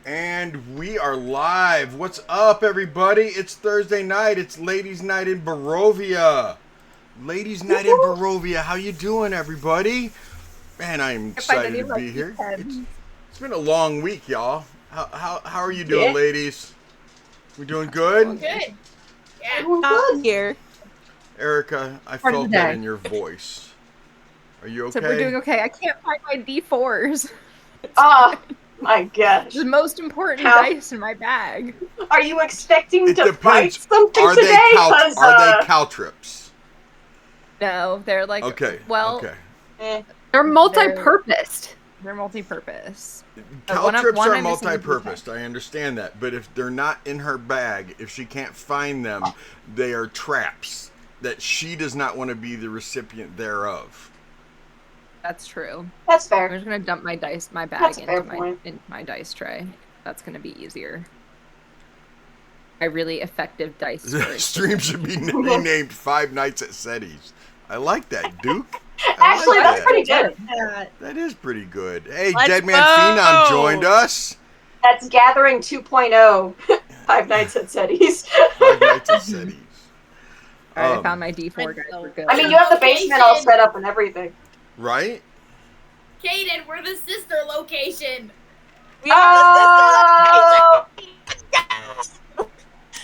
And we are live. What's up, everybody? It's Thursday night. It's Ladies' Night in Barovia. Ladies' Night in Barovia. How you doing, everybody? Man, I'm excited to be here. It's been a long week, y'all. How are you doing, ladies? We doing good? Good. Yeah. Good here. Erica, I felt that in your voice. Are you okay? So we're doing okay. I can't find my D4s. My gosh. The most important dice in my bag. Are you expecting to depends. fight something Are today? Are they caltrips? No, they're like Okay. They're multi-purposed. They're multi-purpose. Caltrips are multi-purposed. I understand that, but if they're not in her bag, if she can't find them, they are traps that she does not want to be the recipient thereof. That's true. That's fair. I'm just gonna dump my bag into my dice tray. That's gonna be easier. My really effective dice. Stream should be named Five Nights at Set's. I like that, Duke. Actually, that's pretty good. That is pretty good. Hey, Deadman Phenom joined us. That's Gathering 2.0. Five Nights at Set's. Five Nights at Set's. Alright, I found my D4 guys. We're good. I mean, you have the basement all set up and everything. Right? Kaden, we're the sister location. We are the sister location.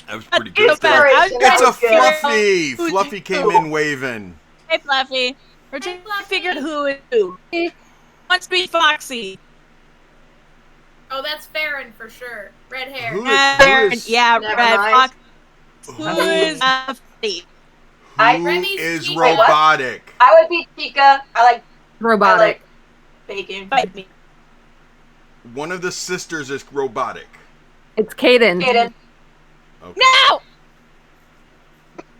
That was pretty good. It's a Fluffy. Fluffy came in waving. Hey, Fluffy. We're trying to figure out who is who. Must be Foxy. Oh, that's Farron for sure. Red hair. Who is yeah, Never Red mind. Fox. Who is Fluffy? Who is robotic? I would be Chica. I like robotic. Bacon. Fight me. One of the sisters is robotic. It's Kaden. Okay. No!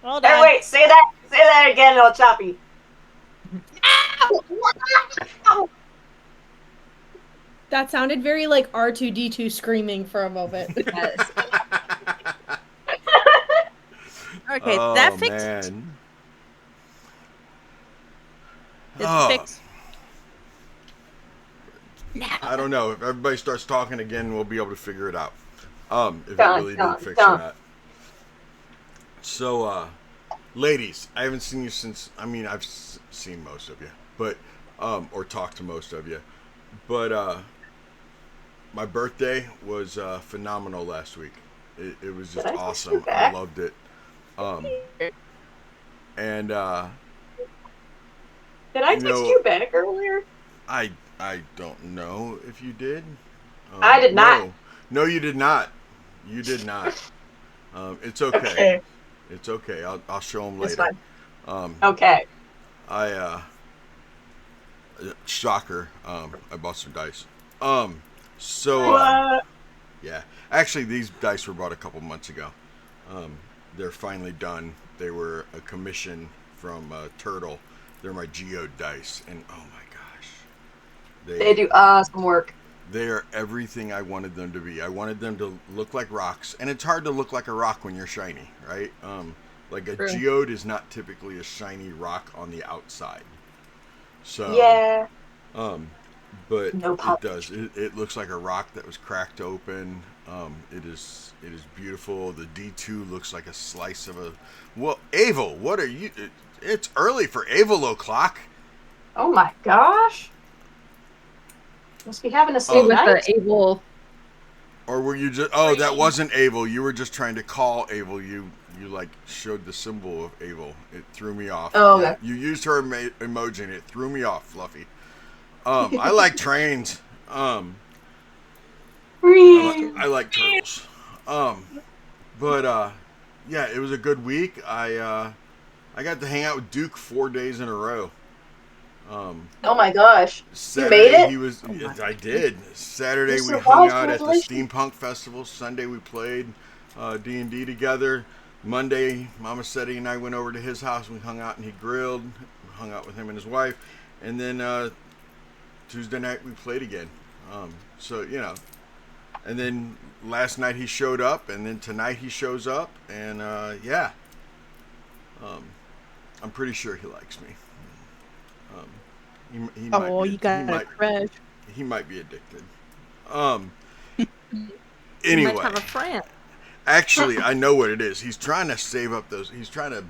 Hold on. Hey, wait, say that again, little choppy. That sounded very like R2-D2 screaming for a moment. Yes. Okay, that fixed. Man. Fixed. I don't know. If everybody starts talking again, we'll be able to figure it out. If it really did fix or not. So, ladies, I haven't seen you since. I mean, I've seen most of you, but or talked to most of you, but my birthday was phenomenal last week. It was just awesome. I loved it. And did I text you back earlier? I don't know if you did. I did not. No, you did not. You did not. It's okay. It's okay. I'll show them later. Okay. Shocker. I bought some dice. Yeah. Actually, these dice were bought a couple months ago. They're finally done. They were a commission from Turtle. They're my Geode dice, and oh my gosh, they do awesome work. They are everything I wanted them to be. I wanted them to look like rocks, and it's hard to look like a rock when you're shiny, right? Like a Geode is not typically a shiny rock on the outside. So yeah. But it does. It looks like a rock that was cracked open. It is beautiful. The D2 looks like a slice of a. Well, Avel, what are you? It's early for Avel o'clock. Oh my gosh. Must be having a same with night. the Avel. Or were you just? Oh, that wasn't Avel. You were just trying to call Avel. You like showed the symbol of Avel. It threw me off. Oh, okay. You used her emoji and it threw me off, Fluffy. I like trains. I like turtles. But yeah, it was a good week. I got to hang out with Duke 4 days in a row. Oh my gosh! Saturday, you made it? I did. Saturday we hung out at the Steampunk Festival. Sunday we played D&D together. Monday, Mama Seti and I went over to his house. We hung out and he grilled. We hung out with him and his wife. And then Tuesday night we played again. So, you know. And then last night he showed up. And then tonight he shows up. And yeah. I'm pretty sure he likes me. He might be addicted. Anyway. You might have a friend. Actually, I know what it is. He's trying to save up those. He's trying to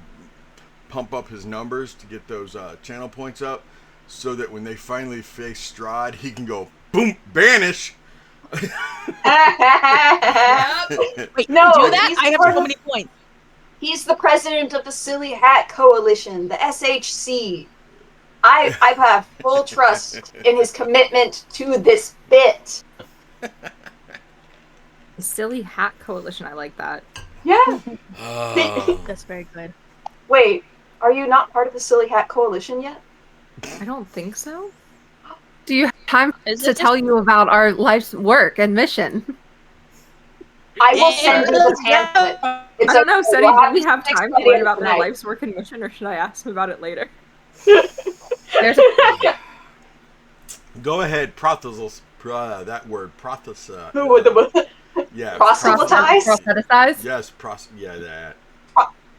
pump up his numbers to get those channel points up, so that when they finally face Strahd, he can go boom, banish. Wait, No, do that? he's I have part so of- many points. He's the president of the Silly Hat Coalition, the SHC. I have full trust in his commitment to this bit. The Silly Hat Coalition. I like that. Yeah. That's very good. Wait, are you not part of the Silly Hat Coalition yet? I don't think so. Do you have time Is to it tell you about our life's work and mission? I will send you the pamphlet. I don't know, Seti, do we have next time to Friday learn about my tonight. life's work and mission, or should I ask him about it later? There's Go ahead, that word, prothesize. Who would the Yeah. proselytize? proselytize? Yes, that.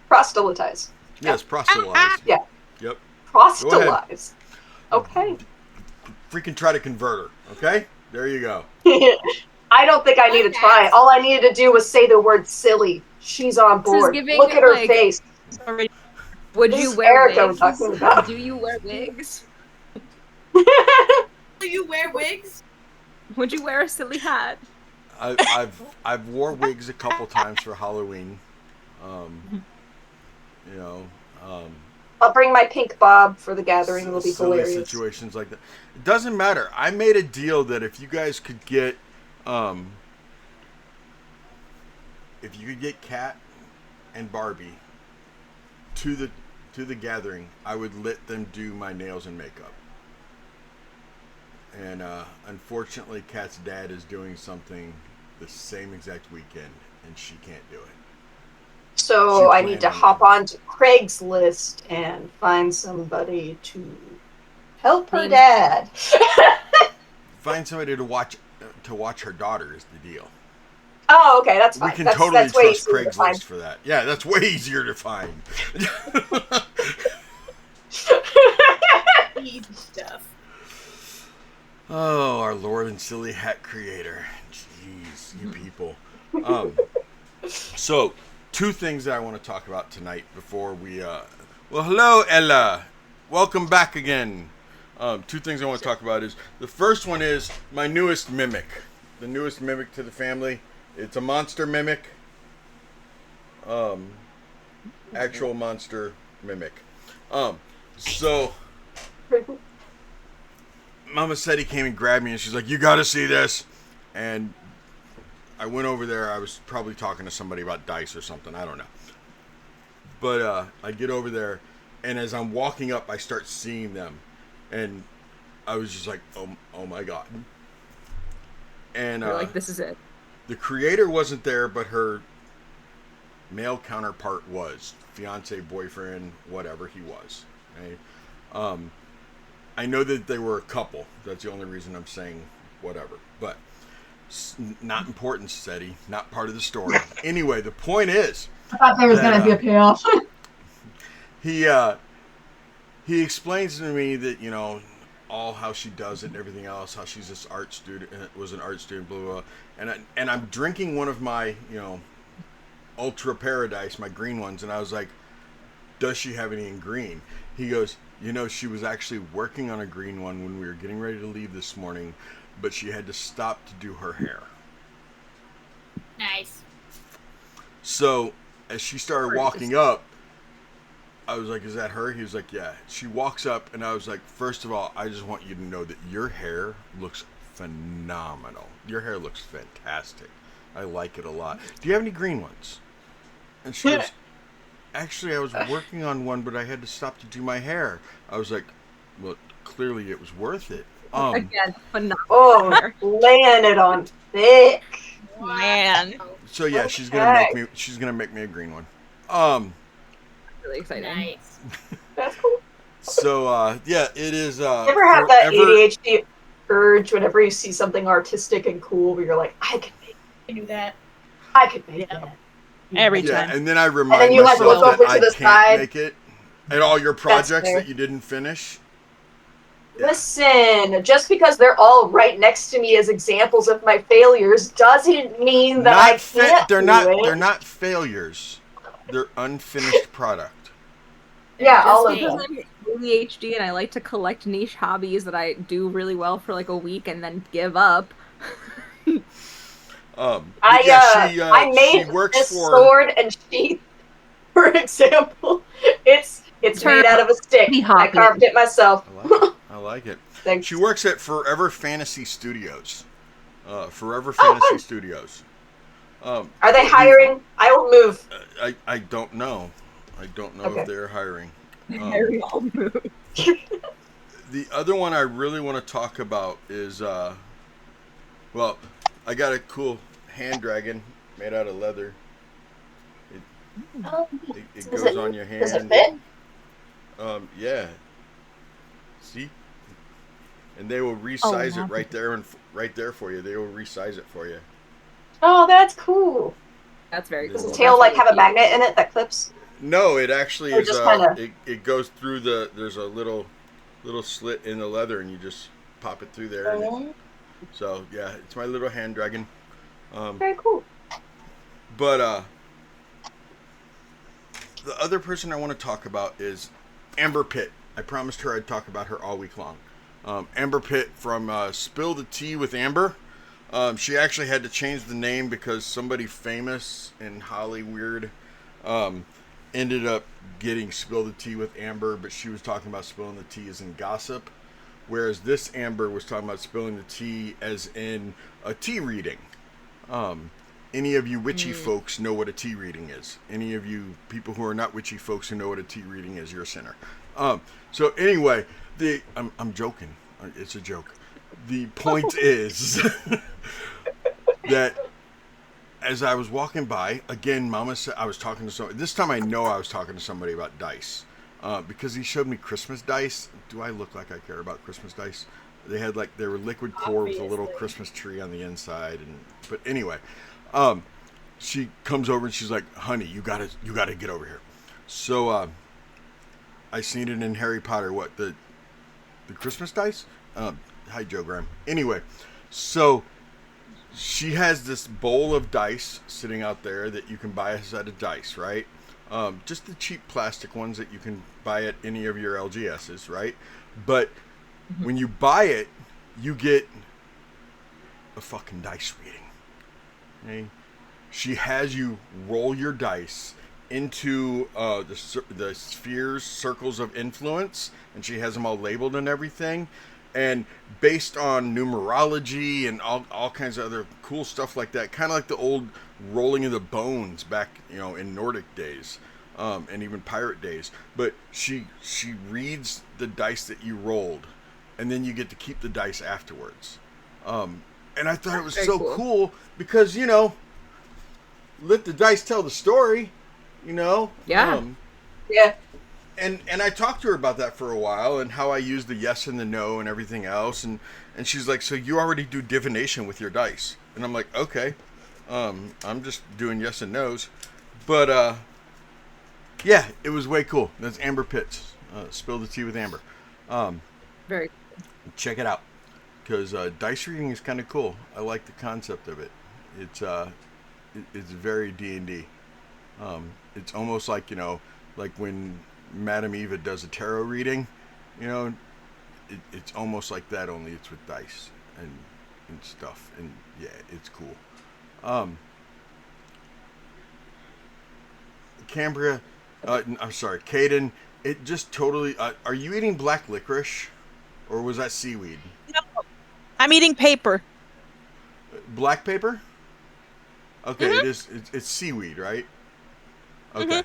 Proselytize. Yes, proselytize. Yeah. Yep. Proselytize. Okay. Freaking try to convert her. Okay? There you go. I don't think I need to try. All I needed to do was say the word silly. She's on board. giving, Look at her like- face. Sorry. Would This you is wear Erica I'm wigs? talking about. Do you wear wigs? Do you wear wigs? Would you wear a silly hat? I've wore wigs a couple times for Halloween. I'll bring my pink bob for the gathering. It'll be silly hilarious. situations like that. It doesn't matter. I made a deal that if you guys could get, if you could get Kat and Barbie to the gathering, I would let them do my nails and makeup. And unfortunately, Kat's dad is doing something the same exact weekend, and she can't do it. So She I need to planned hop on on to Craigslist and find somebody to help her Mean- dad. Find somebody to watch her daughter is the deal. Oh, okay, that's fine. We can that's, totally that's way trust easier to find. Craigslist for that. Yeah, that's way easier to find. Easy stuff. Oh, our Lord and Silly Hat Creator. Jeez, you people. So, two things that I want to talk about tonight before we... Well, hello, Ella. Welcome back again. Two things I want to talk about is... The first one is my newest mimic. The newest mimic to the family. It's a monster mimic. Actual monster mimic. So... Mama said he came and grabbed me and she's like, you gotta see this. And I went over there. I was probably talking to somebody about dice or something. I don't know. But I get over there, and as I'm walking up, I start seeing them. And I was just like, oh my God. And You're like, this is it. the creator wasn't there, but her male counterpart was. Fiance, boyfriend, whatever he was. Right? I know that they were a couple. That's the only reason I'm saying whatever. But not important, Seti. Not part of the story. Anyway, the point is... I thought there was going to be a payoff. He explains to me that, all how she does it and everything else, how she's this art student, was an art student, blah, blah, blah. And I'm drinking one of my, Ultra Paradise, my green ones, and I was like, does she have any in green? He goes, she was actually working on a green one when we were getting ready to leave this morning, but she had to stop to do her hair. Nice. So, as she started walking up, I was like, is that her? He was like, yeah. She walks up, and I was like, first of all, I just want you to know that your hair looks phenomenal. Your hair looks fantastic. I like it a lot. Do you have any green ones? And she goes, actually, I was working on one, but I had to stop to do my hair. I was like, well, clearly it was worth it. Again, phenomenal. Oh, laying it on thick. Man. So yeah, she's gonna make me a green one. Really exciting. Nice. That's cool. So yeah, it is. You ever have that ADHD urge whenever you see something artistic and cool, where you're like, I could do that. make that. Every Yeah, time. and then I remind then you, like, myself look that over I to the can't side. make it. And all your projects fair. that you didn't finish. Listen, just because they're all right next to me as examples of my failures doesn't mean that I can't They're do not. it. They're not failures. They're unfinished product. Yeah, Just all of because them. I'm ADHD and I like to collect niche hobbies that I do really well for like a week and then give up. I she made works this for. sword and sheath, for example. It's made out of a stick. I carved it myself. I like it. Thanks. She works at Forever Fantasy Studios. Forever Oh, Fantasy fun. Studios. Are they hiring? I will move. I don't know. I don't know Okay. if they're hiring. Very all move. The other one I really want to talk about is, well, I got a cool hand dragon made out of leather. It goes on your hand. Does it fit? Yeah. See? And they will resize it right there for you. They will resize it for you. Oh, that's cool. That's very cool. Does the tail like have a magnet in it that clips? No, it actually Or is. just kinda... It goes through the. There's a little slit in the leather, and you just pop it through there. So yeah, it's my little hand dragon. Very cool. But the other person I want to talk about is Amber Pitt. I promised her I'd talk about her all week long. Amber Pitt from Spill the Tea with Amber. She actually had to change the name because somebody famous in Hollywood ended up getting Spill the Tea with Amber, but she was talking about spilling the tea as in gossip, whereas this Amber was talking about spilling the tea as in a tea reading. Any of you witchy folks know what a tea reading is. Any of you people who are not witchy folks who know what a tea reading is, you're a sinner. So anyway, I'm joking. It's a joke. The point is that as I was walking by, again, Mama said I was talking to somebody. This time I know I was talking to somebody about dice because he showed me Christmas dice. Do I look like I care about Christmas dice? They had they were liquid core with a little Christmas tree on the inside. But anyway, she comes over and she's like, "Honey, you gotta get over here." So I seen it in Harry Potter. What the Christmas dice? Hi, Joe Graham. Anyway, so she has this bowl of dice sitting out there that you can buy a set of dice, right? Just the cheap plastic ones that you can buy at any of your LGSs, right? But when you buy it, you get a fucking dice reading. Okay? She has you roll your dice into the spheres, circles of influence, and she has them all labeled and everything. And based on numerology and all kinds of other cool stuff like that, kind of like the old rolling of the bones back, in Nordic days, and even pirate days. But she reads the dice that you rolled, and then you get to keep the dice afterwards. And I thought it was so cool because let the dice tell the story. Yeah. Yeah. And I talked to her about that for a while and how I use the yes and the no and everything else. And she's like, so you already do divination with your dice. And I'm like, okay. I'm just doing yes and no's. But, yeah, it was way cool. That's Amber Pitts. Spill the Tea with Amber. Very cool. Check it out. Because dice reading is kind of cool. I like the concept of it. It's very D&D. It's almost like, like when Madame Eva does a tarot reading, it's almost like that, only it's with dice and stuff. And yeah, it's cool. Cambria, I'm sorry, Caden, it just totally, are you eating black licorice or was that seaweed? No, I'm eating paper. Black paper? Okay, it's seaweed, right? Okay.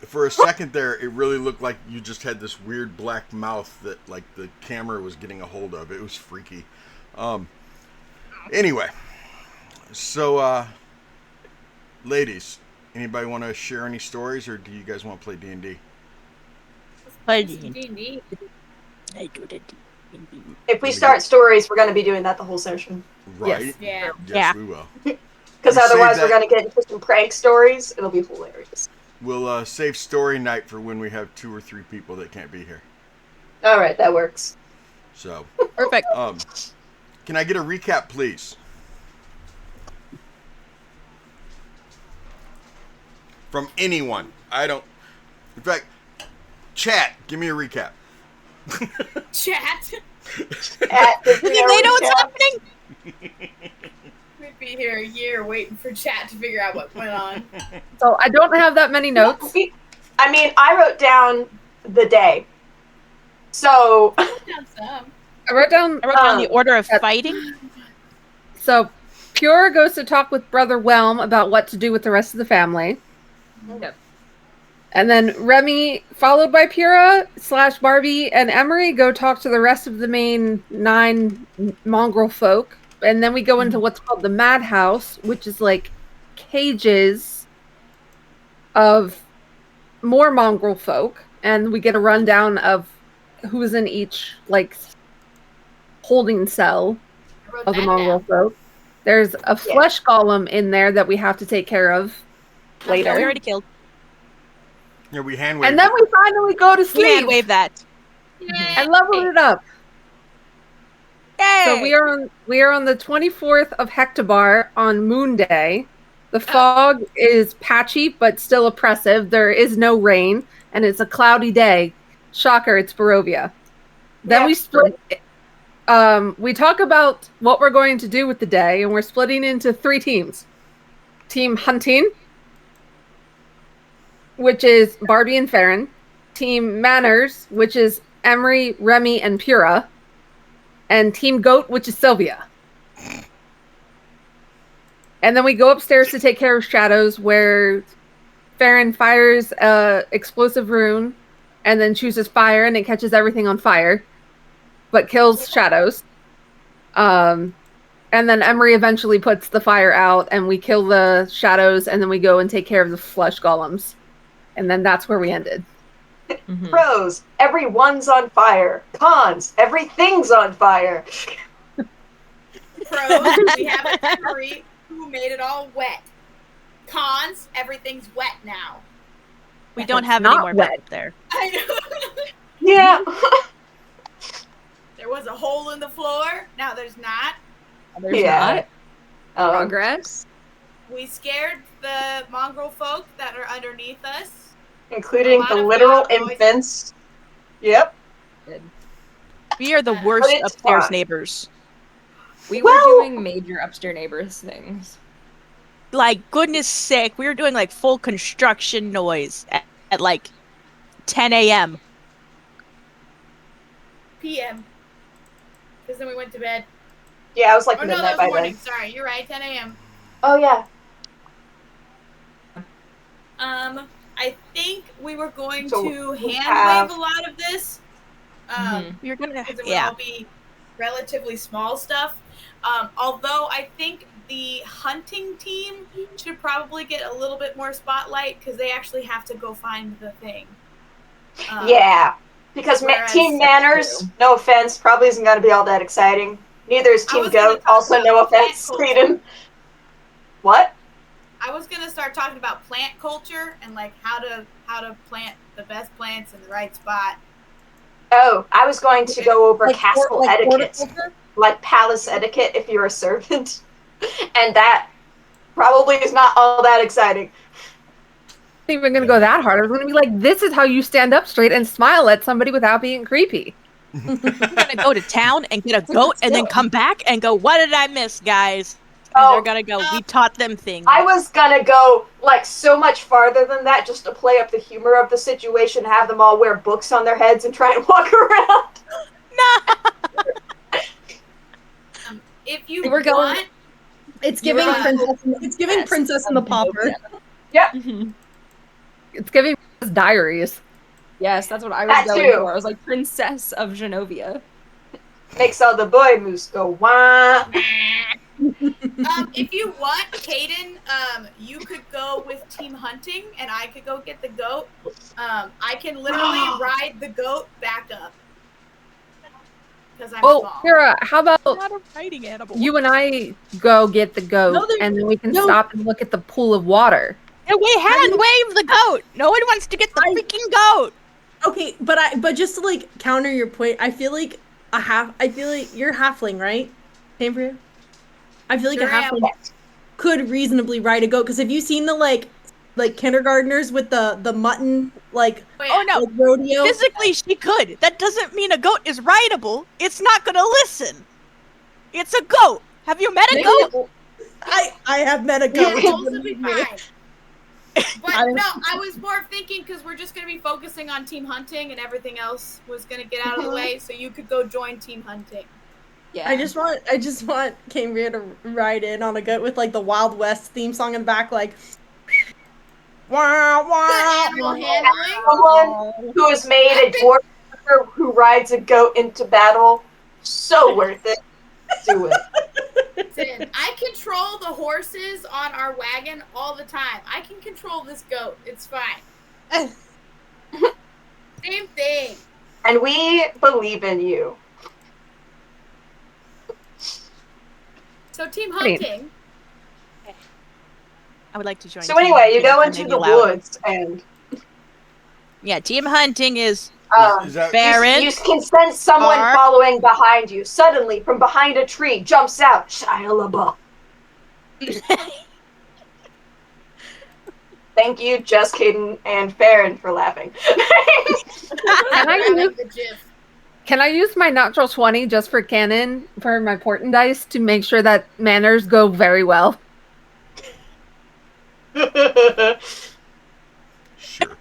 For a second there, it really looked like you just had this weird black mouth that, the camera was getting a hold of. It was freaky. Anyway, so, ladies, anybody want to share any stories, or do you guys want to play D&D? Play D&D. I do the D&D. If we start stories, we're going to be doing that the whole session. Right? Yes. Yes, we will. Because otherwise we're going to get into some prank stories. It'll be hilarious. We'll save story night for when we have 2 or 3 people that can't be here. All right, that works. So, Perfect. can I get a recap, please? From anyone. In fact, chat, give me a recap. Chat. Do they know what's happening? We'd be here a year waiting for chat to figure out what went on. So I don't have that many notes. I mean, I wrote down the day. So I wrote down the order of fighting. So Pure goes to talk with Brother Whelm about what to do with the rest of the family. Yep. And then Remy, followed by Pura / Barbie and Emery, go talk to the rest of the main 9 mongrel folk. And then we go into what's called the Madhouse, which is like cages of more mongrel folk. And we get a rundown of who's in each like holding cell of the mongrel folk. There's a flesh golem in there that we have to take care of later. We already killed. Yeah, we hand waved. And then we finally go to sleep. We hand wave that. And level it up. Yay! So we are on the 24th of Hectabar on Moon Day. The fog is patchy but still oppressive. There is no rain, and it's a cloudy day. Shocker, it's Barovia. Then we split. We talk about what we're going to do with the day, and we're splitting into 3 teams. Team Hunting, which is Barbie and Farron. Team Manners, which is Emery, Remy, and Pura. And Team Goat, which is Sylvia. And then we go upstairs to take care of Shadows, where Farron fires a explosive rune and then chooses fire, and it catches everything on fire, but kills Shadows. And then Emery eventually puts the fire out, and we kill the Shadows, and then we go and take care of the flesh golems. And then that's where we ended. Pros, everyone's on fire. Cons, everything's on fire. Pros, we have an Emery who made it all wet. Cons, everything's wet now. We don't have any more wet there. I know. Yeah. There was a hole in the floor. Now there's not. There's not. Progress. We scared the mongrel folk that are underneath us. Including the literal infants. Yep. We are the worst upstairs neighbors. We were doing major upstairs neighbors things. Like, goodness sake, we were doing like full construction noise at like 10 a.m. PM. Because then we went to bed. Yeah, I was like no, midnight that was by morning. then. Sorry, you're right. 10 a.m. Oh yeah. I think we were going to hand wave a lot of this. We were gonna, because it would all be relatively small stuff. Although I think the hunting team should probably get a little bit more spotlight because they actually have to go find the thing. Yeah, because Team Manners, no offense, probably isn't going to be all that exciting. Neither is Team Goat, also no offense, Sweden. What? I was gonna start talking about plant culture and like how to plant the best plants in the right spot. Oh, I was going to go over castle etiquette, like palace etiquette if you're a servant, and that probably is not all that exciting. I'm not even going to go that hard. I was going to be like, this is how you stand up straight and smile at somebody without being creepy. We're going to go to town and get a goat and then come back and go, what did I miss, guys? And they're going to go, we taught them things. I was going to go like so much farther than that just to play up the humor of the situation, have them all wear books on their heads and try and walk around. No! If you We're going, it's giving Princess and the Pauper. Yeah. It's giving diaries. Yes, that's what I was going for. I was like, Princess of Genovia. Makes all the boy moose go wah. If you want, Caden, you could go with Team Hunting, and I could go get the goat. I can literally ride the goat back up. Because I'm small. Kira, how about not a fighting animal. You and I go get the goat, and then we can stop and look at the pool of water. Yeah, we hand wave the goat. No one wants to get the freaking goat. Okay, but just to like counter your point, I feel like I feel like you're halfling, right? Same for you? I feel like Sure a am. halfling could reasonably ride a goat, because have you seen the like kindergartners with the mutton Oh no, like rodeo? physically she could. That doesn't mean a goat is rideable. It's not gonna listen. It's a goat. Have you met a goat? I have met a goat. Yeah, those would be believe fine. me. But no, I was more thinking because we're just going to be focusing on team hunting and everything else was going to get out of the way, so you could go join team hunting. Yeah. I just want Cambria to ride in on a goat with like the Wild West theme song in the back, like wah, wah, Good animal handling. Someone who has made a dwarf who rides a goat into battle. So worth it. Do it. Listen, I control the horses on our wagon all the time. I can control this goat. It's fine. Same thing. And we believe in you. So team hunting. I would like to join. So anyway, you go into the woods and yeah, team hunting is Is that Baron. you can sense someone following behind you. Suddenly, from behind a tree, jumps out Shia LaBeouf. Thank you, Jess, Caden, and Farron for laughing. Can I use my natural 20 just for canon for my portent dice to make sure that manners go very well? Sure.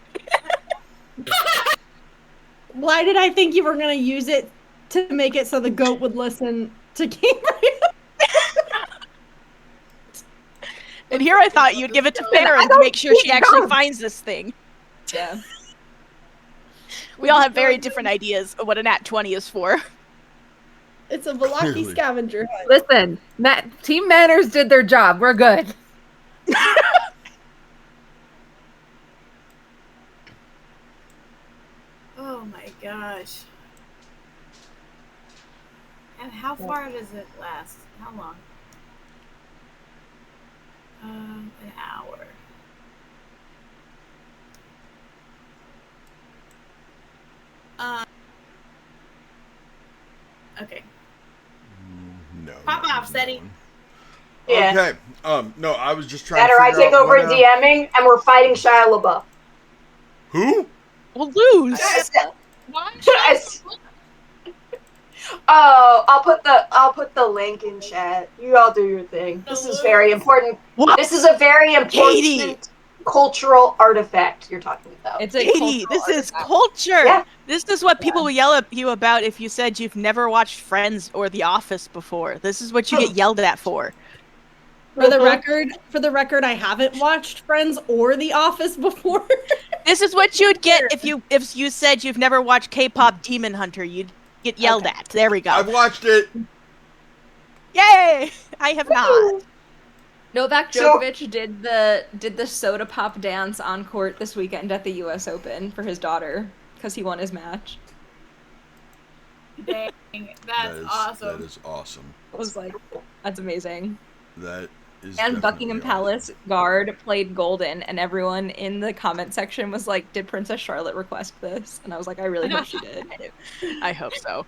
Why did I think you were gonna use it to make it so the goat would listen to Cambria? And here I thought you'd give it to Farron to make sure she actually finds this thing. Yeah. We all have very different ideas of what a nat 20 is for. It's a Velaki scavenger hunt. Listen, Team Manners did their job. We're good. Oh my gosh. And how far does it last? How long? An hour. Okay. No. Pop off, Seti. Yeah. Okay. No, I was just trying That to or I figure take out over what, DMing and we're fighting Shia LaBeouf. Who? We'll lose. Oh, I'll put the link in chat. You all do your thing. This is very important. What? This is a very important Katie. cultural artifact you're talking about. It's a Katie, this is culture. Yeah. This is what people will yell at you about if you said you've never watched Friends or The Office before. This is what you get yelled at for. For the record, I haven't watched Friends or The Office before. This is what you'd get if you said you've never watched K-pop Demon Hunter. You'd get yelled at. There we go. I've watched it. Yay! I have not. Novak Djokovic did the soda pop dance on court this weekend at the U.S. Open for his daughter because he won his match. Dang, that's awesome. That is awesome. I was like, that's amazing. That is. And Buckingham awesome. Palace guard played Golden, and everyone in the comment section was like, "Did Princess Charlotte request this?" And I was like, "I really hope she did." I hope so.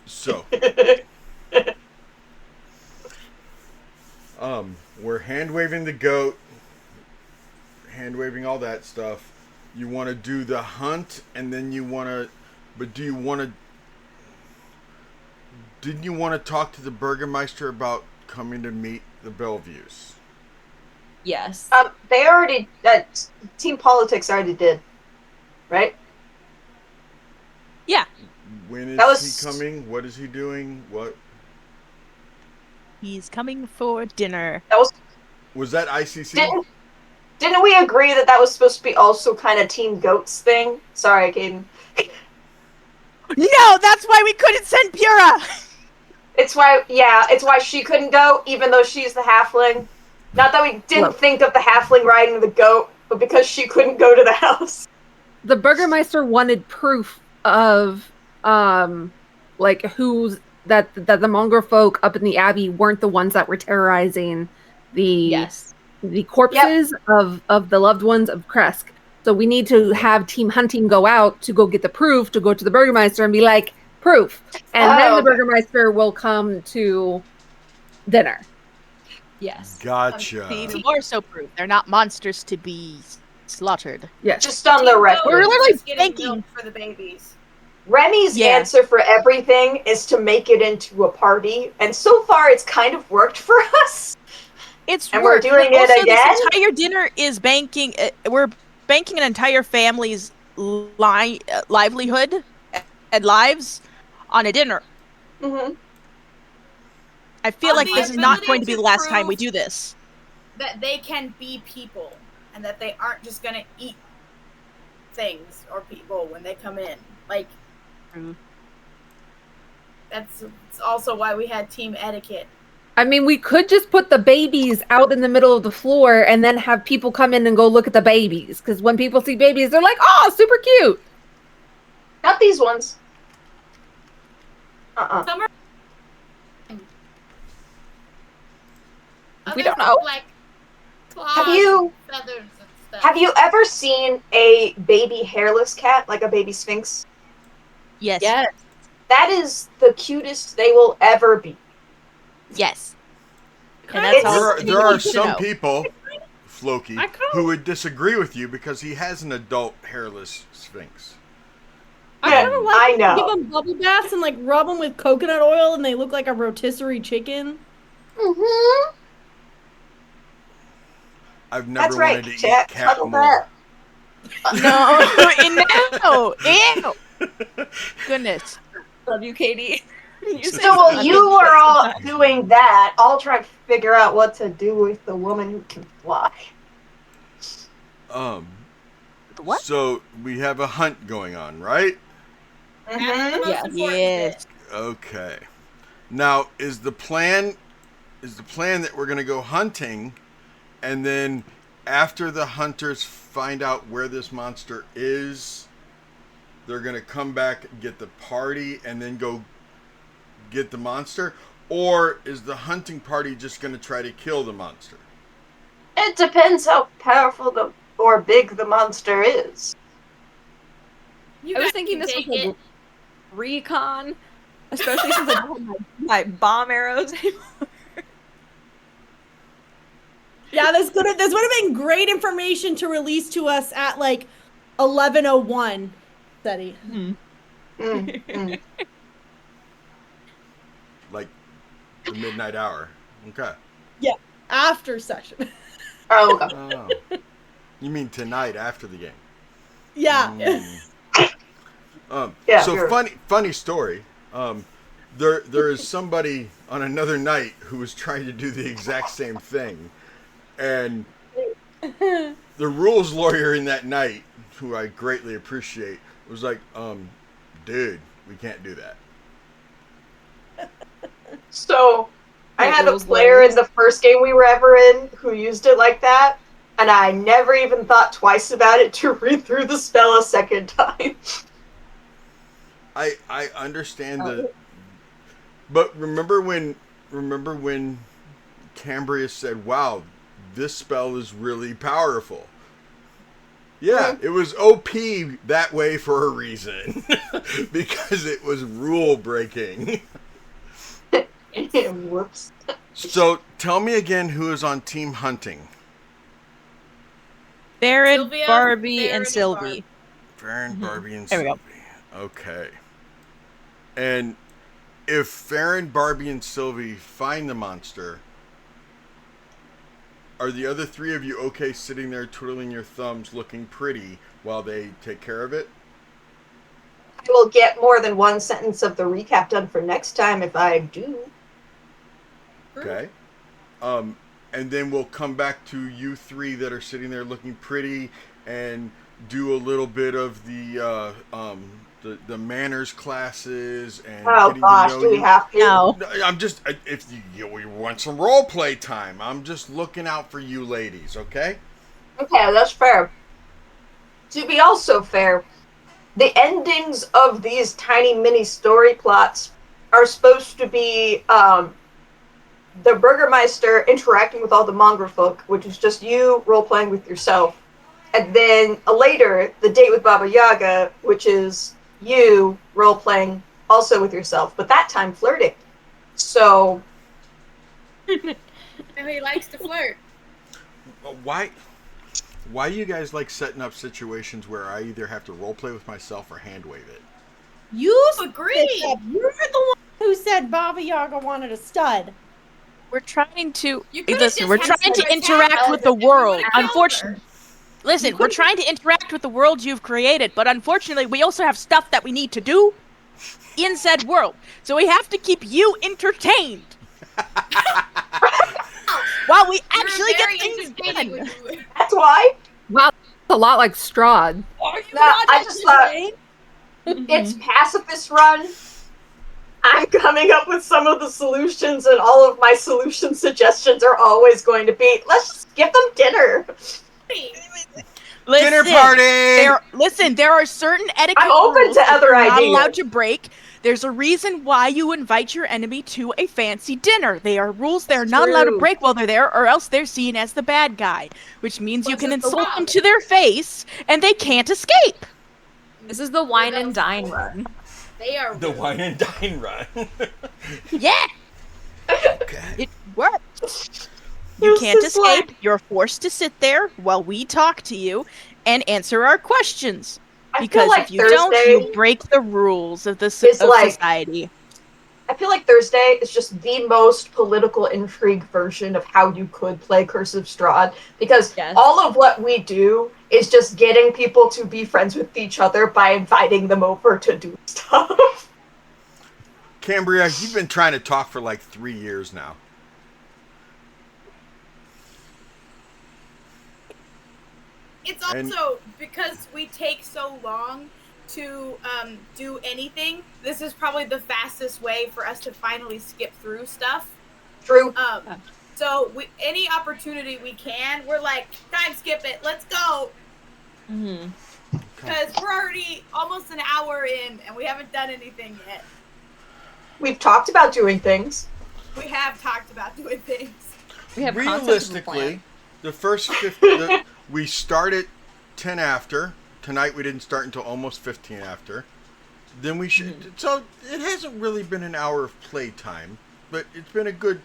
So. We're hand waving the goat, hand waving all that stuff. You want to do the hunt, and then you want to. But do you want to? Didn't you want to talk to the Burgermeister about coming to meet the Bellevues? Yes. They already Team Politics already did, right? Yeah. When That is was- he coming? What is he doing? What He's coming for dinner. That was that? ICC? Didn't we agree that was supposed to be also kind of Team Goats thing? Sorry, Caden. No, that's why we couldn't send Pura. It's why she couldn't go, even though she's the halfling. Not that we didn't think of the halfling riding the goat, but because she couldn't go to the house. The Burgermeister wanted proof of like who's that the mongrel folk up in the abbey weren't the ones that were terrorizing the corpses of the loved ones of Kresk. So we need to have Team Hunting go out to go get the proof, to go to the Burgermeister and be like, proof. And then the Burgermeister will come to dinner. Yes. Gotcha. Even more so proof. They're not monsters to be slaughtered. Yes. Just on the record. We're literally getting thinking milk for the babies. Remy's answer for everything is to make it into a party, and so far it's kind of worked for us. We're doing it again. This entire dinner is banking. We're banking an entire family's livelihood and lives on a dinner. Mm-hmm. I feel like this is not going to be the last time we do this. That they can be people, and that they aren't just gonna eat things or people when they come in. Like, that's also why we had team etiquette. I mean, we could just put the babies out in the middle of the floor and then have people come in and go look at the babies. Because when people see babies, they're like, oh, super cute. Not these ones. Some are... We don't know. Like, Have you ever seen a baby hairless cat, like a baby sphinx? Yes. That is the cutest they will ever be. Yes. And that's there are some people, Floki, who would disagree with you because he has an adult hairless sphinx. I know. Give them bubble baths and like rub them with coconut oil, and they look like a rotisserie chicken. Mm-hmm. I've never wanted to eat cat more. No, ew. Goodness. Love you, Katie. So while you are all doing that, I'll try to figure out what to do with the woman who can fly. What? So we have a hunt going on, right? Mm-hmm. Yes. Okay. Now, is the plan that we're going to go hunting, and then after the hunters find out where this monster is, they're going to come back and get the party and then go get the monster? Or is the hunting party just going to try to kill the monster? It depends how powerful or big the monster is. I was thinking this was a recon, especially since I don't have my bomb arrows anymore. Yeah, this would have been great information to release to us at like 11:01. Steady. Like the midnight hour. Okay. Yeah, after session. Oh, okay. Oh. You mean tonight after the game? Yeah. So funny story. There is somebody on another night who was trying to do the exact same thing, and the rules lawyer in that night, who I greatly appreciate, was like, dude, we can't do that. So, I had a player in the first game we were ever in who used it like that, and I never even thought twice about it to read through the spell a second time. I understand but remember when Cambria said, "Wow, this spell is really powerful." Yeah, it was OP that way for a reason. Because it was rule breaking. Whoops. So tell me again who is on Team Hunting. Farron, Barbie, and Sylvie. Farron, Barbie, and There we Sylvie. Okay. And if Farron, Barbie, and Sylvie find the monster, are the other three of you okay sitting there twiddling your thumbs looking pretty while they take care of it? I will get more than one sentence of the recap done for next time if I do. Okay. And then we'll come back to you three that are sitting there looking pretty and do a little bit of the manners classes and getting to know do we have to? No. I'm just, if you want some role play time, I'm just looking out for you ladies, okay? Okay, that's fair. To be also fair, the endings of these tiny mini story plots are supposed to be the Burgermeister interacting with all the mongrel folk, which is just you role-playing with yourself, And then later, the date with Baba Yaga, which is you role-playing also with yourself, but that time flirting. So... And he likes to flirt. Why do you guys like setting up situations where I either have to role play with myself or hand wave it? You agree. You're the one who said Baba Yaga wanted a stud. We're trying to listen. We're trying to interact with the world. Unfortunately, listen, we're trying to interact with the world you've created, but unfortunately, we also have stuff that we need to do in said world. So we have to keep you entertained. While we actually get things done. That's why. Wow, it's a lot like Strahd. I just thought it's pacifist run. I'm coming up with some of the solutions, and all of my solution suggestions are always going to be, let's just give them dinner. Dinner party! There are certain etiquette I'm open rules to that other you're not ideas. allowed to break. There's a reason why you invite your enemy to a fancy dinner. They are rules they're not allowed to break while they're there, or else they're seen as the bad guy, which means you can insult them to their face, and they can't escape. This is the wine and dine run. They are the wine and dine run. Yeah. Okay. It works. You can't escape. You're forced to sit there while we talk to you and answer our questions. Because like if you don't, you break the rules of society. I feel like Thursday is just the most political intrigue version of how you could play Curse of Strahd, because all of what we do is just getting people to be friends with each other by inviting them over to do stuff. Cambria, you've been trying to talk for like 3 years now. It's also because we take so long to do anything. This is probably the fastest way for us to finally skip through stuff. True. So any opportunity we can, we're like, time skip it. Let's go. Because we're already almost an hour in and we haven't done anything yet. We've talked about doing things. We have talked about doing things. We have realistically, the first 50, we started 10 after. Tonight we didn't start until almost 15 after. Then we should. So it hasn't really been an hour of playtime, but it's been a good.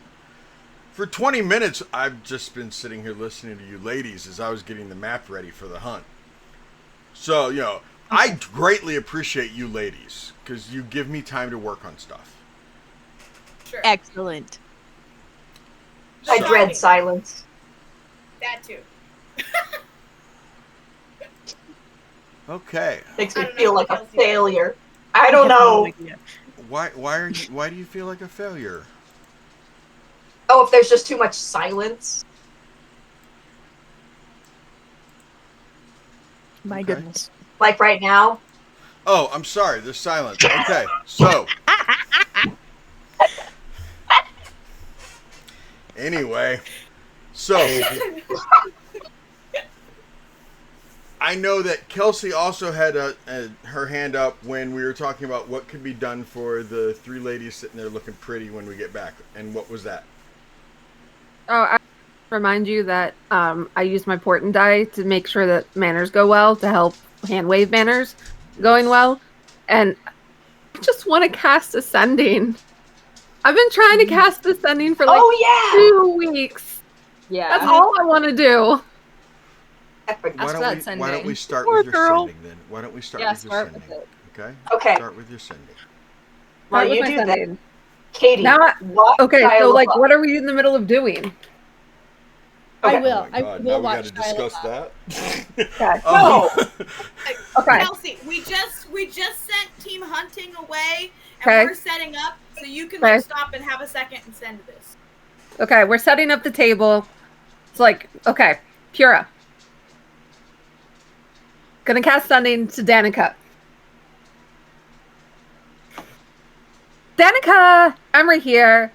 For 20 minutes, I've just been sitting here listening to you ladies as I was getting the map ready for the hunt. So, I greatly appreciate you ladies because you give me time to work on stuff. Sure. Excellent. I dread silence. That too. Okay. Makes me feel like a failure. I don't know. Why do you feel like a failure? Oh, if there's just too much silence. My goodness. Like right now. Oh, I'm sorry. There's silence. Okay, so. Anyway, so. I know that Kelsey also had her hand up when we were talking about what could be done for the 3 ladies sitting there looking pretty when we get back. And what was that? Oh, I remind you that I use my portent die to make sure that manners go well, to help hand wave manners going well. And I just want to cast Ascending. I've been trying to cast Ascending for like 2 weeks. Yeah. That's all I want to do. Why don't we start with your sending then? Why don't we start with your sending? Okay? Okay. Start with your sending. While you do that, Katie. Now, so like, what are we in the middle of doing? Okay. I will. I will now watch. We got to discuss that. Okay. Okay. Kelsey, we just sent Team Hunting away, and we're setting up, so you can stop and have a second and send this. Okay, we're setting up the table. It's like, okay, Pura. Gonna cast Sending to Danica. Danica, Emery here.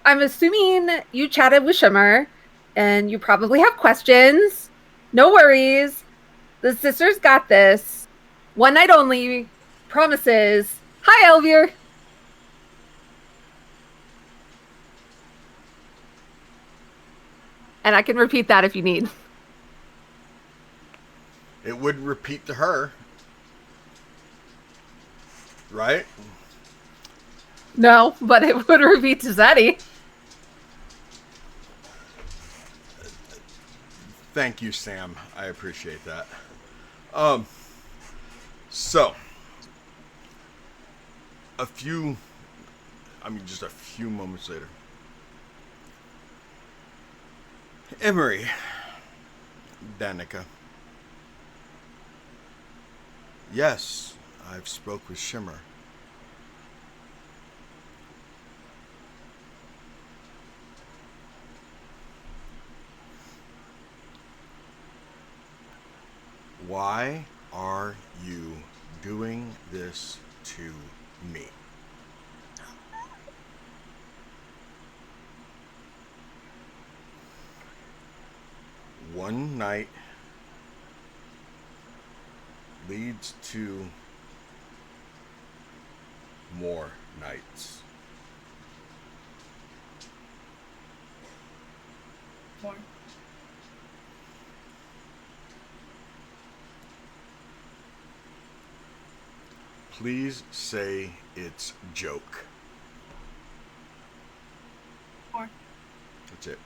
I'm assuming you chatted with Shimmer, and you probably have questions. No worries. The sisters got this. One night only. Promises. Hi, Elvier. And I can repeat that if you need. It would repeat to her. Right? No, but it would repeat to Zeddy. Thank you, Sam. I appreciate that. So, just a few moments later. Emery, Danica. Yes, I've spoke with Shimmer. Why are you doing this to me? One night leads to more nights. More. Please say it's joke. More. That's it.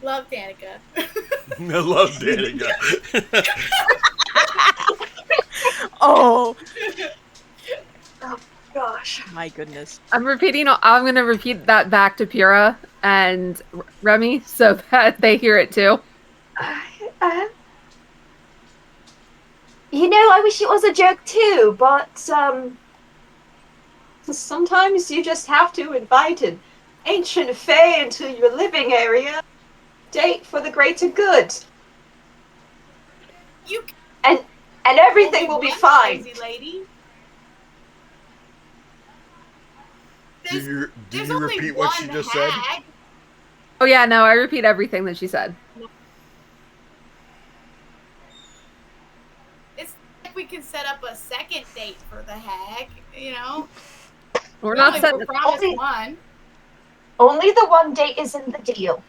Love Danica. I love Danica. Oh. Oh gosh. My goodness. I'm going to repeat that back to Pyrrha and Remy so that they hear it too. I wish it was a joke too, but sometimes you just have to invite an ancient fae into your living area. Date for the greater good. And everything will be fine. Crazy lady. Do you repeat what she just said? Oh yeah, no, I repeat everything that she said. It's like we can set up a second date for the hag, We're not setting one. Only the one date is in the deal.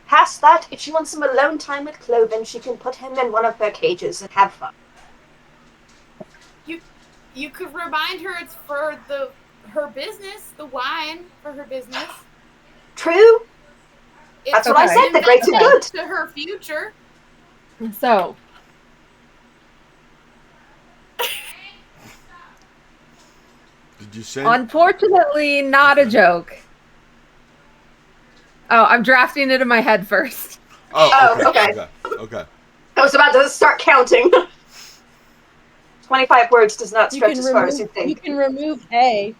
Past that, if she wants some alone time with Cloven, she can put him in one of her cages and have fun. You could remind her it's for her business, the wine for her business. True. That's what I said, the greater good. To her future. So. Did you say? Unfortunately, not a joke. Oh, I'm drafting it in my head first. Oh, okay. I was about to start counting. 25 words does not stretch as far as you think. You can remove A.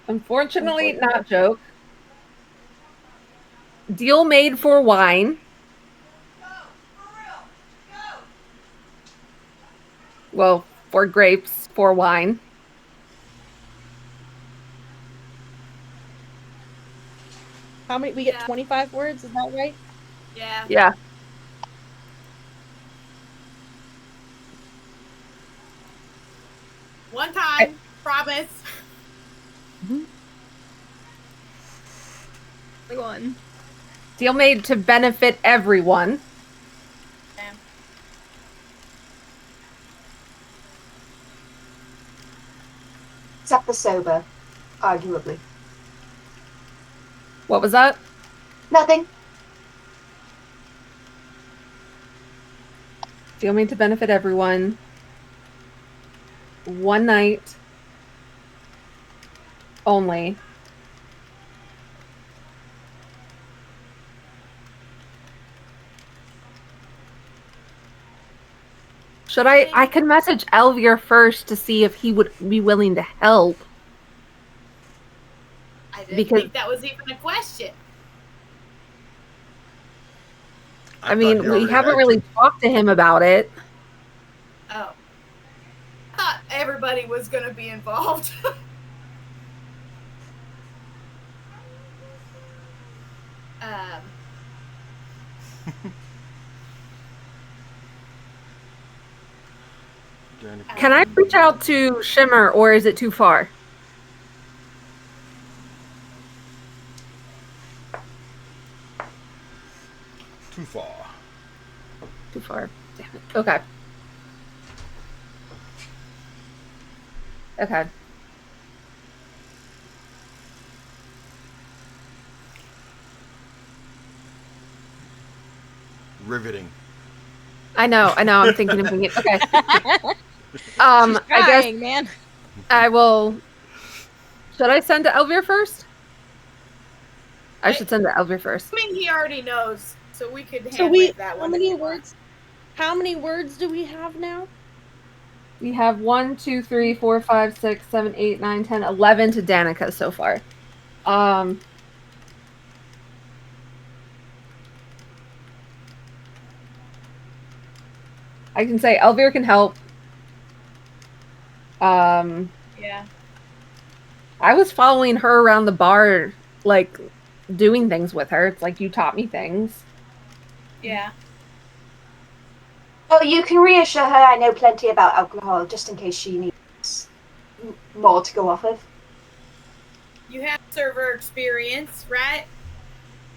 Unfortunately, not joke. Deal made for wine. Well, for grapes, for wine. How many? We get 25 words, is that right? Yeah. Yeah. One time, promise. One. Deal made to benefit everyone. Yeah. Except the sober, arguably. What was that? Nothing. Deal made to benefit everyone. One night only. Should I can message Elvier first to see if he would be willing to help. I didn't think that was even a question. I mean, we haven't really talked to him about it. Oh. I thought everybody was going to be involved. Can I reach out to Shimmer, or is it too far? Too far. Okay. Okay. Riveting. I know. I'm thinking. Okay. She's I guess trying, man. I will. Should I send to Elvir first? I should send to Elvir first. I mean, he already knows, so we could So handwave that one. how many words? How many words do we have now? We have 1, 2, 3, 4, 5, 6, 7, 8, 9, 10, 11 to Danica so far. I can say Elvir can help. Yeah. I was following her around the bar, like, doing things with her. It's like, you taught me things. Yeah. Oh, you can reassure her I know plenty about alcohol, just in case she needs more to go off of. You have server experience, right?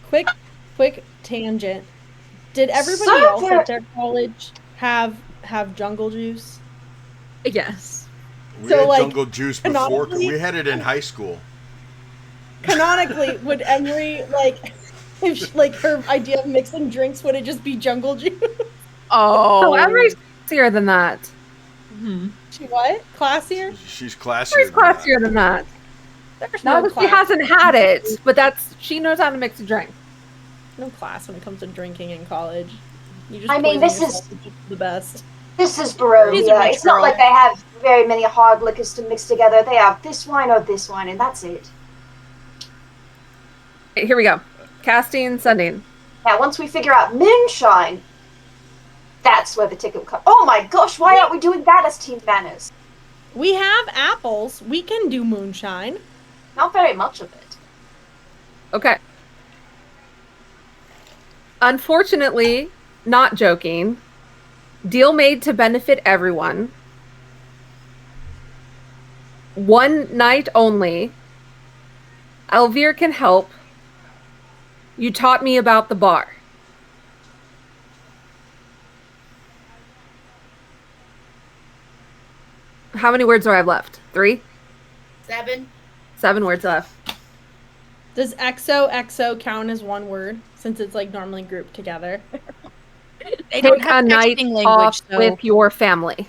Quick tangent. Did everybody else at their college have jungle juice? Yes. We So, had like, jungle juice before. canonically- We had it in high school. Canonically, would Emery if her idea of mixing drinks, would it just be jungle juice? Oh, Emery's classier than that. Mm-hmm. She what? Classier? She's classier. She's classier than that. There's Not no that she class. hasn't had it, but she knows how to mix a drink. No class when it comes to drinking in college. You just I mean, poison this yourself to be the best. This is She's a Barovia. rich It's not girl. like they have very many hard liquors to mix together. They have this wine or this wine, and that's it. Okay, here we go. Casting, sending. Now, once we figure out moonshine, that's where the ticket will come. Oh my gosh, why aren't we doing that as team manners? We have apples. We can do moonshine. Not very much of it. Okay. Unfortunately, not joking. Deal made to benefit everyone. One night only. Elvir can help. You taught me about the bar. How many words do I have left? 3? 7. 7 words left. Does XOXO count as one word since it's like normally grouped together? They don't Take a have night texting language, off so with your family.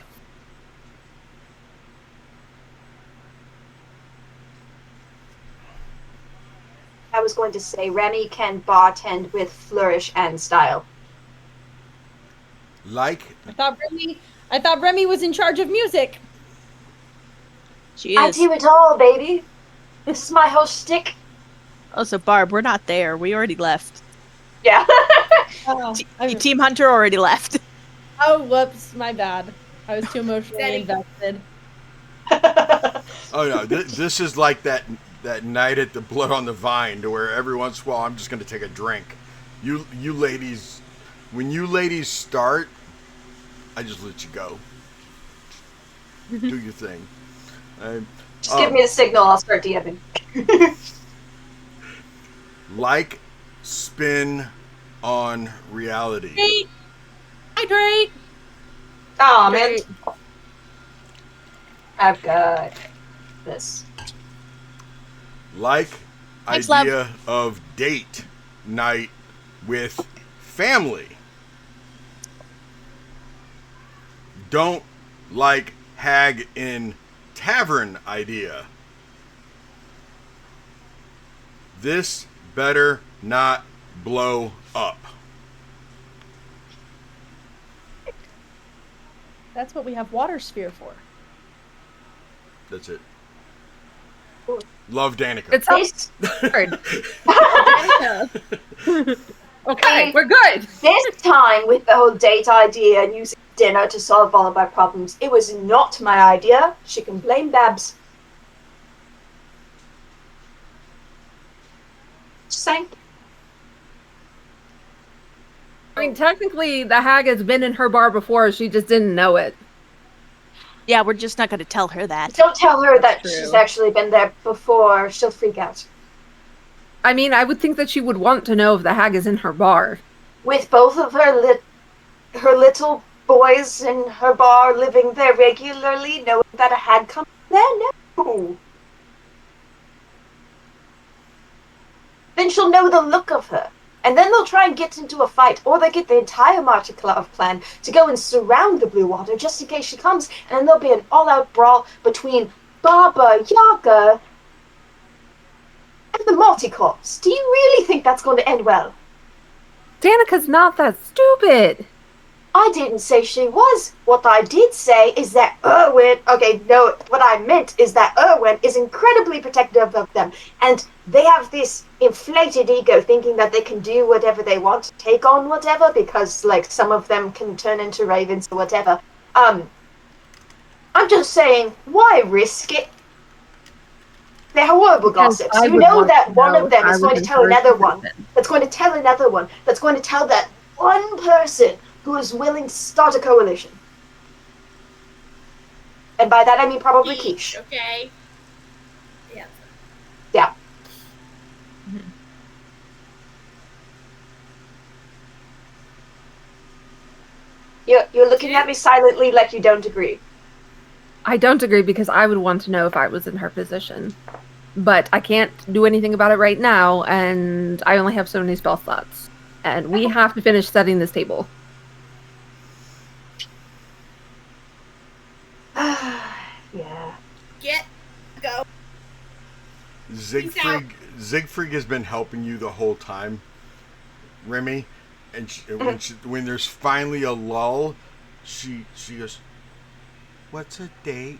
I was going to say Remy can bartend with flourish and style. Like I thought Remy was in charge of music. she I is. do it all, baby. This is my whole shtick. Oh, so Barb, we're not there. We already left. Yeah. Oh, Team Hunter already left. oh, whoops, my bad. I was too emotionally Steady. invested. Oh no, this is like that night at the Blood on the Vine, to where every once in a while I'm just going to take a drink. You ladies, when you ladies start, I just let you go. Do your thing. Just give me the signal, I'll start DMing. Like spin on reality. Drake! Hi, Drake! Aw, man. I've got this. Like Thanks, idea of date night with family. Don't like hag in tavern idea. This better not blow up. That's what we have Water Sphere for. That's it. Love Danica. It's This, hard. Okay, we're good. this time, with the whole date idea and using dinner to solve all of my problems, it was not my idea. She can blame Babs. Just saying. I mean, technically, the hag has been in her bar before. She just didn't know it. Yeah, we're just not going to tell her that. Don't tell her that True. she's actually been there before. She'll freak out. I mean, I would think that she would want to know if the hag is in her bar. With both of her little boys in her bar living there regularly, knowing that a hag comes there? No. Then she'll know the look of her. And then they'll try and get into a fight, or they get the entire Martiklav plan to go and surround the Blue Water just in case she comes, and then there'll be an all-out brawl between Baba Yaga and the Multicorps. Do you really think that's going to end well? Danica's not that stupid. I didn't say she was. What I did say is that Erwin... Okay, no, what I meant is that Erwin is incredibly protective of them, and they have this inflated ego thinking that they can do whatever they want, take on whatever, because, like, some of them can turn into ravens or whatever. I'm just saying, why risk it? They're horrible gossips. You know that one of them is going to tell another one, that's going to tell another one, that's going to tell that one person who is willing to start a coalition. And by that I mean probably Quiche. Okay. Yeah. Yeah. You're looking at me silently like you don't agree. I don't agree because I would want to know if I was in her position. But I can't do anything about it right now, and I only have so many spell slots. And we have to finish setting this table. Yeah. Go. Siegfried has been helping you the whole time, Remy, and when there's finally a lull, she goes, "What's a date?"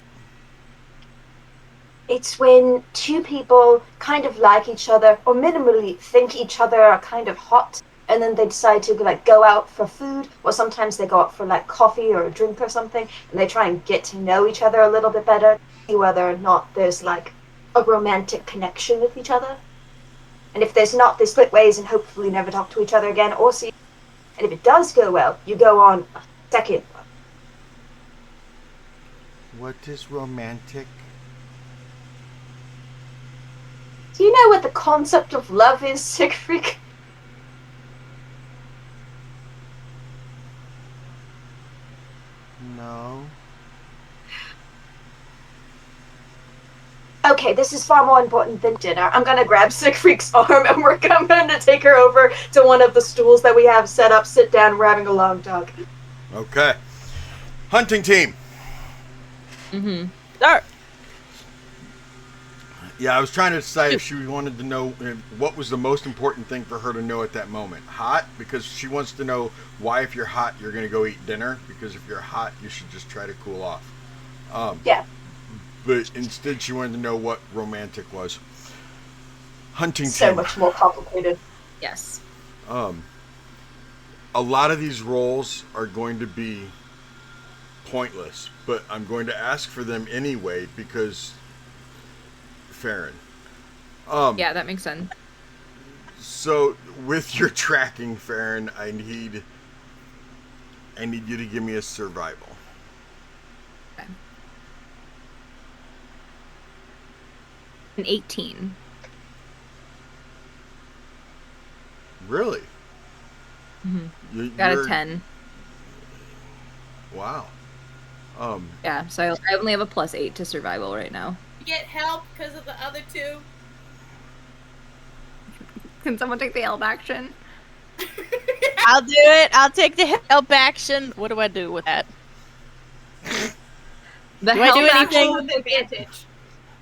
It's when two people kind of like each other, or minimally think each other are kind of hot, and then they decide to like go out for food, or sometimes they go out for like coffee or a drink or something, and they try and get to know each other a little bit better, see whether or not there's like a romantic connection with each other. And if there's not, they split ways and hopefully never talk to each other again or see. And if it does go well, you go on a second one. What is romantic? Do you know what the concept of love is, Siegfried? No. Okay, this is far more important than dinner. I'm gonna grab Siegfried's arm and I'm gonna take her over to one of the stools that we have set up. Sit down, we're having a long talk. Okay. Hunting team. Start. Yeah, I was trying to decide if she wanted to know what was the most important thing for her to know at that moment. Hot, because she wants to know why if you're hot, you're going to go eat dinner. Because if you're hot, you should just try to cool off. Yeah. But instead, she wanted to know what romantic was. Hunting so team. much more complicated. Yes. A lot of these roles are going to be pointless, but I'm going to ask for them anyway because Farron. Yeah, that makes sense. So with your tracking, Farron, I need you to give me a survival. Okay. An 18. Really? Got a 10. Wow. Yeah, so I only have a +8 to survival right now. Get help because of the other two. Can someone take the help action? I'll do it. I'll take the help action. What do I do with that? Do I do anything? With advantage.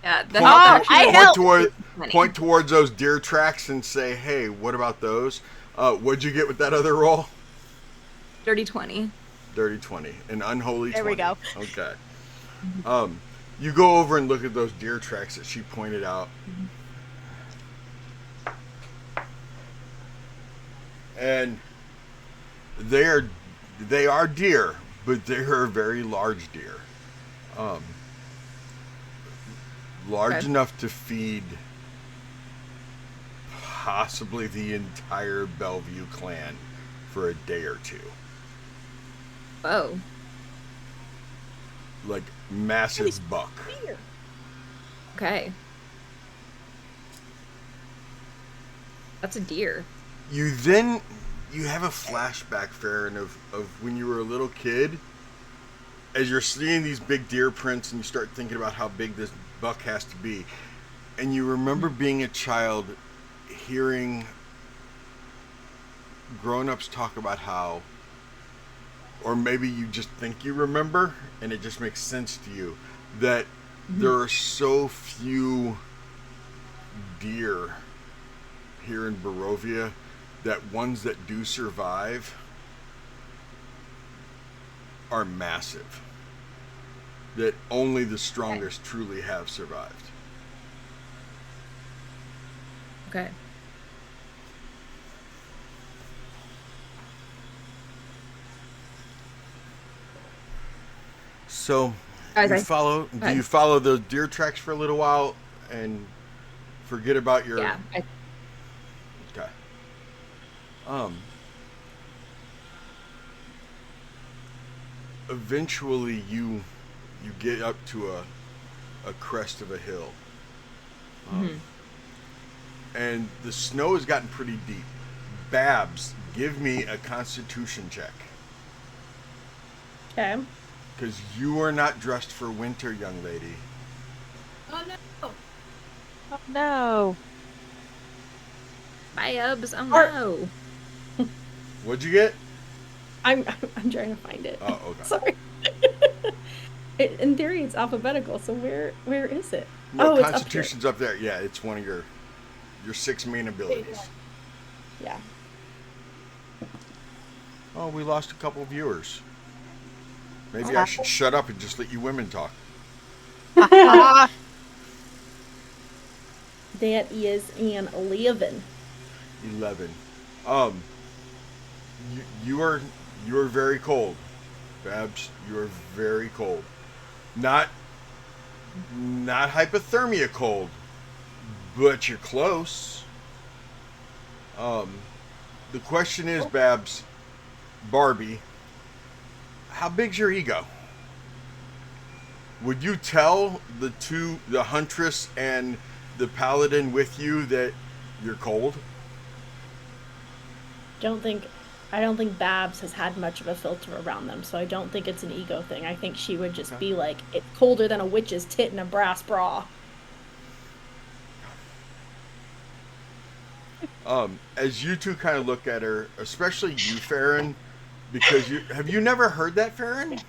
Yeah, the Point, help I action. help. point towards those deer tracks and say, "Hey, what about those?" What'd you get with that other roll? Dirty 20. Dirty 20. An unholy 20. There we go. Okay. You go over and look at those deer tracks that she pointed out. And they are deer, but they are very large deer. Large enough to feed possibly the entire Bellevue clan for a day or two. Whoa. Like massive buck. Okay. That's a deer. You then you have a flashback, Farron, of when you were a little kid, as you're seeing these big deer prints and you start thinking about how big this buck has to be. And you remember being a child hearing grown-ups talk about how, or maybe you just think you remember and it just makes sense to you, that there are so few deer here in Barovia that ones that do survive are massive. That only the strongest truly have survived. Okay. So, Guys, do you follow those deer tracks for a little while and forget about your... Yeah. Okay. Eventually you get up to a crest of a hill. And the snow has gotten pretty deep. Babs, give me a constitution check. Okay. Because you are not dressed for winter, young lady. Oh no. Oh no. Babs, oh no. What'd you get? I'm trying to find it. Oh, okay. Sorry. In theory, it's alphabetical. So where is it? No, it's Constitution's up there. Yeah, it's one of your 6 main abilities. Yeah. Oh, we lost a couple of viewers. Maybe I should shut up and just let you women talk. That is an 11. 11. You are very cold, Babs. You are very cold. Not hypothermia cold, but you're close. The question is, Babs, Barbie, how big's your ego? Would you tell the huntress and the paladin with you that you're cold? I don't think Babs has had much of a filter around them, so I don't think it's an ego thing. I think she would just be like, it's colder than a witch's tit in a brass bra. As you two kind of look at her, especially you, Farron, because have you never heard that, Farron?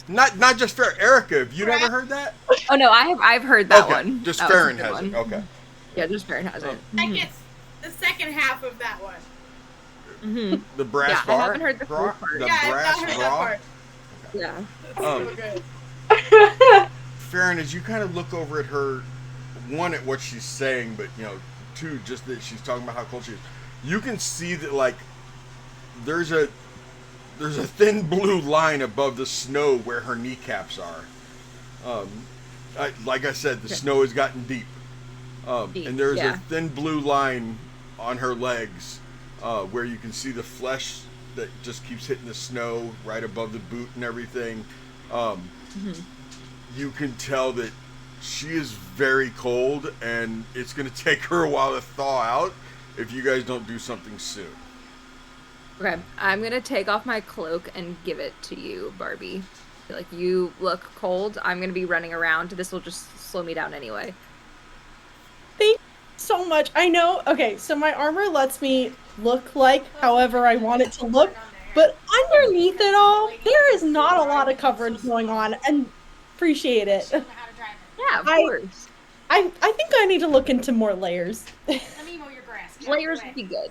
Not just Farron. Erica, have you never heard that? Oh no, I've heard that one. Just that Farron has it. Okay. Yeah, just Farron has it. The second half of that one. Mm-hmm. The brass yeah, bar? I haven't heard the first part. The yeah, brass I've not heard bra? that part. Yeah. That's so good. Farron, as you kind of look over at her, one, at what she's saying, but, two, just that she's talking about how cold she is, you can see that, like, there's a thin blue line above the snow where her kneecaps are. Like I said, the snow has gotten deep. And there's a thin blue line on her legs where you can see the flesh that just keeps hitting the snow right above the boot and everything. You can tell that she is very cold, and it's going to take her a while to thaw out if you guys don't do something soon. Okay, I'm going to take off my cloak and give it to you, Barbie. I feel like you look cold. I'm going to be running around. This will just slow me down anyway. Thank you so much. I know. Okay, so my armor lets me look like however I want it to look, but underneath it all, there is not a lot of coverage going on, and appreciate it. Yeah, of course. I think I need to look into more layers. Layers would be good.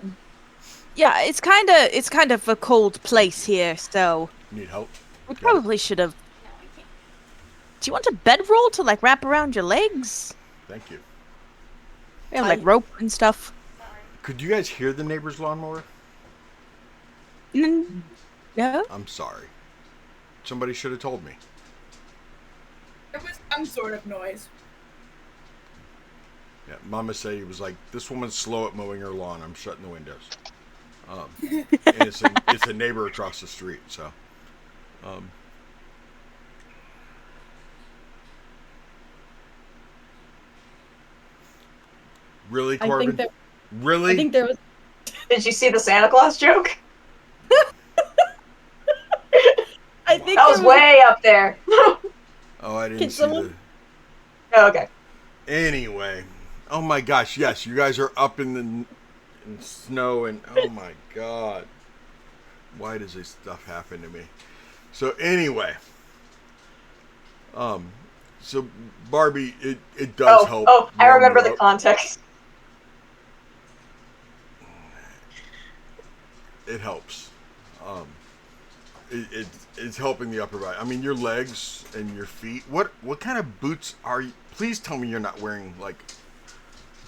Yeah, it's kind of a cold place here, so Need help? we probably should have. Do you want a bedroll to like wrap around your legs? Thank you. Yeah, like rope and stuff. Could you guys hear the neighbor's lawnmower? No. I'm sorry. Somebody should have told me. There was some sort of noise. Yeah, Mama said he was like, this woman's slow at mowing her lawn. I'm shutting the windows. And it's a neighbor across the street, so. Really, Corbin? Really? I think there was. Did you see the Santa Claus joke? I think that was way up there. Oh, I didn't see someone... Oh, okay. Anyway, oh my gosh, yes, you guys are up in the snow, and oh my god, why does this stuff happen to me? So anyway, so Barbie, it does help. Oh, I remember the context. It helps. It's helping the upper body. I mean, your legs and your feet. What kind of boots are you? Please tell me you're not wearing like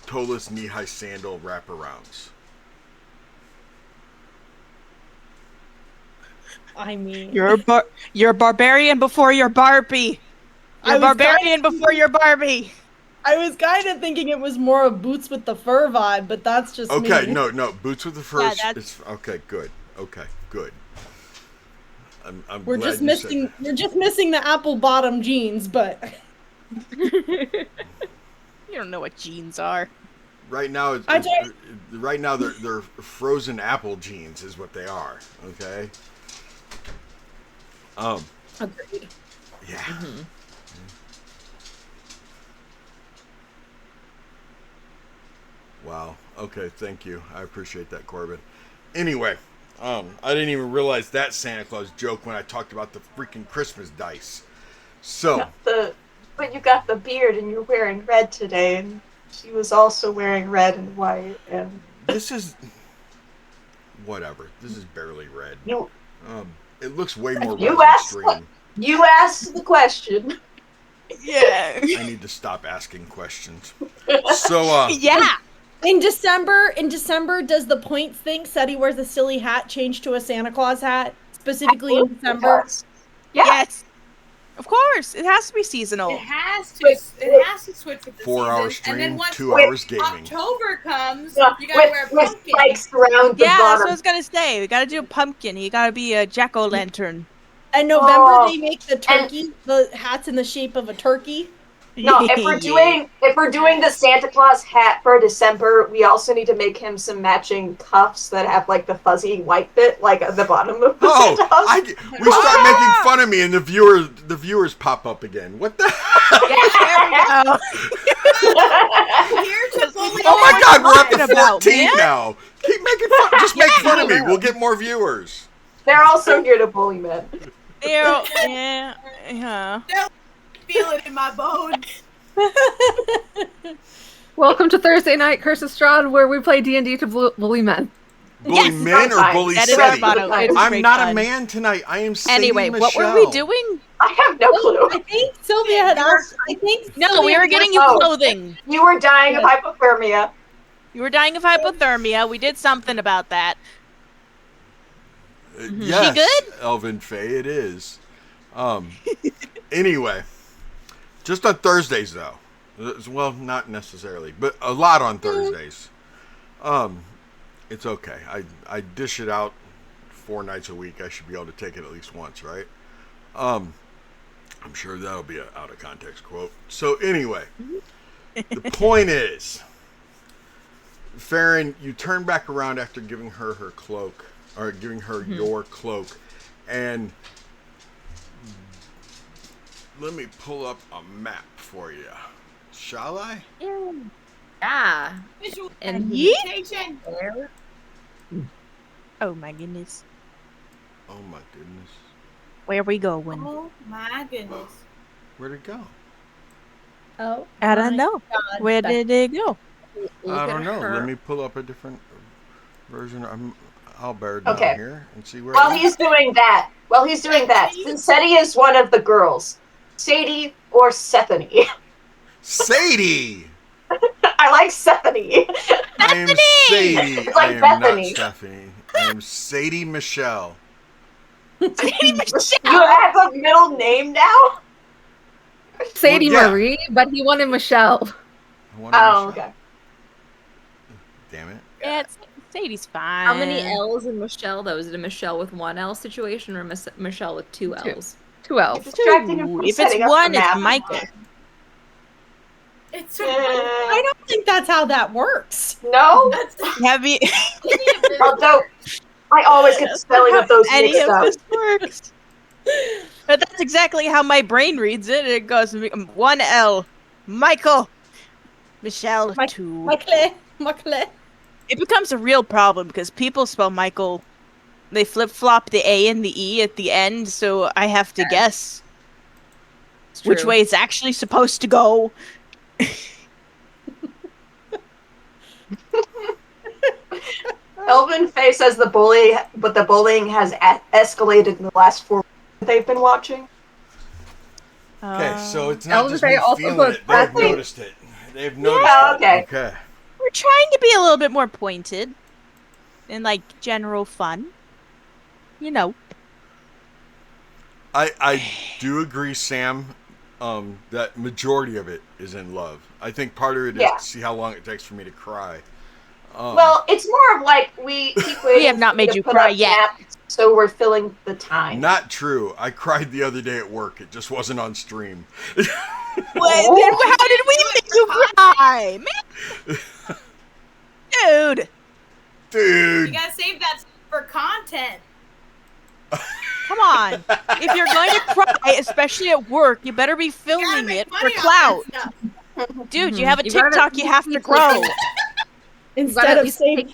toeless knee-high sandal wraparounds. I mean, you're a barbarian before you're Barbie. You're a barbarian before you're Barbie. I was kind of thinking it was more of boots with the fur vibe, but that's just okay. me. No, boots with the fur. Yeah, it's okay. Good. Okay, good. We're just missing the apple bottom jeans, but you don't know what jeans are. Right now, they're frozen apple jeans is what they are. Okay. agreed. Yeah. Mm-hmm. Wow. Okay. Thank you. I appreciate that, Corbin. Anyway, I didn't even realize that Santa Claus joke when I talked about the freaking Christmas dice. So. But you got the beard and you're wearing red today, and she was also wearing red and white, and. This is. Whatever. This is barely red. It looks way more extreme. You asked the question. Yeah. I need to stop asking questions. So. Yeah. In December, does the points thing said he wears a silly hat change to a Santa Claus hat specifically in December? Yeah. Yes. Of course, it has to be seasonal. It has to switch with the 4 hour seasons. stream, and then once 2 hours gaming. October comes, you gotta wear a pumpkin. Spikes around the Yeah, that's bottom. what I was gonna say. We gotta do a pumpkin. You gotta be a jack-o'-lantern. In November, they make the turkey, the hats in the shape of a turkey. No, if we're doing the Santa Claus hat for December, we also need to make him some matching cuffs that have like the fuzzy white bit, like at the bottom of the Santa Claus. We start making fun of me, and the viewers pop up again. What the? Yeah, oh my God, we're up to 14 now. Keep making fun. Just make fun of me. We'll get more viewers. They're also here to bully men. Yeah. Feel it in my bones. Welcome to Thursday Night Curse of Strahd, where we play D&D to bully men. Bully men or bully that is our city? motto. I'm not a man tonight. I am Sadie Anyway, Michelle. what were we doing? I have no clue. I think Sylvia had asked. No, we were getting you clothing. You were dying of hypothermia. You were dying of hypothermia. We did something about that. Yes, She good? Elvin Faye, it is. Anyway, just on Thursdays though. Well, not necessarily, but a lot on Thursdays. It's okay. I dish it out 4 nights a week. I should be able to take it at least once, right? I'm sure that'll be an out of context quote. So anyway, the point is, Farron, you turn back around after giving her her cloak, or giving her your cloak, and let me pull up a map for you. Shall I? Yeah. And Yeet. Oh my goodness. Oh my goodness. Where are we going? Oh my goodness. Where'd it go? Oh, I don't know. God. Where did it go? I don't know. Let me pull up a different version. I'll bear down here and see where. While he's doing that, Cincetti is one of the girls. Sadie or Sethany? Sadie! I like Sethany. I am Sadie. It's like I am Bethany. not Stephanie. I am Sadie Michelle. Sadie Michelle. You have a middle name now? Sadie Marie, but he wanted Michelle. Oh, okay. Damn it. Yeah, Sadie's fine. How many L's in Michelle, though? Is it a Michelle with 1 L situation or a Michelle with 2 L's? 2 L's. Distracting him from If it's setting up one, the it's map. Michael. It's I don't think that's how that works. No? Have you? Although, I always get the spelling of those Any mixed of up. this works. But that's exactly how my brain reads it. It goes 1 L, Michael, Michelle 2. Michael. It becomes a real problem because people spell Michael. They flip-flop the A and the E at the end, so I have to guess which way it's actually supposed to go. Elvin Faye says the bullying has escalated in the last 4 weeks that they've been watching. Okay, so it's not Elvin just Faye me also feeling goes it. They've back- noticed it. They've noticed it. okay. Okay. We're trying to be a little bit more pointed and like general fun. You know. I do agree, Sam, that majority of it is in love. I think part of it is to see how long it takes for me to cry. Well, it's more of like we keep waiting. We have not made to you put cry up yet. naps, so we're filling the time. Not true. I cried the other day at work. It just wasn't on stream. Then how did we make you cry, man? Dude. Dude. You gotta save that for content. Come on. If you're going to cry, especially at work, you better be filming it for clout. Dude, you have a TikTok you have to grow. Instead of save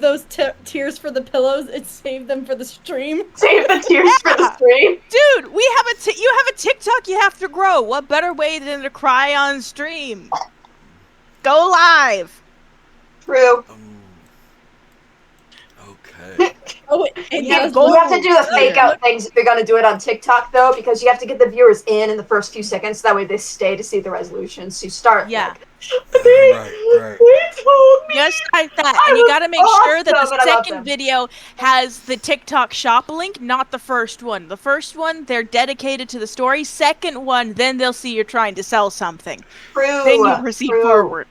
those tears for the pillows, it's save them for the stream. Save the tears for the stream. Dude, you have a TikTok you have to grow. What better way than to cry on stream? Go live. True. Okay. Oh, and You have to do the fake out things if you're going to do it on TikTok, though, because you have to get the viewers in the first few seconds. So that way they stay to see the resolution. So you start. Yeah. Right. Just like that. And you gotta make sure that awesome, the and I love second them. video has the TikTok shop link, not the first one. The first one, they're dedicated to the story. Second one, then they'll see you're trying to sell something. True. Then you proceed forward.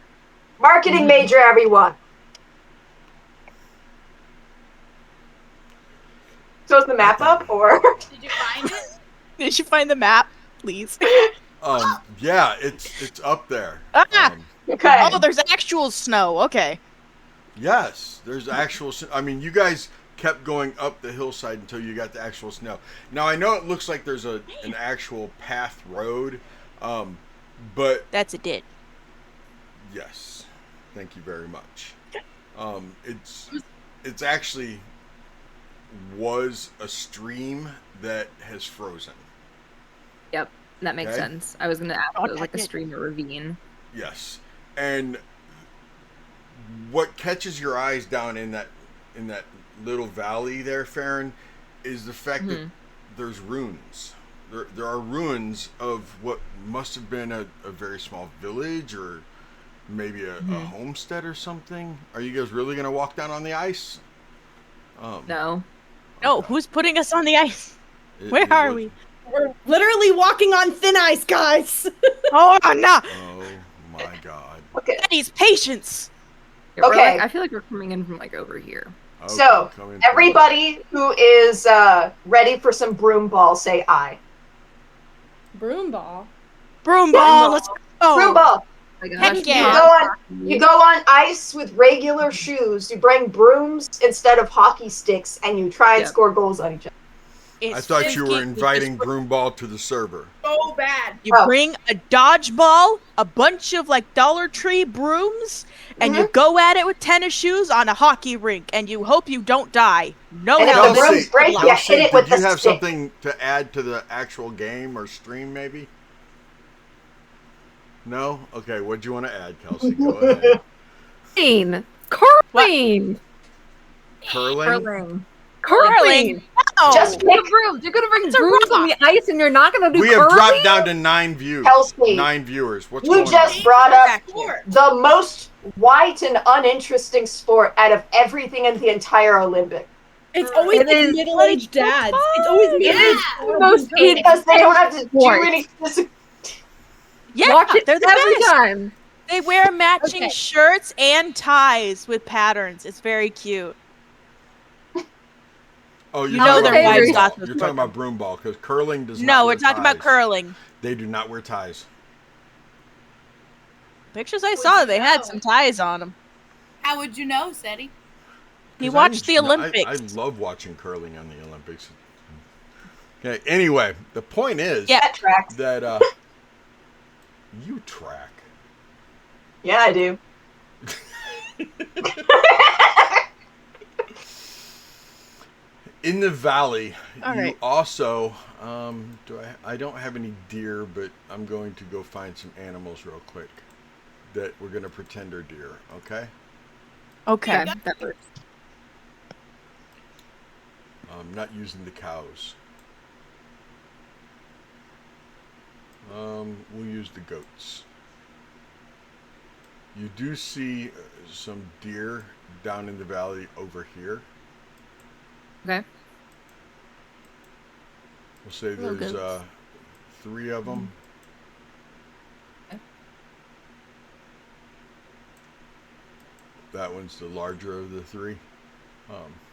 Marketing major, everyone. So is the map up, or? Did you find it? Did you find the map, please? Yeah, it's up there. Ah! Okay. Oh, there's actual snow. Okay. Yes, there's actual. I mean, you guys kept going up the hillside until you got the actual snow. Now I know it looks like there's an actual path road, but That's a ditch. yes, thank you very much. It's actually was a stream that has frozen. Yep, that makes Okay. sense. I was gonna ask if it was like a stream or ravine. Yes, and what catches your eyes down in that little valley there, Farron, is the fact that there's ruins. There are ruins of what must have been a very small village or maybe a homestead or something. Are you guys really gonna walk down on the ice? No. No, who's putting us on the ice? Where are we? We're literally walking on thin ice, guys. Oh, no. Oh my God. Okay. Daddy's patience. Yeah, we're Okay. like, I feel like we're coming in from like over here. Okay, So, come in. everybody who is ready for some broom ball, say I. Broom ball. Broom ball, let's go. Broom ball. Oh my Heck gosh, yeah. You go on ice with regular shoes. You bring brooms instead of hockey sticks, and you try and score goals on each other. I thought you were inviting Broomball to the server. So bad. You bring a dodgeball, a bunch of like Dollar Tree brooms, and you go at it with tennis shoes on a hockey rink, and you hope you don't die. No And if help. the brooms break, you hit it with did you the have stick. something to add to the actual game or stream, maybe? No? Okay, what do you want to add, Kelsey? Go ahead. Curling. Curling? Curling. No. Just You're gonna bring brooms on the ice, and you're not gonna do We curling? have dropped down to 9 views. Kelsey, 9 viewers. What's you going just on? brought up Sport. the most white and uninteresting sport out of everything in the entire Olympic. It's always It like is middle-aged dads. It's always middle-aged the most Because they don't have to do Sport. any physical. Yeah, Watch it they're the every best. time. They wear matching Okay. shirts and ties with patterns. It's very cute. Oh, You know their about wives broomball. got this You're talking about broomball because curling does not No, wear we're talking about ties. curling. They do not wear ties. Pictures I saw, they had some ties on them. How would you know, Seti? He watched the Olympics. I love watching curling on the Olympics. Okay. Anyway, the point is that you track. Yeah, I do. In the valley, you also I don't have any deer, but I'm going to go find some animals real quick that we're going to pretend are deer. Okay. Okay. That works. I'm not using the cows. We'll use the goats. You do see some deer down in the valley over here. Okay. We'll say there's 3 of them. Okay. That one's the larger of the 3.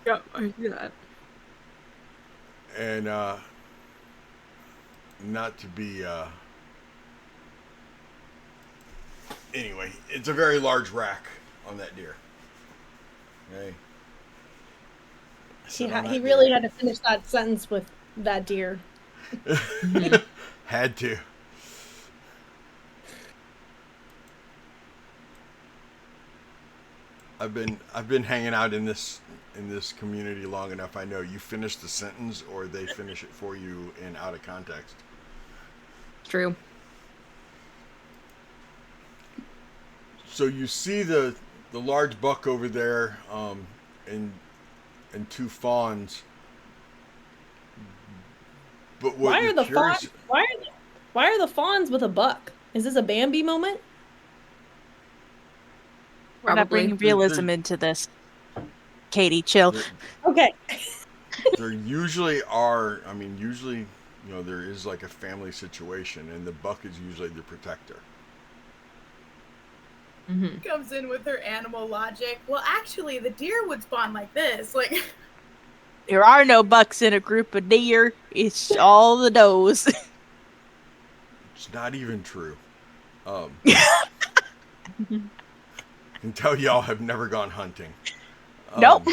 Yeah, I see that. And not to be anyway, it's a very large rack on that deer. Okay. He really had to finish that sentence with that deer. Had to. I've been hanging out in this community long enough. I know you finish the sentence or they finish it for you in out of context. True. So you see the large buck over there, and 2 fawns. But what why are the fawns with a buck? Is this a Bambi moment? We're not bringing realism into this. Katie, chill. Okay. There usually are. I mean, usually, there is like a family situation, and the buck is usually the protector. Mm-hmm. Comes in with her animal logic. Well, actually, the deer would spawn like this. Like, there are no bucks in a group of deer. It's all the does. It's not even true. I can tell y'all have never gone hunting. Nope.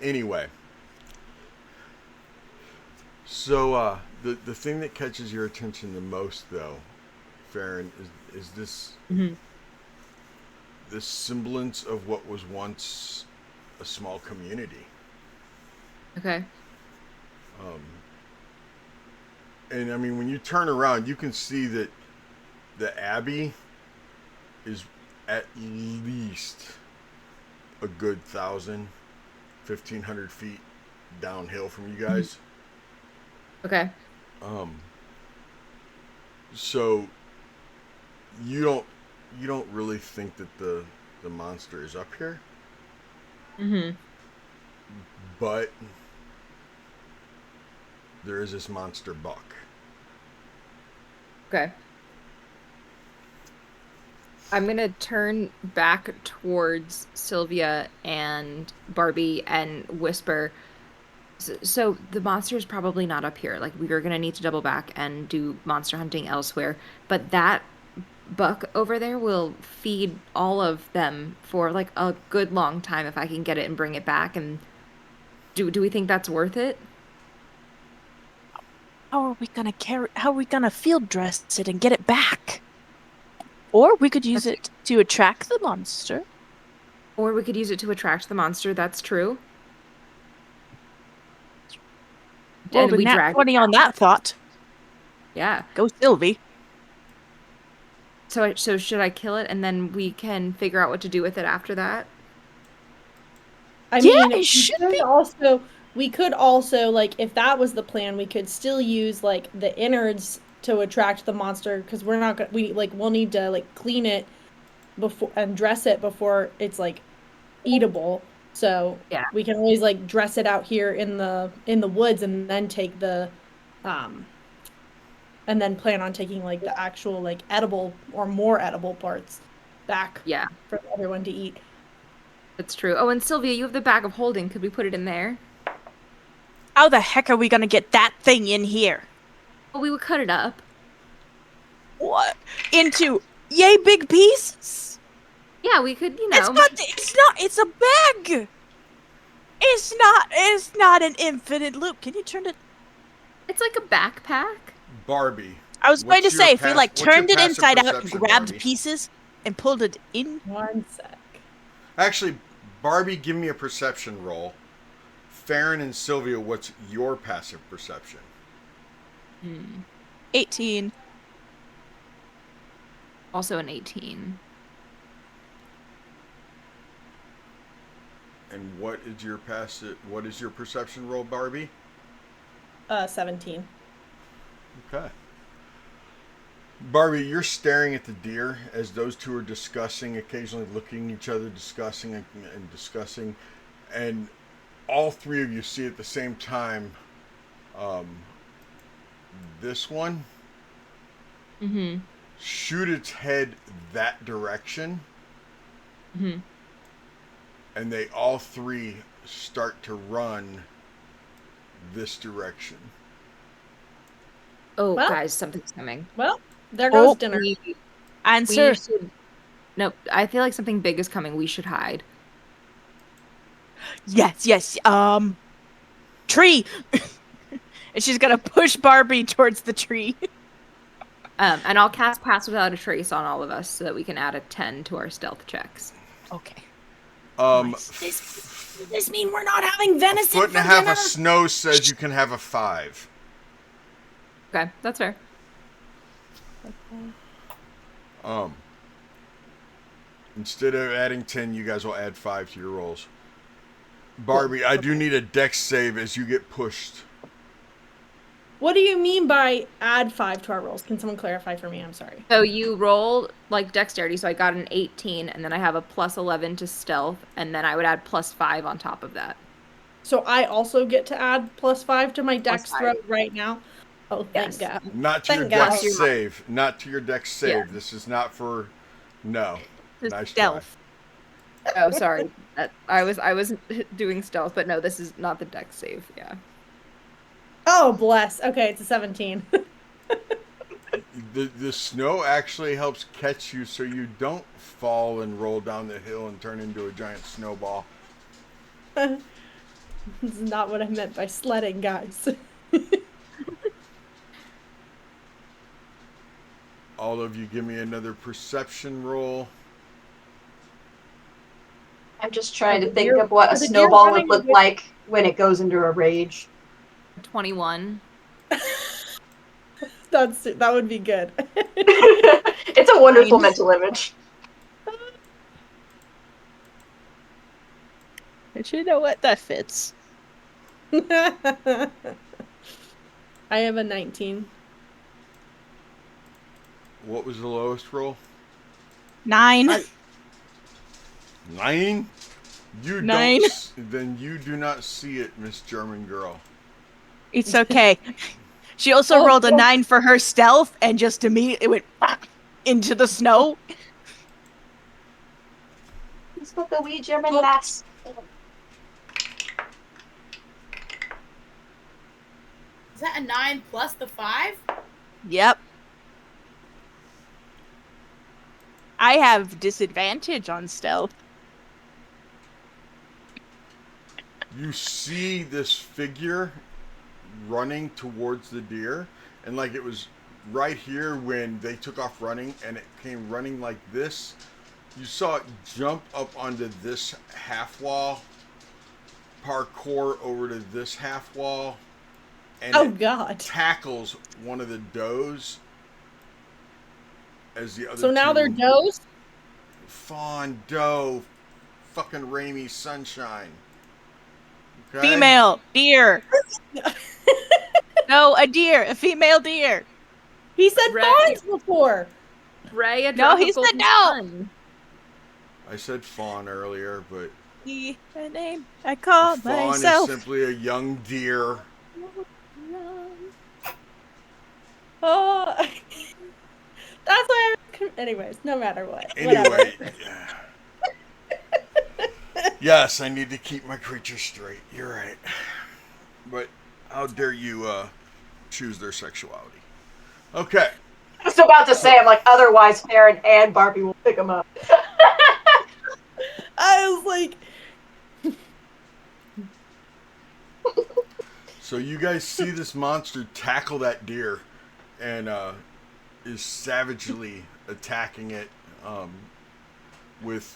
Anyway, so the thing that catches your attention the most, though, Farron, is this this semblance of what was once a small community. Okay. And I mean, when you turn around, you can see that the Abbey is at least a good 1,500 feet downhill from you guys. Okay. So you don't really think that the monster is up here. Mm-hmm. But there is this monster buck. Okay. I'm gonna turn back towards Sylvia and Barbie and whisper. So the monster is probably not up here. Like, we are gonna need to double back and do monster hunting elsewhere. But that buck over there will feed all of them for like a good long time if I can get it and bring it back. And do we think that's worth it? How are we gonna field dress it and get it back? Or we could use it to attract the monster. Or we could use it to attract the monster. That's true. Well, we nat 20 on that thought. Yeah. Go Sylvie. So should I kill it and then we can figure out what to do with it after that? I mean, we could also, like, if that was the plan, we could still use, like, the innards to attract the monster, because we'll need to, like, clean it before and dress it before it's, like, eatable. So yeah, we can always, like, dress it out here in the woods and then take the and then plan on taking, like, the actual, like, edible or more edible parts back for everyone to eat. That's true. Oh, and Sylvia, you have the bag of holding. Could we put it in there? How the heck are we gonna get that thing in here? Well, we would cut it up. what? Into yay big pieces. Yeah, we could, It's a bag. It's not an infinite loop. Can you turn it? It's like a backpack. Barbie. I was going to say, if we turned it passive inside out and perception, grabbed Barbie? pieces and pulled it in. 1 sec. Actually, Barbie, give me a perception roll. Farron and Sylvia, what's your passive perception? 18. Also an 18. And what is your perception roll, Barbie? 17. Okay. Barbie, you're staring at the deer as those two are discussing, occasionally looking at each other, discussing and discussing, and all three of you see at the same time this one shoot its head that direction, and they all three start to run this direction. Oh, Well, guys, something's coming. Well, there goes Oh, dinner. Answer. No, I feel like something big is coming. We should hide. Yes. Tree. And she's gonna push Barbie towards the tree. And I'll cast Pass Without a Trace on all of us so that we can add a 10 to our stealth checks. Okay. Does this mean we're not having venison? Foot and a half of snow says you can have a 5. Okay, that's fair. Instead of adding 10, you guys will add 5 to your rolls. Barbie, I do need a dex save as you get pushed. What do you mean by add 5 to our rolls? Can someone clarify for me? I'm sorry. So you roll like dexterity, so I got an 18, and then I have a plus 11 to stealth, and then I would add plus 5 on top of that. So I also get to add plus 5 to my dex throw right now? Oh, thank God. Not to your dex save. Not to your dex save. Yeah. This is not for... No. Nice stealth. try. Oh, sorry. I was doing stealth, but no, this is not the dex save. Yeah. Oh, bless. Okay, it's a 17. The snow actually helps catch you so you don't fall and roll down the hill and turn into a giant snowball. This is not what I meant by sledding, guys. All of you give me another perception roll. I'm just trying to think of what a snowball would look like when it goes into a rage. 21. That would be good. It's a wonderful mental image. But you know what? That fits. I have a 19. What was the lowest roll? 9. 9? You 9. don't. Then you do not see it, Miss German Girl. It's okay. She also rolled a 9 for her stealth, and just immediately went into the snow. That's what the wee German lass. Is that a 9 plus the 5? Yep. I have disadvantage on stealth. You see this figure running towards the deer, and like it was right here when they took off running, and it came running like this. You saw it jump up onto this half wall, parkour over to this half wall, and God! Tackles one of the does as the other. So now they're does? Fawn, doe, fucking Raimi, sunshine. Okay? Female, deer. No, a deer, a female deer. He said fawns before. Ray, no, he said no. I said fawn earlier, but the name I call fawn myself. is simply a young deer. Oh, that's why. Anyways, no matter what. Anyway, yes, I need to keep my creatures straight. You're right, but how dare you choose their sexuality? Okay. just about to say, I'm like, otherwise Farron and Barbie will pick him up. I was like... So you guys see this monster tackle that deer and is savagely attacking it with,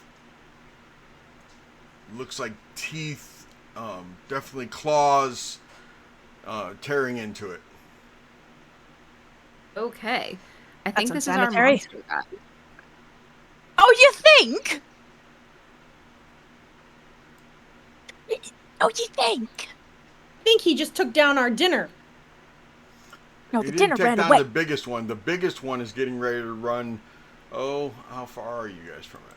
looks like teeth, definitely claws, tearing into it. Okay. I think this is our unsanitary. monster guy. Oh, you think? Oh, you think? I think he just took down our dinner. No, He the didn't dinner take ran down away. the biggest one. The biggest one is getting ready to run. Oh, how far are you guys from it?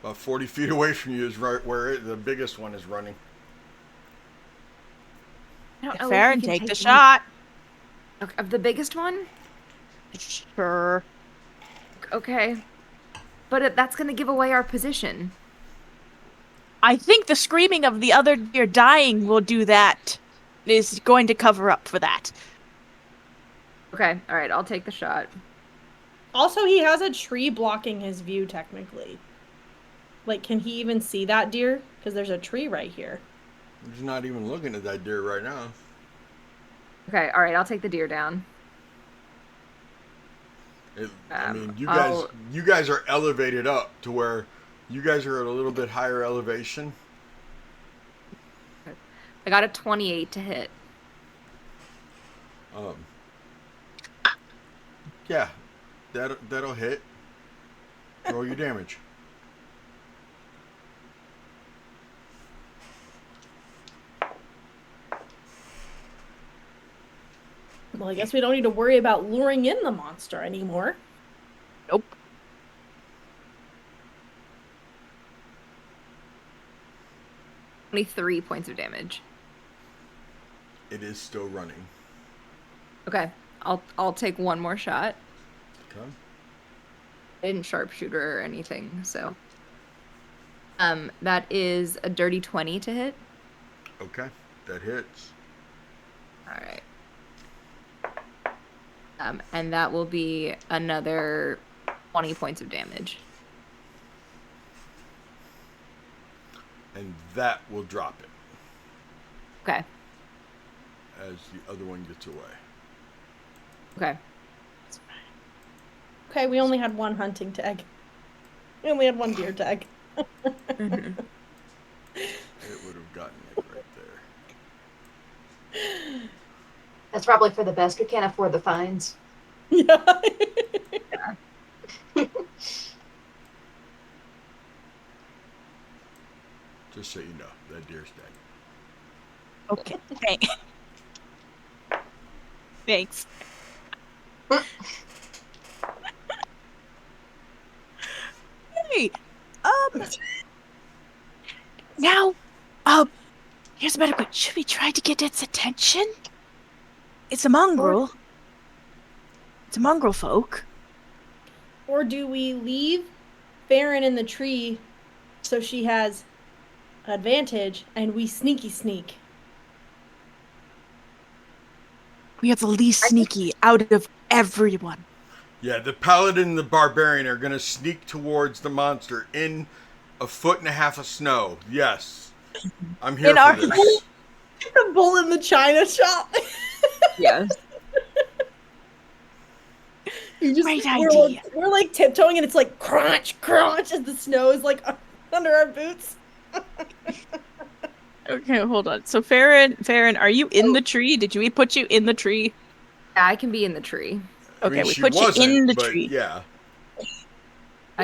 About 40 feet away from you is right where the biggest one is running. I don't know if Farron, we can take the him. shot. Okay, of the biggest one? Sure. Okay. But that's going to give away our position. I think the screaming of the other deer dying will do that. Is going to cover up for that. Okay, all right, I'll take the shot. Also, he has a tree blocking his view, technically. Like, can he even see that deer? Because there's a tree right here. He's not even looking at that deer right now. Okay, all right, I'll take the deer down. I mean, you guys are elevated up to where you guys are at a little bit higher elevation. I got a 28 to hit. Yeah, that'll hit. Roll your damage. Well, I guess we don't need to worry about luring in the monster anymore. Nope. $23 points of damage. It is still running. Okay, I'll take one more shot. Okay. I didn't sharpshooter or anything, so. That is a dirty 20 to hit. Okay, that hits. All right. And that will be another 20 points of damage. And that will drop it Okay. as the other one gets away. Okay. Okay, we only had one hunting tag. We only had one deer tag. It would have gotten it right there. That's probably for the best. We can't afford the fines. Yeah. Just so you know, that deer's dead. Okay. Thanks. Hey, now, here's a better question. Should we try to get its attention? It's a mongrel. It's a mongrel folk. Or do we leave Farron in the tree so she has advantage and we sneaky sneak? We are the least sneaky out of everyone. Yeah, the paladin and the barbarian are going to sneak towards the monster in 1.5 feet of snow. Yes. I'm here for this. The bull in the china shop. Yes. Great idea. We're like tiptoeing and it's like crunch, crunch as the snow is like under our boots. Okay, hold on. So Farron, are you in the tree? Did we put you in the tree? Yeah, I can be in the tree. Okay, we put you in the tree. Yeah.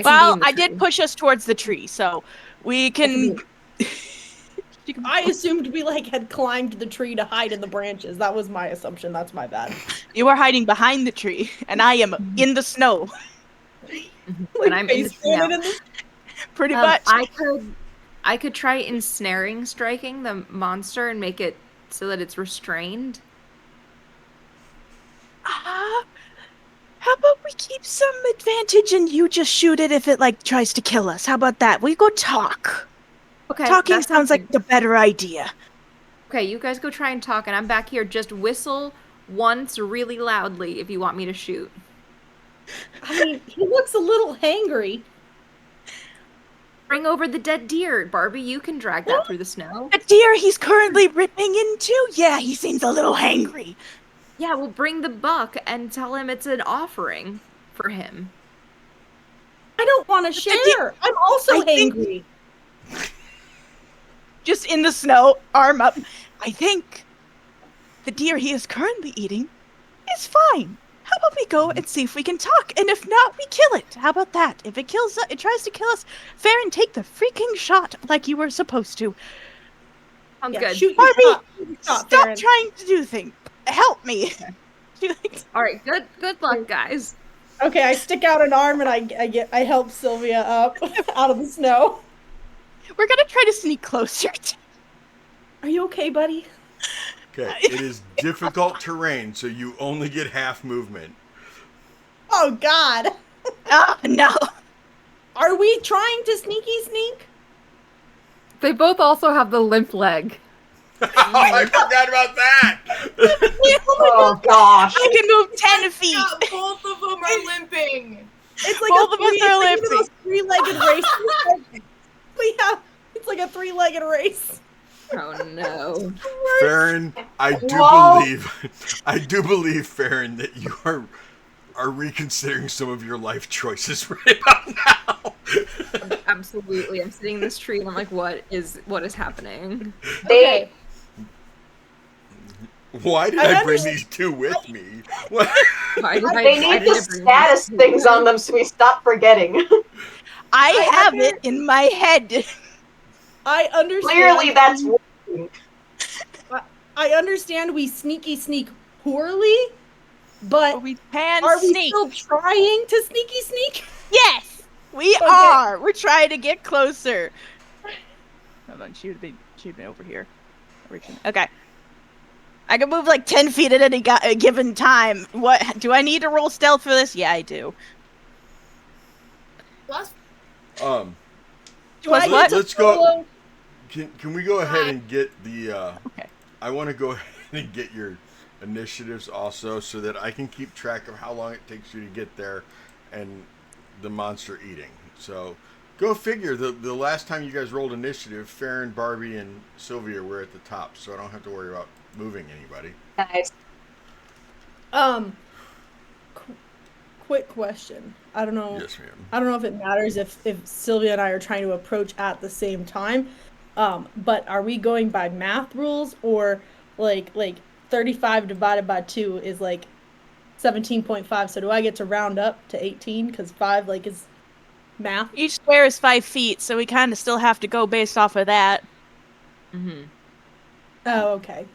Well, I did push us towards the tree, so we can. I assumed we like had climbed the tree to hide in the branches. That was my assumption. That's my bad. You are hiding behind the tree, and I am in the snow. And I'm in the tree now. Pretty much. I could try ensnaring striking the monster and make it so that it's restrained. How about we keep some advantage and you just shoot it if it like tries to kill us? How about that? We go talk. Okay. Talking sounds like a better idea. Okay, you guys go try and talk, and I'm back here. Just whistle once really loudly if you want me to shoot. I mean, he looks a little hangry. Bring over the dead deer. Barbie, you can drag that through the snow. The deer he's currently ripping into? Yeah, he seems a little hangry. Yeah, we'll bring the buck and tell him it's an offering for him. I don't want to share. I'm also hangry. Just in the snow, arm up. I think the deer he is currently eating is fine. How about we go and see if we can talk? And if not, we kill it. How about that? If it kills us, it tries to kill us, Farron, take the freaking shot like you were supposed to. Sounds good. Shoot Barbie, stop stop trying to do things. Help me. Okay. All right, good luck, guys. Okay, I stick out an arm and I help Sylvia up out of the snow. We're gonna try to sneak closer. Are you okay, buddy? Okay, it is difficult terrain, so you only get half movement. Oh, God. Oh, no. Are we trying to sneaky sneak? They both also have the limp leg. Oh, I forgot about that. Oh gosh. I can move 10 feet. Yeah, both of them are limping. It's like Both of us are limping. three-legged race. It's like a three-legged race. Oh no. Farron, I do believe, Farron, that you are reconsidering some of your life choices right about now. Absolutely. I'm sitting in this tree and I'm like, what is happening? They Why did I bring these two with me? they need the status things on them so we stop forgetting. I have it in my head. I understand. Clearly that's working. I understand we sneaky sneak poorly, but We can are we sneak. still trying to sneaky sneak? Yes, we are. We're trying to get closer. Hold on, she would have been over here. Okay. I can move like 10 feet at any given time. What do I need to roll stealth for this? Yeah, I do. Plus, Let's go. Can we go ahead and get the? Okay. I want to go ahead and get your initiatives also, so that I can keep track of how long it takes you to get there, and the monster eating. So, go figure. The last time you guys rolled initiative, Farron, Barbie, and Sylvia were at the top, so I don't have to worry about moving anybody. Nice. Quick question. I don't know. Yes, ma'am. I don't know if it matters if Sylvia and I are trying to approach at the same time. But are we going by math rules, or like 35 divided by 2 is like 17.5? So do I get to round up to 18 because 5 is math? Each square is 5 feet, so we kind of still have to go based off of that. Mm-hmm. Oh, okay.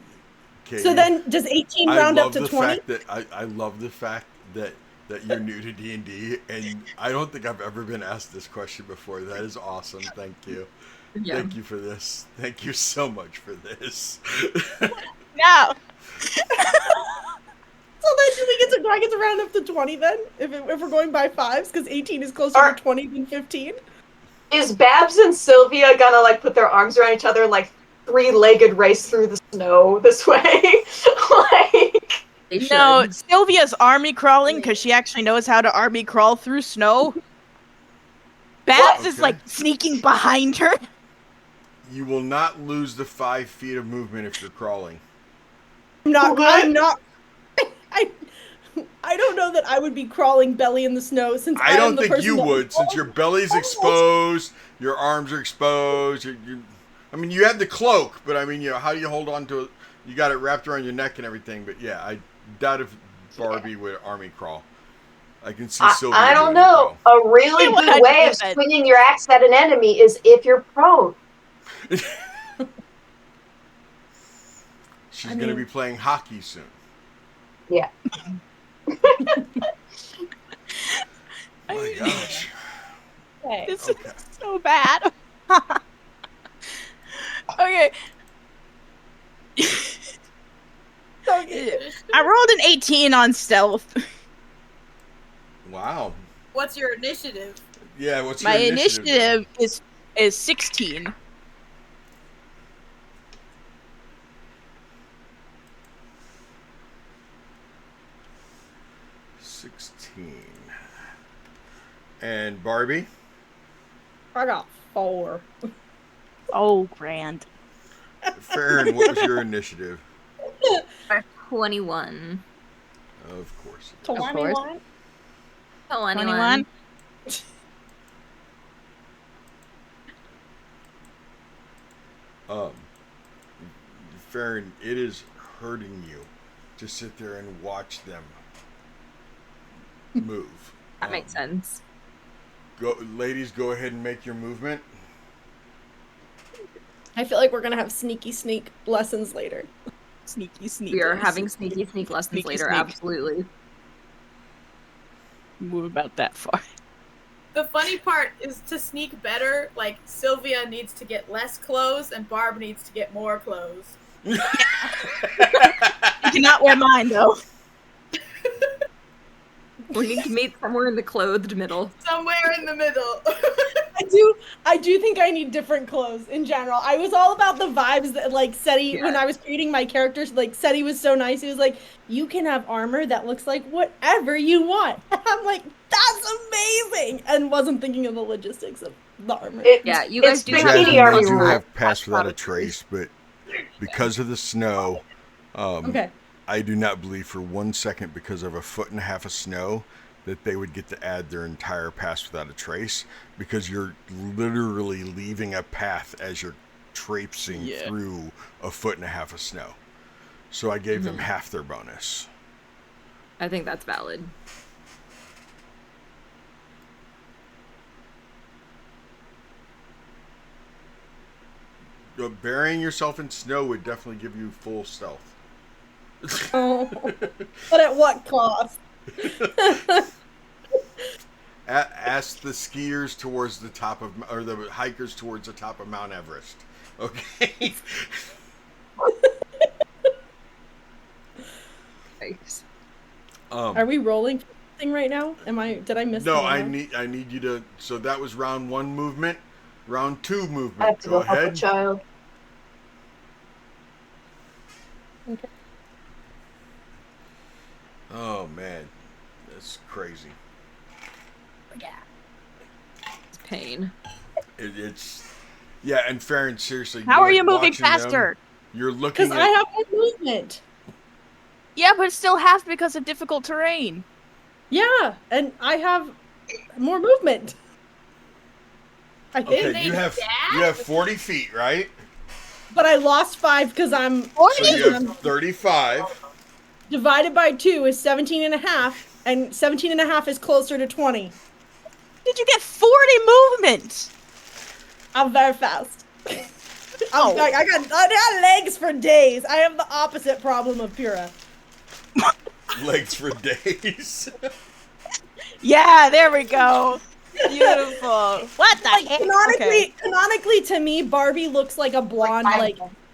Okay, So then does 18 round up to 20? I love the fact that you're new to D&D, and I don't think I've ever been asked this question before. That is awesome. Thank you. Yeah. Thank you for this. Thank you so much for this. No. So then do I get to round up to 20 then? If we're going by 5s, because 18 is closer to 20 than 15? Is Babs and Sylvia gonna put their arms around each other and three-legged race through the snow this way? No, Sylvia's army crawling because she actually knows how to army crawl through snow. Babs is sneaking behind her. You will not lose the 5 feet of movement if you're crawling. I'm not. I don't know that I would be crawling belly in the snow since I don't think person you that would, since your belly's exposed, your arms are exposed. I mean, you have the cloak, but I mean, how do you hold on to it? You got it wrapped around your neck and everything. But yeah, I doubt if Barbie would army crawl. I can see Sylvia. I don't know. A really good way of swinging your axe at an enemy is if you're prone. She's going to be playing hockey soon. Yeah. My gosh. Okay. This is so bad. Okay. I rolled an 18 on stealth. Wow. what's your initiative? Yeah, what's your My initiative? is 16. 16. And Barbie? I got 4. Oh, grand. Farron, what was your initiative? 21. Of course. 21. 21. Farron, it is hurting you to sit there and watch them move. That makes sense. Ladies, go ahead and make your movement. I feel like we're gonna have sneak lessons later. Sneaky sneak. We are having sneak lessons later, absolutely. Move about that far. The funny part is to sneak better, like Sylvia needs to get less clothes and Barb needs to get more clothes. You cannot wear mine though. We need to meet somewhere in the clothed middle. Somewhere in the middle. I do think I need different clothes in general. I was all about the vibes that like Seti, when I was creating my characters, like Seti was so nice. He was like, you can have armor that looks like whatever you want. I'm like, that's amazing. And wasn't thinking of the logistics of the armor. You guys do have passed without a trace, but because of the snow, okay. I do not believe for 1 second, because of a 1.5 feet of snow, that they would get to add their entire pass without a trace, because you're literally leaving a path as you're traipsing through a 1.5 feet of snow. So I gave them half their bonus. I think that's valid. Burying yourself in snow would definitely give you full stealth. Oh, but at what cost? Ask the skiers towards the top of, or the hikers towards the top of Mount Everest. Okay. Thanks. Are we rolling thing right now? Did I miss? No, I need you to. So that was round 1 movement. Round 2 movement. I have to go help a child. Okay. Oh man, that's crazy. Yeah. It's pain. It's and Farron, seriously. How are you moving faster? You're looking. Because I have more movement. Yeah, but it's still half because of difficult terrain. Yeah, and I have more movement. I think. Okay, you have 40 feet, right? But I lost 5 because I'm 40. So you have 35. Divided by 2 is 17 and a half, and 17 and a half is closer to 20. Did you get 40 movement? I'm very fast. I got legs for days. I have the opposite problem of Pura. Legs for days. Yeah, there we go. Beautiful. What the heck? Canonically, to me, Barbie looks like a blonde,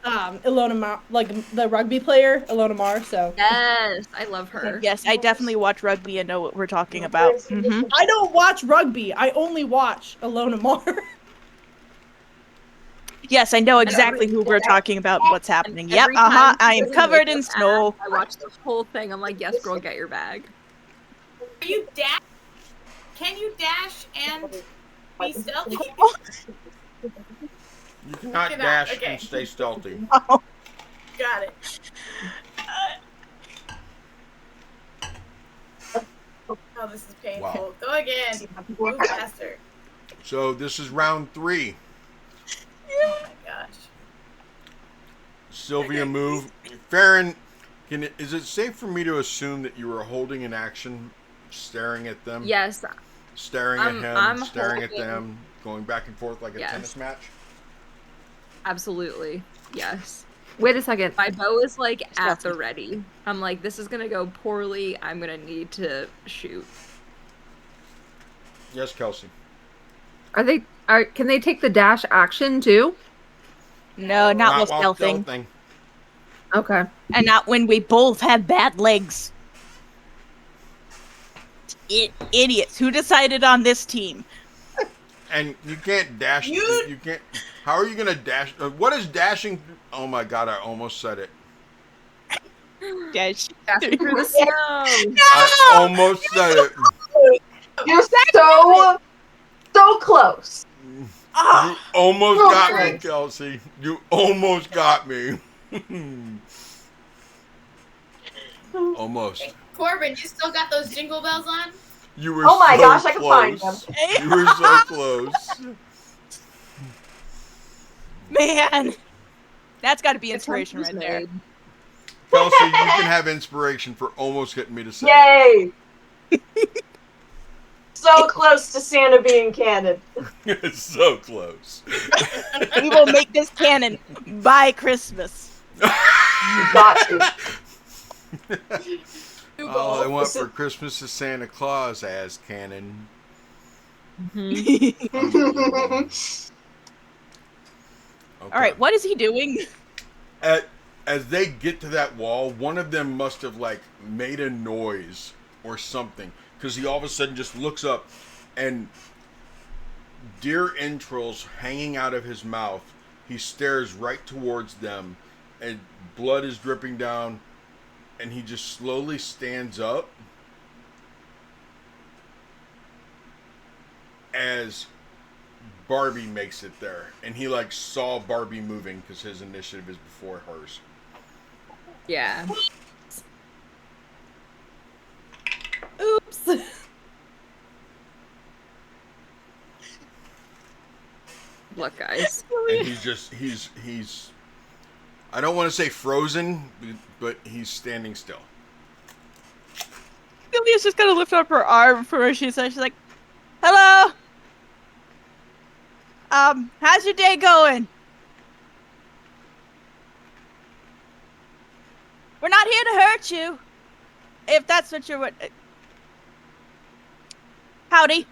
Ilona Mar, like the rugby player, Ilona Mar. So yes, I love her. Yes, I definitely watch rugby and know what we're talking about. Mm-hmm. I don't watch rugby. I only watch Ilona Mar. Yes, I know exactly who we're talking about and what's happening. Yep, I am covered in snow. I watched the whole thing. I'm like, yes, girl, get your bag. Are you dash? Can you dash and be stealthy? You cannot dash and stay stealthy. Oh. Got it. Oh, this is painful. Wow. Go again. Move faster. So this is round 3. Oh my gosh. Sylvia, move. Farron, is it safe for me to assume that you were holding an action, staring at them? Yes. Staring at him, staring at them, going back and forth like a tennis match? Absolutely. Yes. Wait a second. My bow is like at the ready. I'm like, this is gonna go poorly. I'm gonna need to shoot. Yes, Kelsey. Can they take the dash action too? No, not while stealthing. Okay. And not when we both have bad legs. Idiots. Who decided on this team? And you can't dash. You can't. How are you going to dash? What is dashing? Oh my god, I almost said it. Dash Dashing through the snow. I almost said it. You're so close. You almost got me, Kelsey. You almost got me. Almost. Corbin, you still got those jingle bells on? You were Oh my so gosh, I can find close. them. You were so close. Man, that's got to be inspiration right there. Kelsey, you can have inspiration for almost getting me to say Yay! So close to Santa being canon. it. So close. We will make this canon by Christmas. You got to. All I want for Christmas is Santa Claus as canon. Mm-hmm. Okay. All right, what is he doing? As they get to that wall, one of them must have like made a noise or something, because he all of a sudden just looks up and deer entrails hanging out of his mouth. He stares right towards them and blood is dripping down, and he just slowly stands up as Barbie makes it there, and he like saw Barbie moving because his initiative is before hers. Yeah. Oops. Look, guys. And he's I don't want to say frozen, but he's standing still. Sylvia's just gonna lift up her arm for where she's like, hello? How's your day going? We're not here to hurt you. If that's what you're... Howdy.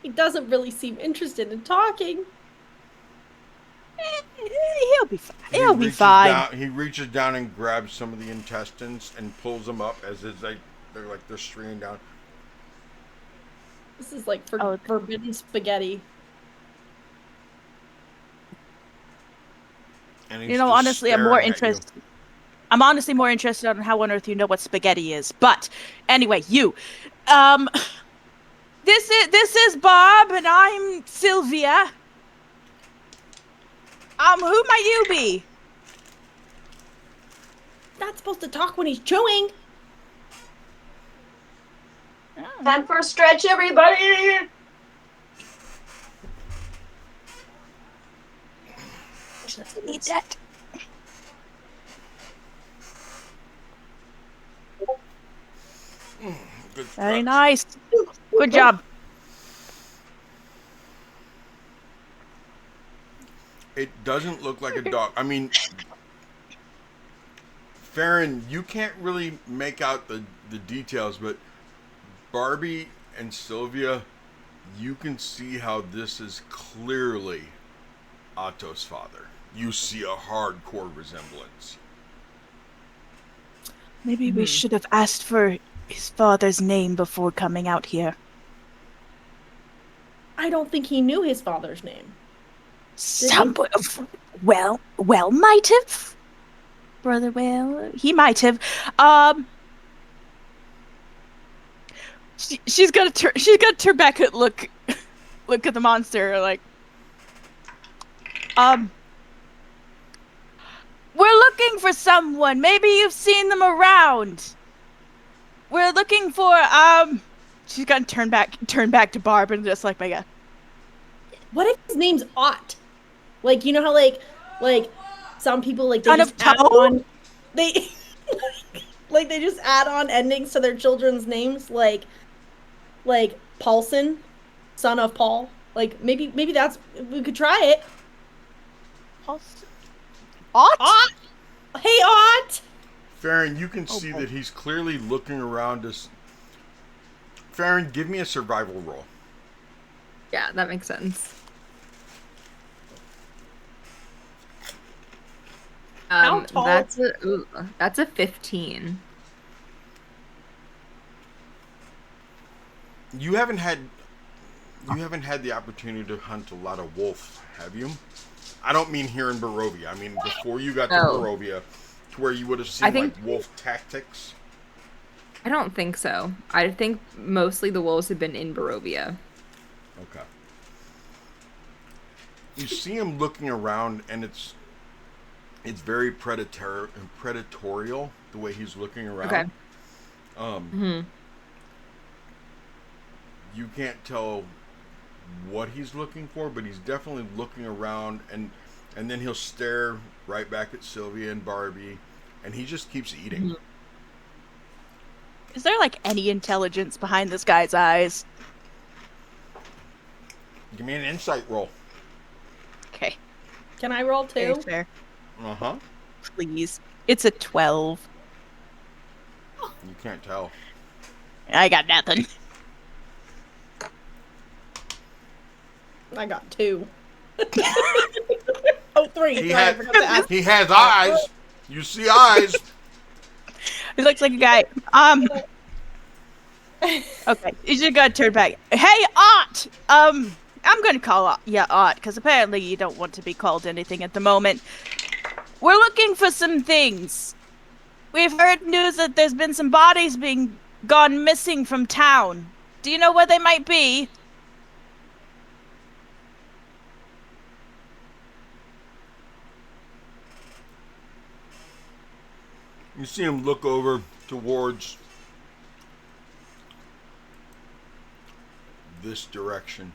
He doesn't really seem interested in talking. He'll be fine. He'll be fine. He reaches down and grabs some of the intestines and pulls them up as they're streaming down. This is like forbidden spaghetti. And You know, honestly, I'm honestly more interested on how on earth you know what spaghetti is. But anyway, you. This is Bob, and I'm Sylvia. Who might you be? Not supposed to talk when he's chewing. Time for a stretch, everybody. Eat that. Very nice. Good job. It doesn't look like a dog. I mean, Farron, you can't really make out the details, but Barbie and Sylvia, you can see how this is clearly Otto's father. You see a hardcore resemblance. Maybe we should have asked for his father's name before coming out here. I don't think he knew his father's name. Well, might have. Brother, well, he might have. She's gonna turn back and look at the monster like. We're looking for someone. Maybe you've seen them around. We're looking for She's gonna turn back to Barb and just like, my God. What if his name's Ott? Like, you know how like some people like they just add on they like they just add on endings to their children's names, like Paulson, son of Paul. Like maybe that's, we could try it. Paulson. Ott? Hey, Ott! Farron, you can see that he's clearly looking around us. Farron, give me a survival roll. Yeah, that makes sense. How tall? That's a 15. You haven't had the opportunity to hunt a lot of wolf, have you? I don't mean here in Barovia. I mean before you got to Barovia, to where you would have seen like wolf tactics? I don't think so. I think mostly the wolves have been in Barovia. Okay. You see him looking around, and it's very predatorial the way he's looking around. Okay. You can't tell what he's looking for, but he's definitely looking around, and then he'll stare right back at Sylvia and Barbie, and he just keeps eating. Is there like any intelligence behind this guy's eyes? Give me an insight roll. Okay. Can I roll too? Fair. Uh-huh. Please. It's a 12. You can't tell. I got nothing. I got 2. Oh, 3. He has eyes. You see eyes. He looks like a guy. Okay, he's just gonna turn back. Hey, Aunt! I'm gonna call you Aunt, because apparently you don't want to be called anything at the moment. We're looking for some things. We've heard news that there's been some bodies being gone missing from town. Do you know where they might be? You see him look over towards this direction.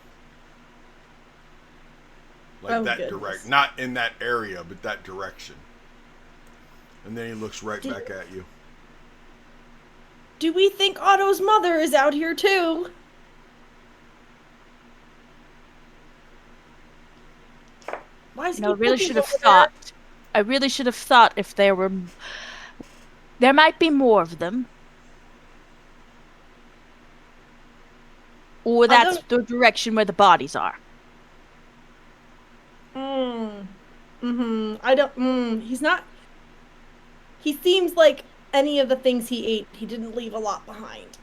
Like that direction. Not in that area, but that direction. And then he looks right back at you. Do we think Otto's mother is out here too? Why is he I really looking should have over thought. I really should have thought if there were. There might be more of them. Or that's the direction where the bodies are. He's not. He seems like any of the things he ate, he didn't leave a lot behind.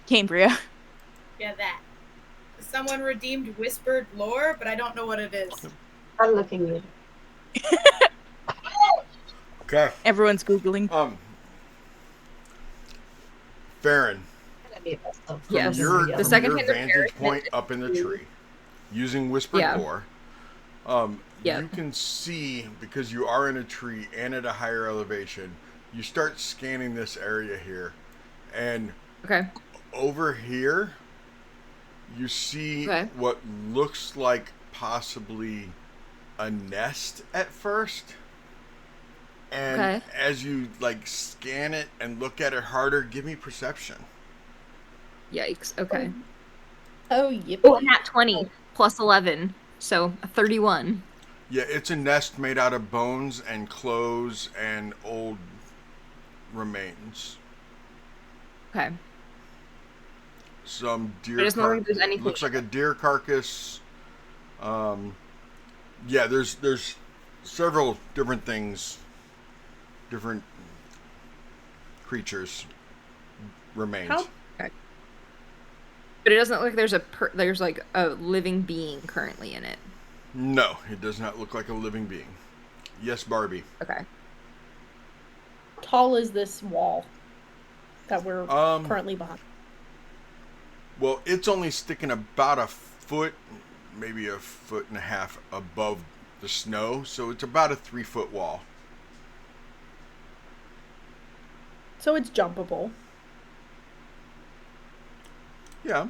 Cambria. Yeah, that. Someone redeemed whispered lore, but I don't know what it is. I'm looking at it. Okay. Everyone's Googling. Farron. Yes. From The second your vantage point up in the tree, using whispered lore, you can see, because you are in a tree and at a higher elevation, you start scanning this area here, and over here you see what looks like possibly a nest at first, and as you like scan it and look at it harder, give me perception. Yikes. Okay. Oh, yep. Oh, nat 20 plus 11, so 31. Yeah, it's a nest made out of bones and clothes and old remains. Okay. Some deer. It doesn't look like there's anything. Looks like a deer carcass. Yeah, there's several different things, different creatures remains. Okay. But it doesn't look like there's like a living being currently in it. No, it does not look like a living being. Yes, Barbie. Okay. How tall is this wall that we're currently behind? Well, it's only sticking about a foot, maybe a foot and a half above the snow, so it's about a 3-foot wall. So it's jumpable. Yeah.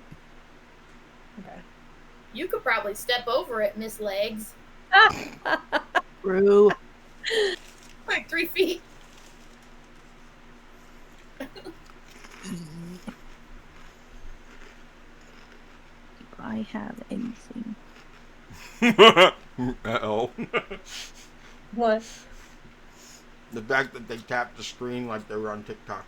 Okay. You could probably step over it, Miss Legs. True. Like 3 feet. I have anything. Uh-oh. What? The fact that they tapped the screen like they were on TikTok.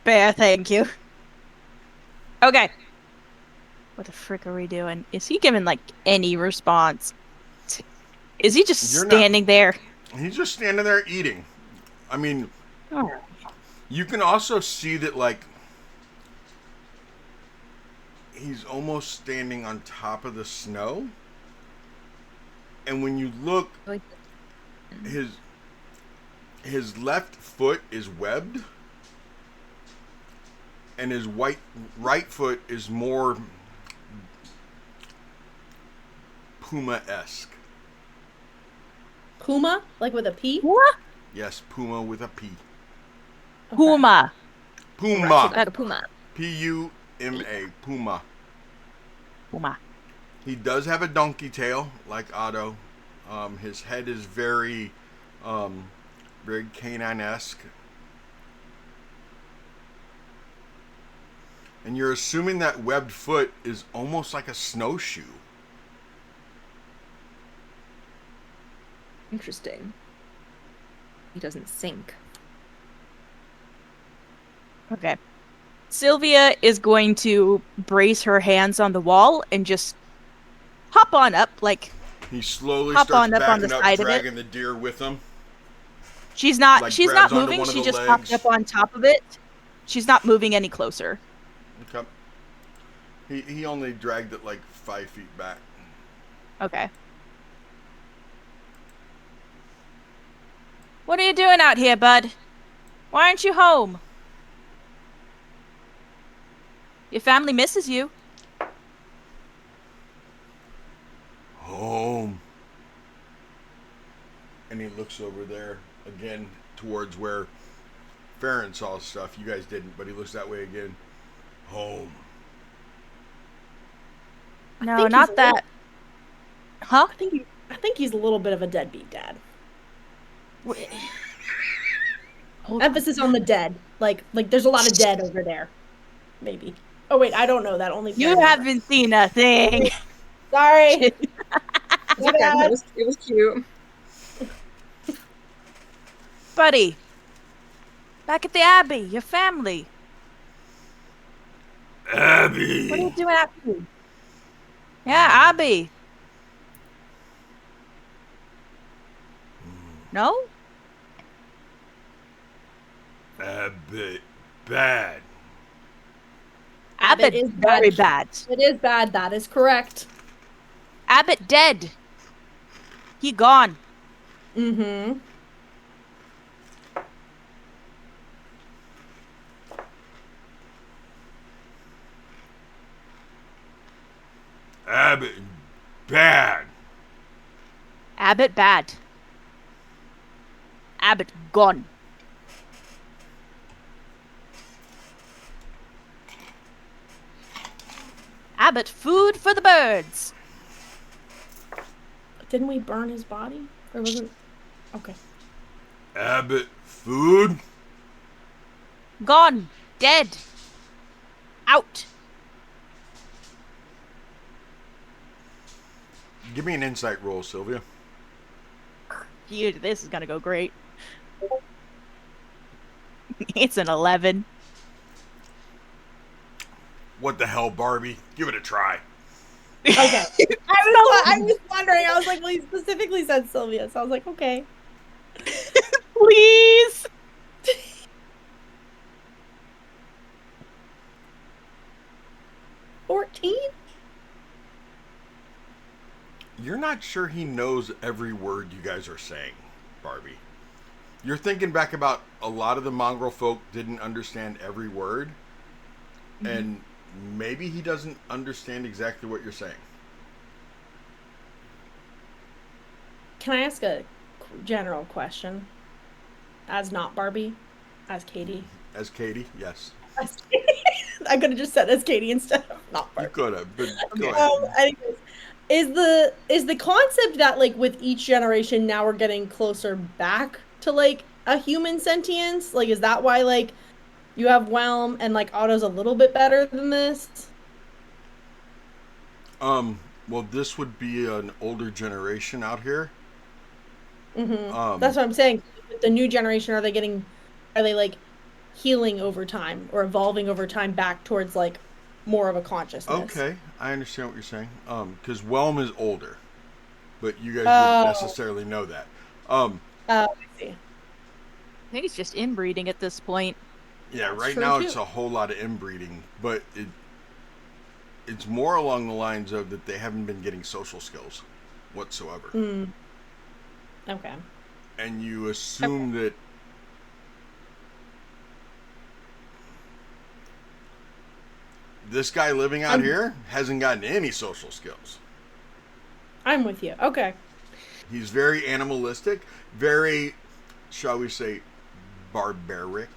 Bear, thank you. Okay. What the frick are we doing? Is he giving, like, any response? Is he just standing there? He's just standing there eating. I mean, you can also see that, like, he's almost standing on top of the snow. And when you look, his left foot is webbed, and his right foot is more Puma-esque. Puma? Like with a P? What? Yes, Puma with a P. Okay. Puma. Puma. Like a puma. P-U-M-A. Puma. Puma. He does have a donkey tail, like Otto. His head is very canine-esque. And you're assuming that webbed foot is almost like a snowshoe. Interesting. He doesn't sink. Okay. Sylvia is going to brace her hands on the wall and just hop on up, like he slowly hop starts on up backing on the up, side of dragging it. the deer with him. She's not grabs onto moving, one of she the just legs. hopped up on top of it. She's not moving any closer. Okay. He only dragged it like 5 feet back. Okay. What are you doing out here, bud? Why aren't you home? Your family misses you. Home. And he looks over there again towards where Farron saw stuff. You guys didn't, but he looks that way again. Home. No, not that. Huh? I think he's a little bit of a deadbeat dad. Emphasis on the dead. Like there's a lot of dead over there. Maybe. Oh wait, I don't know that. Only you haven't seen a thing. Sorry. It was cute. Buddy. Back at the Abbey, your family. Abby. What are you doing out here? Yeah, Abbey. No? Abbott. Bad. Abbott is very bad. It is bad. That is correct. Abbott dead. He gone. Mm-hmm. Abbott. Bad. Abbott bad. Abbott gone. Abbott food for the birds. Didn't we burn his body? Or was it? Okay. Abbott food. Gone. Dead. Out. Give me an insight roll, Sylvia. Dude, this is gonna go great. It's an 11. What the hell, Barbie? Give it a try. Okay. I was wondering. I was like, well, he specifically said Sylvia, so I was like, okay. Please. 14? You're not sure he knows every word you guys are saying, Barbie. You're thinking back about a lot of the mongrel folk didn't understand every word, and maybe he doesn't understand exactly what you're saying. Can I ask a general question? As not Barbie? As Katie? As Katie, yes. I could have just said as Katie instead of not Barbie. You could have, but go ahead. Anyways, is the concept that like with each generation now we're getting closer back to like a human sentience? Like is that why like you have Whelm and like Otto's a little bit better than this? Well, this would be an older generation out here. Mm-hmm. That's what I'm saying. With the new generation, are they like healing over time or evolving over time back towards like more of a consciousness? Okay, I understand what you're saying. Because Whelm is older, but you guys wouldn't necessarily know that. I see. I think it's just inbreeding at this point. Yeah, That's right true now too. it's a whole lot of inbreeding, but it's more along the lines of that they haven't been getting social skills whatsoever. Okay. And you assume that this guy living out here hasn't gotten any social skills. I'm with you. Okay. He's very animalistic, very, shall we say, barbaric.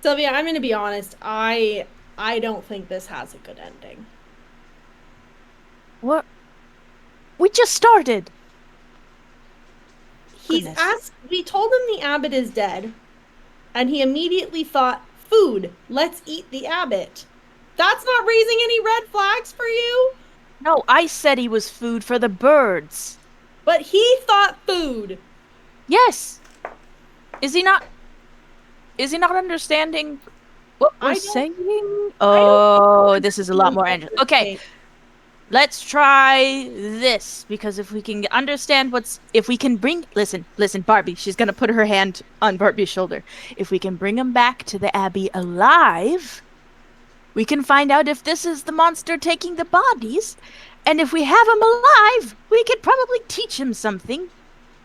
Sylvia, I'm going to be honest. I don't think this has a good ending. What? We just started. We told him the abbot is dead, and he immediately thought, food, let's eat the abbot. That's not raising any red flags for you? No, I said he was food for the birds. But he thought food. Yes. Is he not understanding what we're saying? Oh, this is a lot more interesting. Okay. Let's try this, because if we can understand if we can bring, listen, Barbie, she's going to put her hand on Barbie's shoulder. If we can bring him back to the Abbey alive, we can find out if this is the monster taking the bodies. And if we have him alive, we could probably teach him something,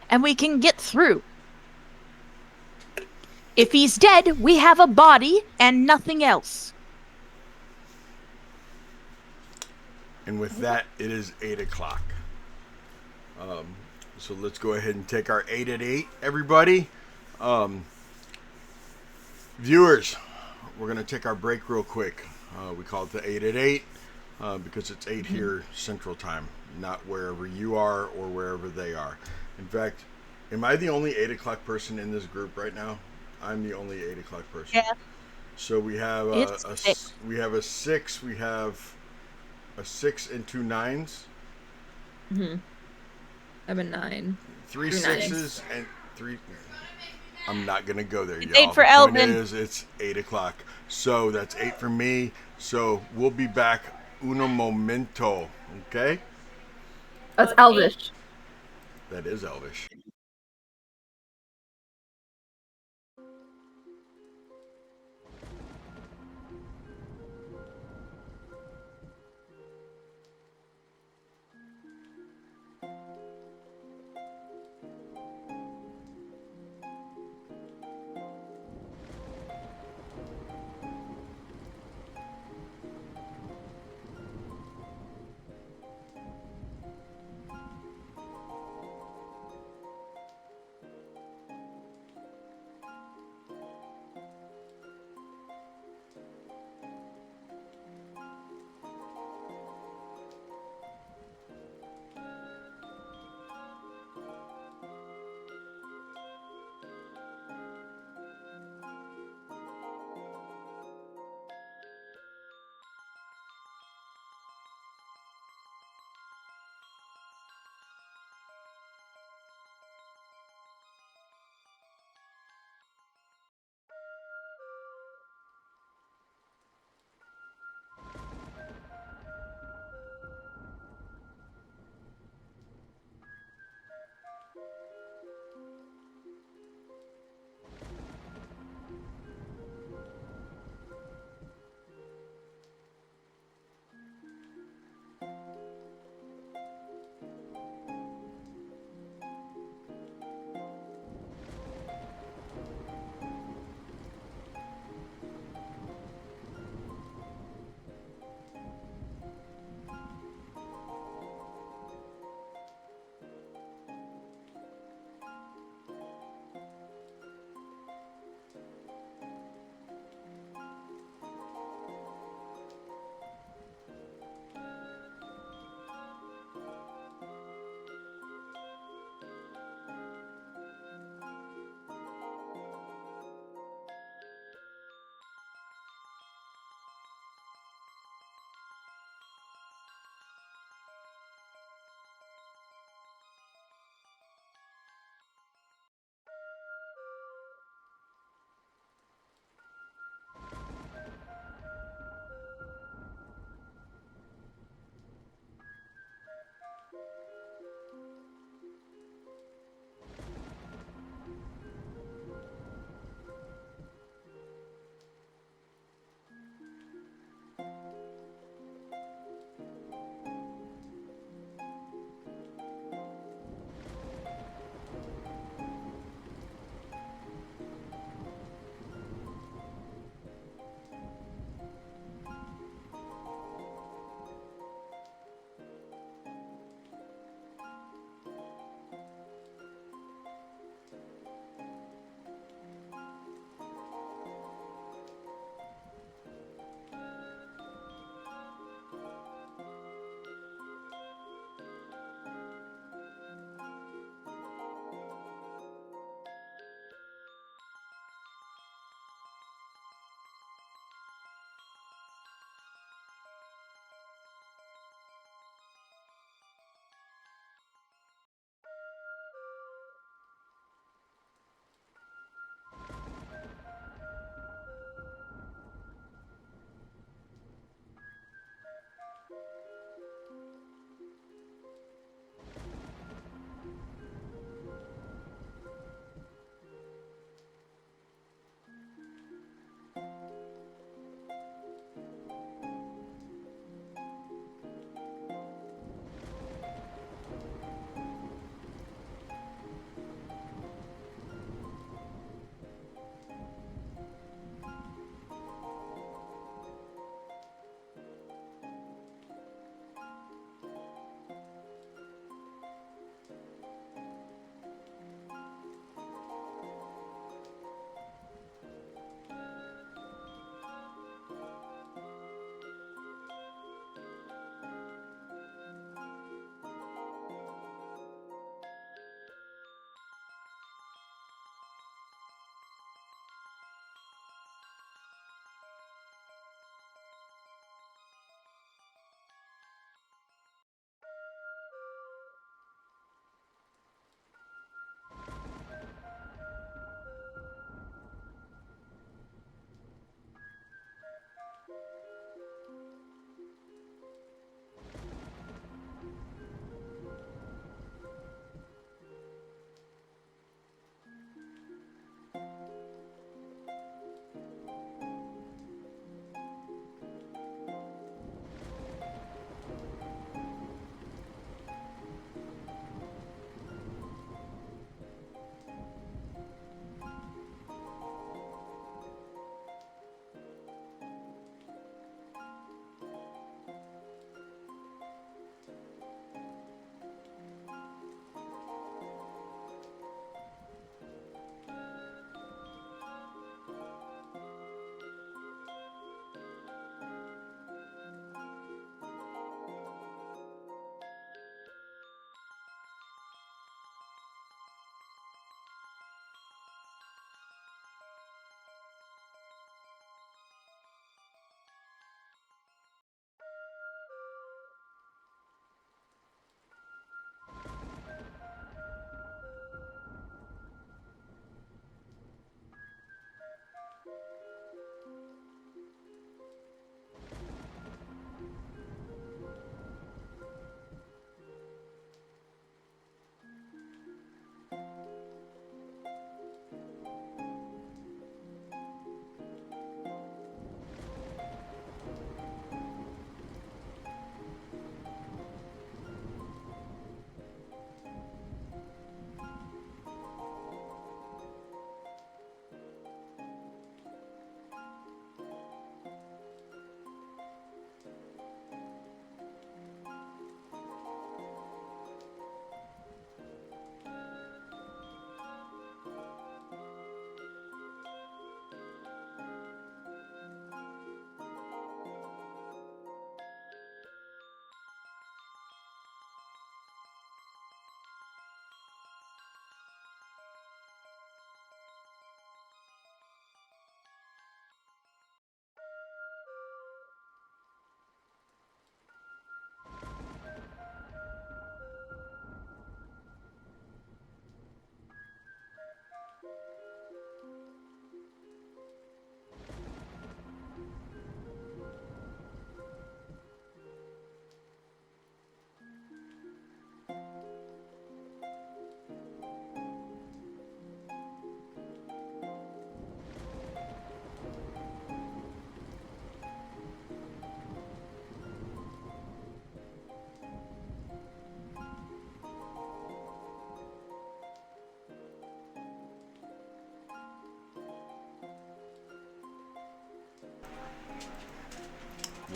and we can get through. If he's dead, we have a body and nothing else. And with that, it is 8 o'clock. So let's go ahead and take our 8 at 8, everybody. Viewers, we're going to take our break real quick. We call it the 8 at 8 because it's 8 here Central Time, not wherever you are or wherever they are. In fact, am I the only 8 o'clock person in this group right now? I'm the only 8 o'clock person. Yeah. So we have a 6. We have a 6 and 2 9s. I have a 9. 3 6s and 3. I'm not gonna go there, y'all. 8 for the point Elvin. is, it's 8 o'clock. So that's 8 for me. So we'll be back uno momento. Okay. That's Elvish. That is Elvish.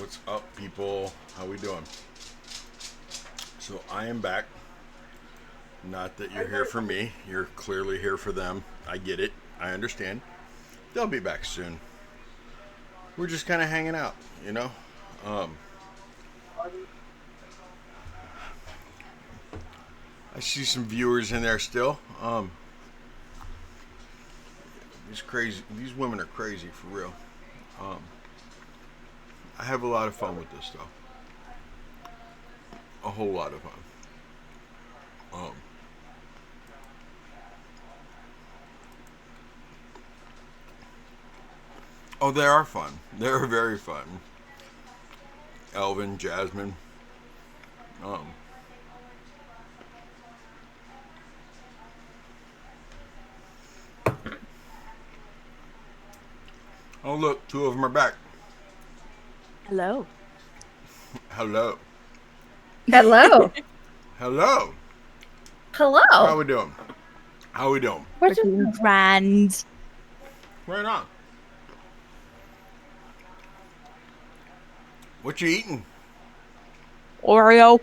What's up, people? How we doing? So I am back. Not that you're here for me. You're clearly here for them. I get it. I understand. They'll be back soon. We're just kind of hanging out, you know? I see some viewers in there still. These women are crazy for real. I have a lot of fun with this though. A whole lot of fun. Oh, they are fun. They're very fun. Elvin, Jasmine. Oh, look, two of them are back. Hello. Hello. Hello. Hello. Hello. How we doing? How we doing? What's Grand. Right on. What you eating? Oreo.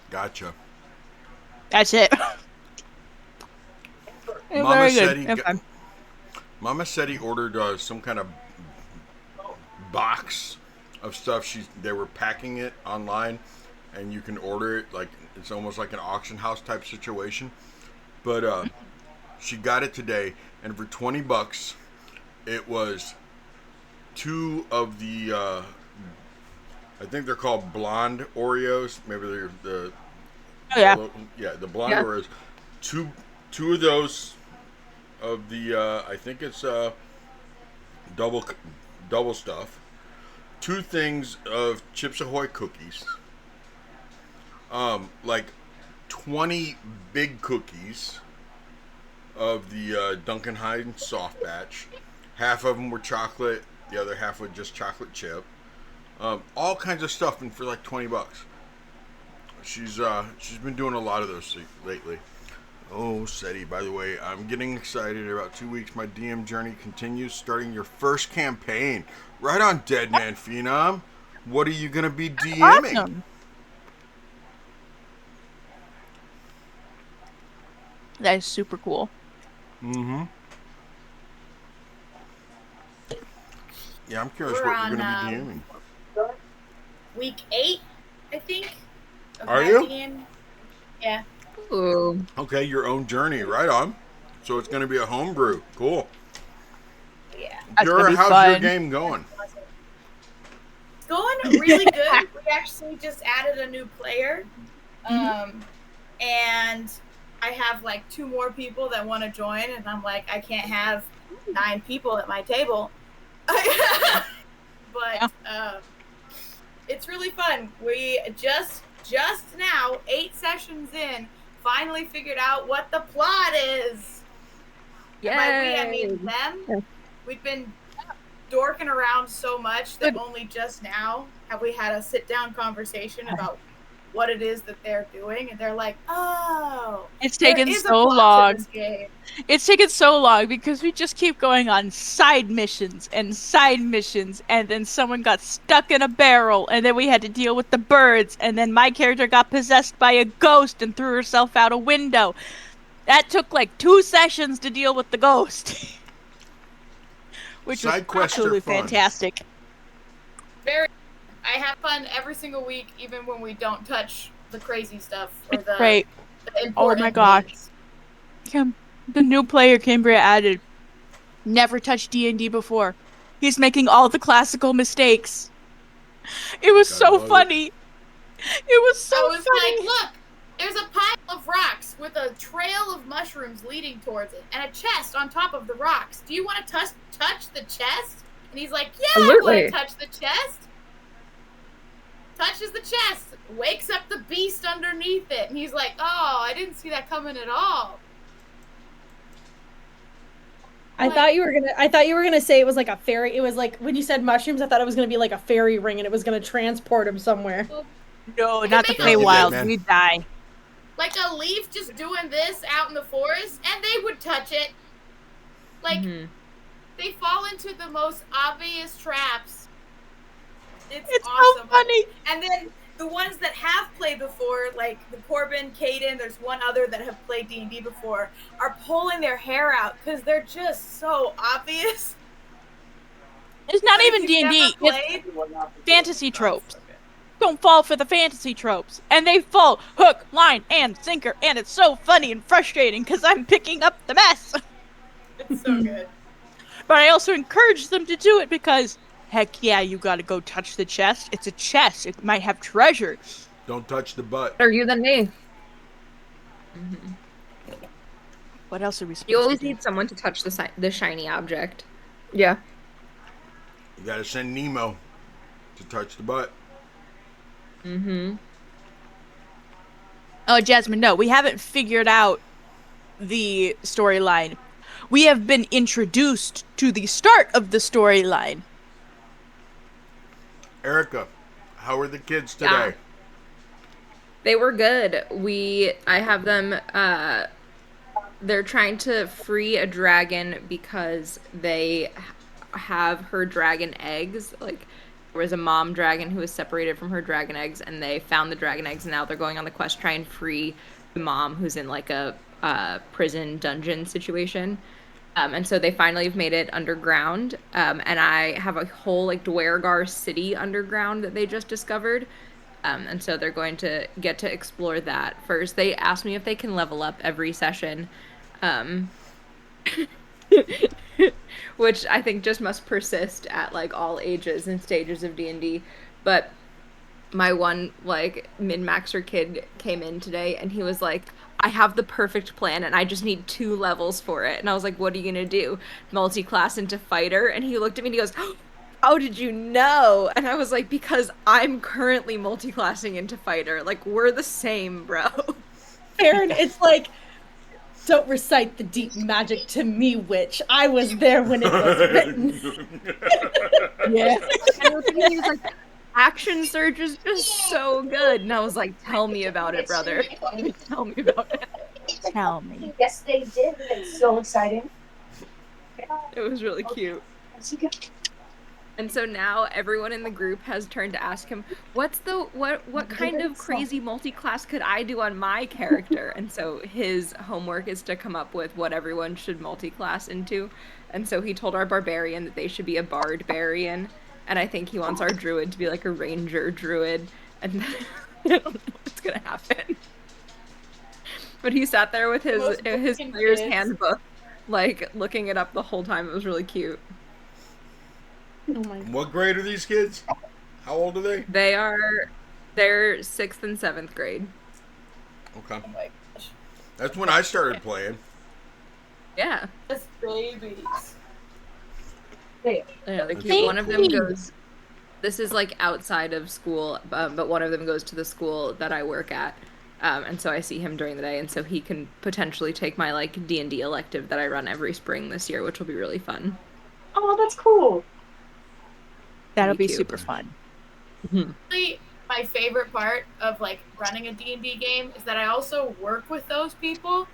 Gotcha. That's it. Mama Very said good. Mama said he ordered some kind of box of stuff. They were packing it online, and you can order it like it's almost like an auction house type situation. But she got it today, and for $20, it was two of the I think they're called blonde Oreos. Maybe they're the the blonde Oreos. Two of those of the I think it's double stuff. 2 things of Chips Ahoy cookies. Like 20 big cookies of the Duncan Hines soft batch. Half of them were chocolate, the other half was just chocolate chip. All kinds of stuff, and for like $20. She's been doing a lot of those lately. Oh, Seti, by the way, I'm getting excited. In about 2 weeks, my DM journey continues, starting your first campaign. Right on, Deadman Phenom. What are you going to be DMing? Awesome. That is super cool. Mm-hmm. Yeah, I'm curious what you're going to be DMing. Week 8, I think. Are you? DM. Yeah. Ooh. Okay, your own journey. Right on. So it's going to be a homebrew. Cool. Yeah. Pura, how's your game going? It's going really good. We actually just added a new player. And I have like 2 more people that want to join, and I'm like, I can't have 9 people at my table. But it's really fun. We just now, 8 sessions in, finally figured out what the plot is. And by we, I mean them. We've been dorking around so much that only just now have we had a sit-down conversation about what it is that they're doing, and they're like, oh, it's taken so long. It's taken so long because we just keep going on side missions, and then someone got stuck in a barrel, and then we had to deal with the birds, and then my character got possessed by a ghost and threw herself out a window. That took like 2 sessions to deal with the ghost. Which was absolutely fantastic. Very. I have fun every single week, even when we don't touch the crazy stuff or the important. Oh my gosh! The new player Cambria added never touched D&D before. He's making all the classical mistakes. It was so funny. It was so funny. I was like, look, there's a pile of rocks with a trail of mushrooms leading towards it, and a chest on top of the rocks. Do you want to touch the chest? And he's like, yeah, Absolutely. I want to touch the chest. Touches the chest, wakes up the beast underneath it, and he's like, oh, I didn't see that coming at all. I thought you were gonna say it was like a fairy. It was like when you said mushrooms, I thought it was gonna be like a fairy ring and it was gonna transport him somewhere. Well, no, not the Feywild. We'd die. Like a leaf just doing this out in the forest, and they would touch it. Like, They fall into the most obvious traps. It's so awesome. funny. And then the ones that have played before, like the Corbin, Caden, there's one other that have played D&D before, are pulling their hair out because they're just so obvious. It's not But even if you've D&D. never It's played, fantasy tropes. Don't fall for the fantasy tropes. And they fall hook, line, and sinker. And it's so funny and frustrating because I'm picking up the mess. It's so good. But I also encourage them to do it because, heck yeah, you gotta go touch the chest. It's a chest. It might have treasure. Don't touch the butt. Better you than me. What else are we supposed You always to do? need someone to touch the shiny object. Yeah. You gotta send Nemo to touch the butt. Mm-hmm. Oh, Jasmine, no, we haven't figured out the storyline. We have been introduced to the start of the storyline. Erica, how are the kids today? Yeah. They were good. I have them, they're trying to free a dragon because they have her dragon eggs. Like, there was a mom dragon who was separated from her dragon eggs, and they found the dragon eggs, and now they're going on the quest to try and free the mom who's in, like, a prison dungeon situation. And so they finally have made it underground. And I have a whole, like, Dwergar city underground that they just discovered. And so they're going to get to explore that first. They asked me if they can level up every session, which I think just must persist at, like, all ages and stages of D&D. But my one, like, min-maxer kid came in today, and he was like, I have the perfect plan, and I just need 2 levels for it. And I was like, what are you gonna do? Multi-class into fighter? And he looked at me and he goes, how did you know? And I was like, because I'm currently multi-classing into fighter. Like, we're the same, bro. Aaron, it's like, don't recite the deep magic to me, witch. I was there when it was written. Yeah. And he was like, action surge is just so good. And I was like, tell me about it, brother. Tell me about it. Tell me. Yes, they did. It's so exciting. It was really cute. And so now everyone in the group has turned to ask him, what kind of crazy multi-class could I do on my character? And so his homework is to come up with what everyone should multi-class into. And so he told our barbarian that they should be a bard-barian. And I think he wants our druid to be like a ranger druid. And I don't know what's gonna happen. But he sat there with his player's handbook, like, looking it up the whole time. It was really cute. Oh my God. What grade are these kids? How old are they? They're 6th and 7th grade. Okay. Oh my gosh. That's when I started playing. Yeah. Just babies. Yeah, one of them goes, this is like outside of school, but one of them goes to the school that I work at. And so I see him during the day, and so he can potentially take my, like, D&D elective that I run every spring this year, which will be really fun. Oh, that's cool. That'll be cute. super fun. Really, my favorite part of, like, running a D&D game is that I also work with those people,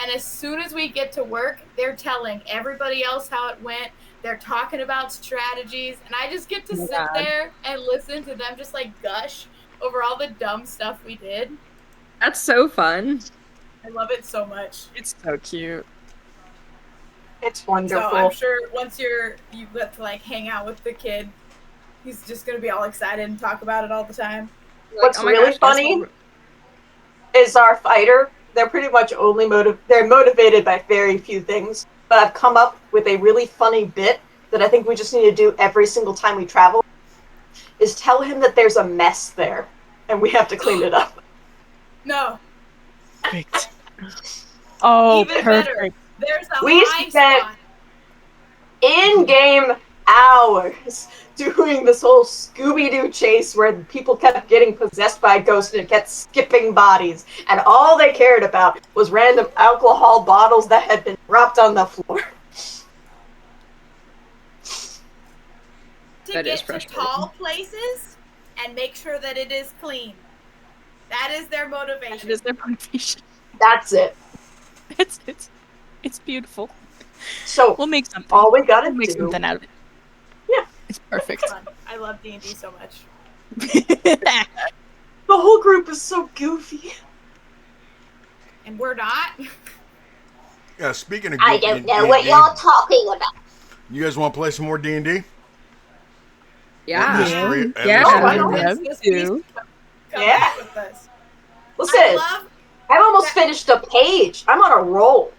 and as soon as we get to work, they're telling everybody else how it went. They're talking about strategies, and I just get to sit there and listen to them just, like, gush over all the dumb stuff we did. That's so fun. I love it so much. It's so cute. It's wonderful. So I'm sure once you get to, like, hang out with the kid, he's just gonna be all excited and talk about it all the time. What's really funny is our fighter. They're pretty much only they're motivated by very few things. But I've come up with a really funny bit that I think we just need to do every single time we travel. Is tell him that there's a mess there, and we have to clean it up. No. Perfect. Oh, Even perfect. better. There's a We high spent spot. in-game hours doing this whole Scooby-Doo chase where people kept getting possessed by a ghost and it kept skipping bodies. And all they cared about was random alcohol bottles that had been dropped on the floor. To That is get to frustrating. tall places and make sure that it is clean. That is their motivation. That is their motivation. That's it. It's beautiful. So we'll make something. all we gotta We'll make do. something out of it. Yeah, it's perfect. I love D&D so much. The whole group is so goofy. And we're not. Yeah, speaking of I don't know what y'all talking about. You guys want to play some more D&D? Yeah. Yeah. With us. Listen, I I've almost finished a page. I'm on a roll.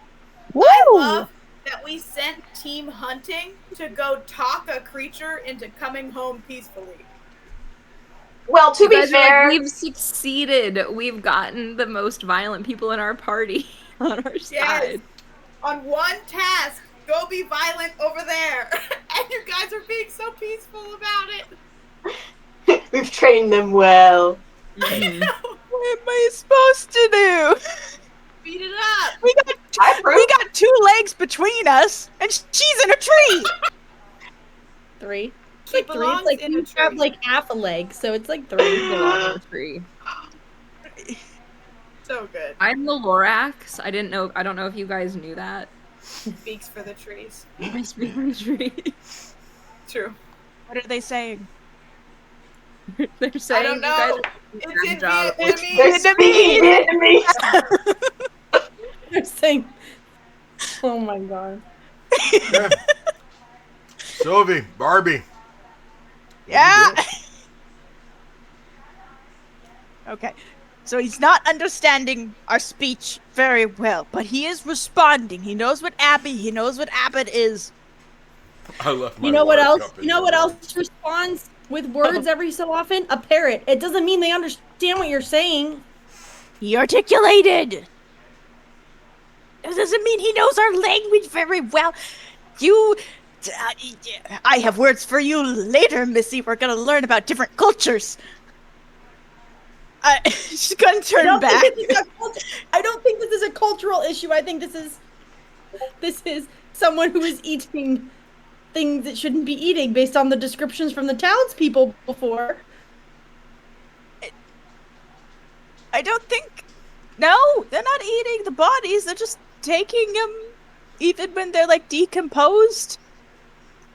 love that we sent Team Hunting to go talk a creature into coming home peacefully. Well, to be fair, we've succeeded. We've gotten the most violent people in our party on our side. On one task, go be violent over there. And you guys are being so peaceful about it. We've trained them well. I know. What am I supposed to do? Beat it up. We got 2 legs between us, and she's in a tree. 3. It's She like 3. belongs It's like in you a have tree. like half a leg, so it's like 3 belong in a tree. So good. I'm the Lorax. I don't know if you guys knew that. Speaks for the trees. I speak for the trees. True. What are they saying? They're saying I don't know. It's in Vietnamese. They're saying, oh my god. Yeah. Sylvie, Barbie. Yeah. Okay. So he's not understanding our speech very well, but he is responding. He knows what Abbott is. I left my You know what water else? cup in You know the what room. else responds with words every so often? A parrot. It doesn't mean they understand what you're saying. He articulated. It doesn't mean he knows our language very well. I have words for you later, Missy. We're gonna learn about different cultures. She's gonna turn back. I don't think this is a cultural issue. I think this is someone who is eating things it shouldn't be eating based on the descriptions from the townspeople before. I don't think. No, they're not eating the bodies. They're just taking them, even when they're like decomposed.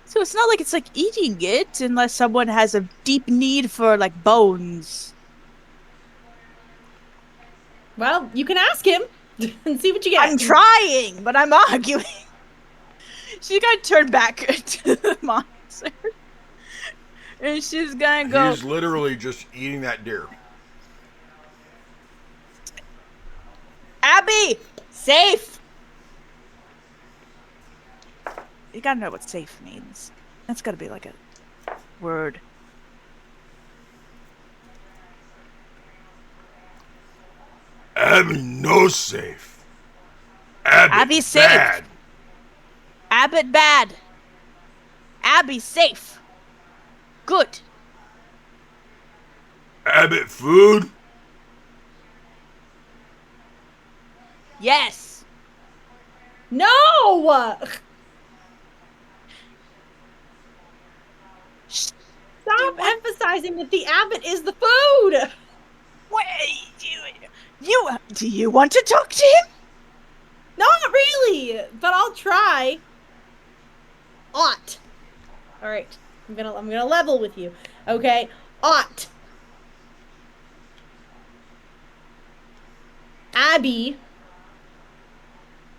So it's not like it's like eating it, unless someone has a deep need for like bones. Well, you can ask him and see what you get. I'm trying, but I'm arguing. She's gonna turn back to the monster. And she's gonna go. He's literally just eating that deer. Abby! Safe! You gotta know what safe means. That's gotta be like a word. Abby no safe. Abby safe. Bad. Abbott bad. Abby safe. Good. Abbott food. Yes. No! Stop emphasizing that the Abbott is the food! Do you want to talk to him? Not really, but I'll try. Ought. All right, I'm gonna level with you. Okay, ought. Abby.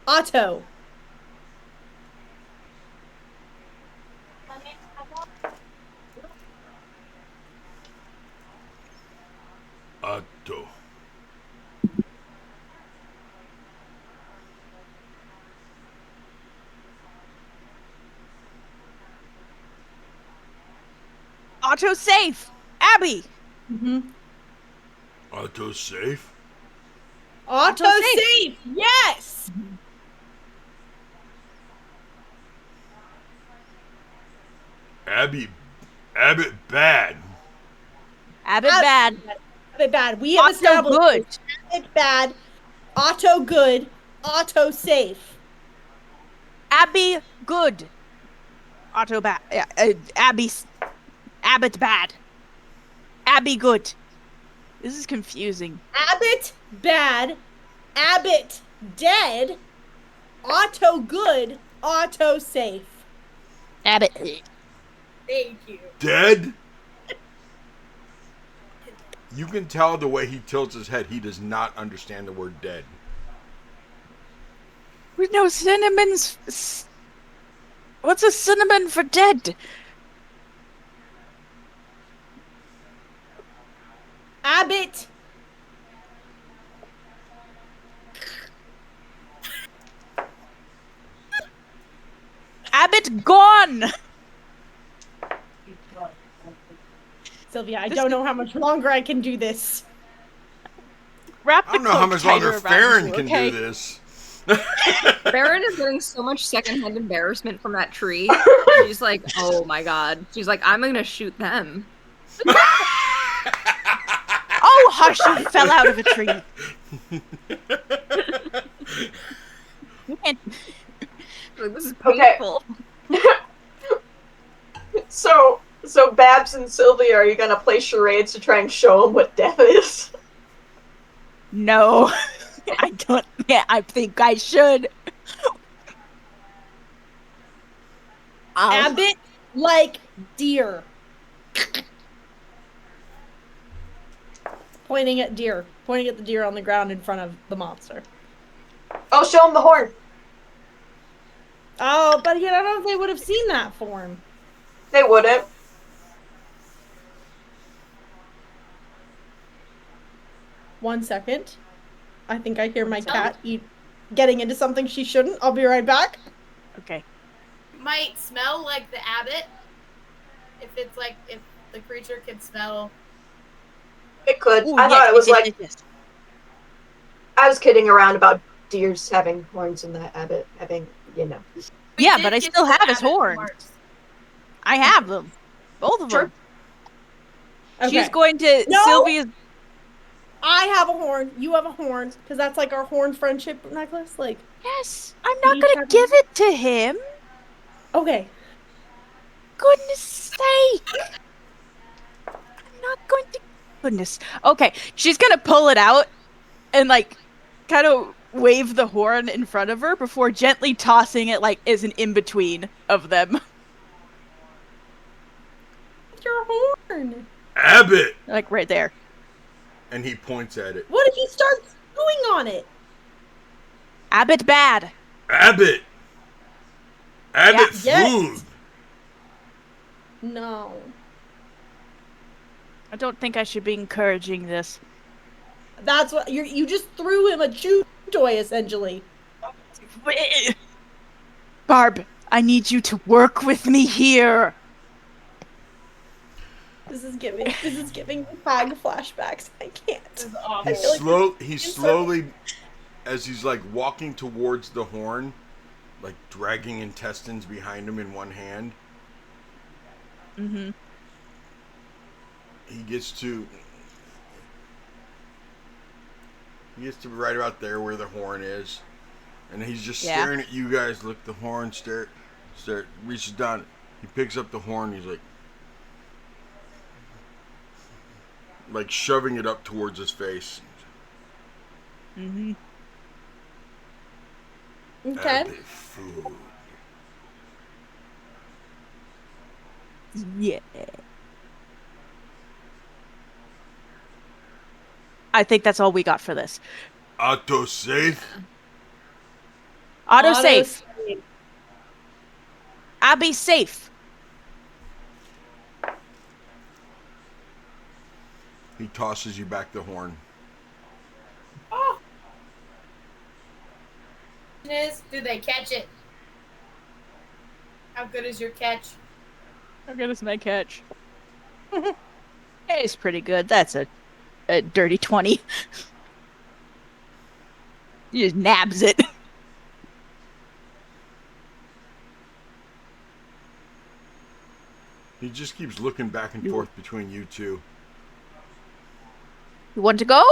Otto. Otto. Otto safe. Abby. Mm-hmm. Otto safe. Otto safe. Yes. Abbott bad. Abbott bad. Abbott bad. We have Otto established good. Abbott bad. Otto good. Otto safe. Abby good. Otto bad. Abbott bad. Abby good. This is confusing. Abbott bad. Abbott dead. Otto good. auto-safe. Abbott. Thank you. Dead? You can tell the way he tilts his head, he does not understand the word dead. We know cinnamon's... What's a cinnamon for dead? Abbott! Abbott gone! Sylvia, I don't know how much longer I can do this. Wrap I the don't know how cloak much tighter longer around Farron you, can okay? do this. Farron is getting so much secondhand embarrassment from that tree. She's like, oh my god. She's like, I'm gonna shoot them. Oh, hush, you fell out of a tree. You can't... Like, this is Okay. painful. So Babs and Sylvia, are you gonna play charades to try and show them what death is? No. I don't... Yeah, I think I should. Abbott like deer. Pointing at deer. Pointing at the deer on the ground in front of the monster. Oh, show them the horn. Oh, but again, I don't know if they would have seen that form. They wouldn't. One second. I think I hear my cat getting into something she shouldn't. I'll be right back. Okay. Might smell like the abbot. If the creature can smell. It could. Ooh, I thought it was yes. I was kidding around about deers having horns and the abbot having, Yeah, but I still have his horn. I have them. Both of them. Okay. She's going to... No! Sylvia's... I have a horn. You have a horn. Because that's like our horn friendship necklace. Like, Yes, I'm not gonna give it to him. okay. Goodness sake. I'm not going to... Goodness. Okay, she's gonna pull it out and, like, kind of wave the horn in front of her before gently tossing it, like, as an in-between of them. Your horn. Abbott! Like, right there. And he points at it. What if you start chewing on it? Abbott bad. Abbott! Abbott Yes. food! No. I don't think I should be encouraging this. That's what you just threw him a chew toy, essentially. Barb, I need you to work with me here. This is giving Hag flashbacks. I can't. He's slowly, as he's like walking towards the horn, like dragging intestines behind him in one hand. Mm-hmm. He gets to right about there where the horn is, and he's just staring at you guys. Look, the horn. Stare. Reaches down. He picks up the horn. He's like shoving it up towards his face. Mm-hmm. Okay. Food. Yeah. I think that's all we got for this. Autosave. Autosave. Abby safe. He tosses you back the horn. Oh. Do they catch it? How good is your catch? How good is my catch? It's pretty good. That's a dirty 20. He just nabs it. He just keeps looking back and forth between you two. You want to go?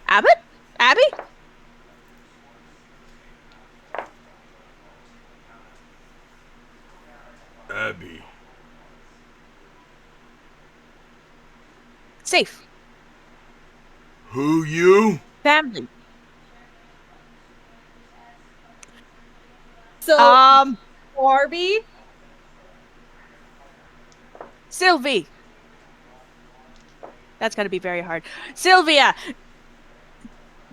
Abbott? Abby? Abby. Safe. Who you? Family. So, Barbie? Sylvie. That's going to be very hard. Sylvia!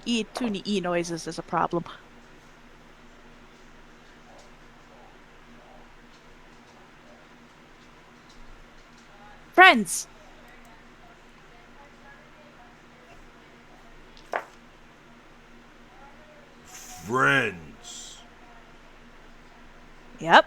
Too many E noises is a problem. Friends. Friends. Yep.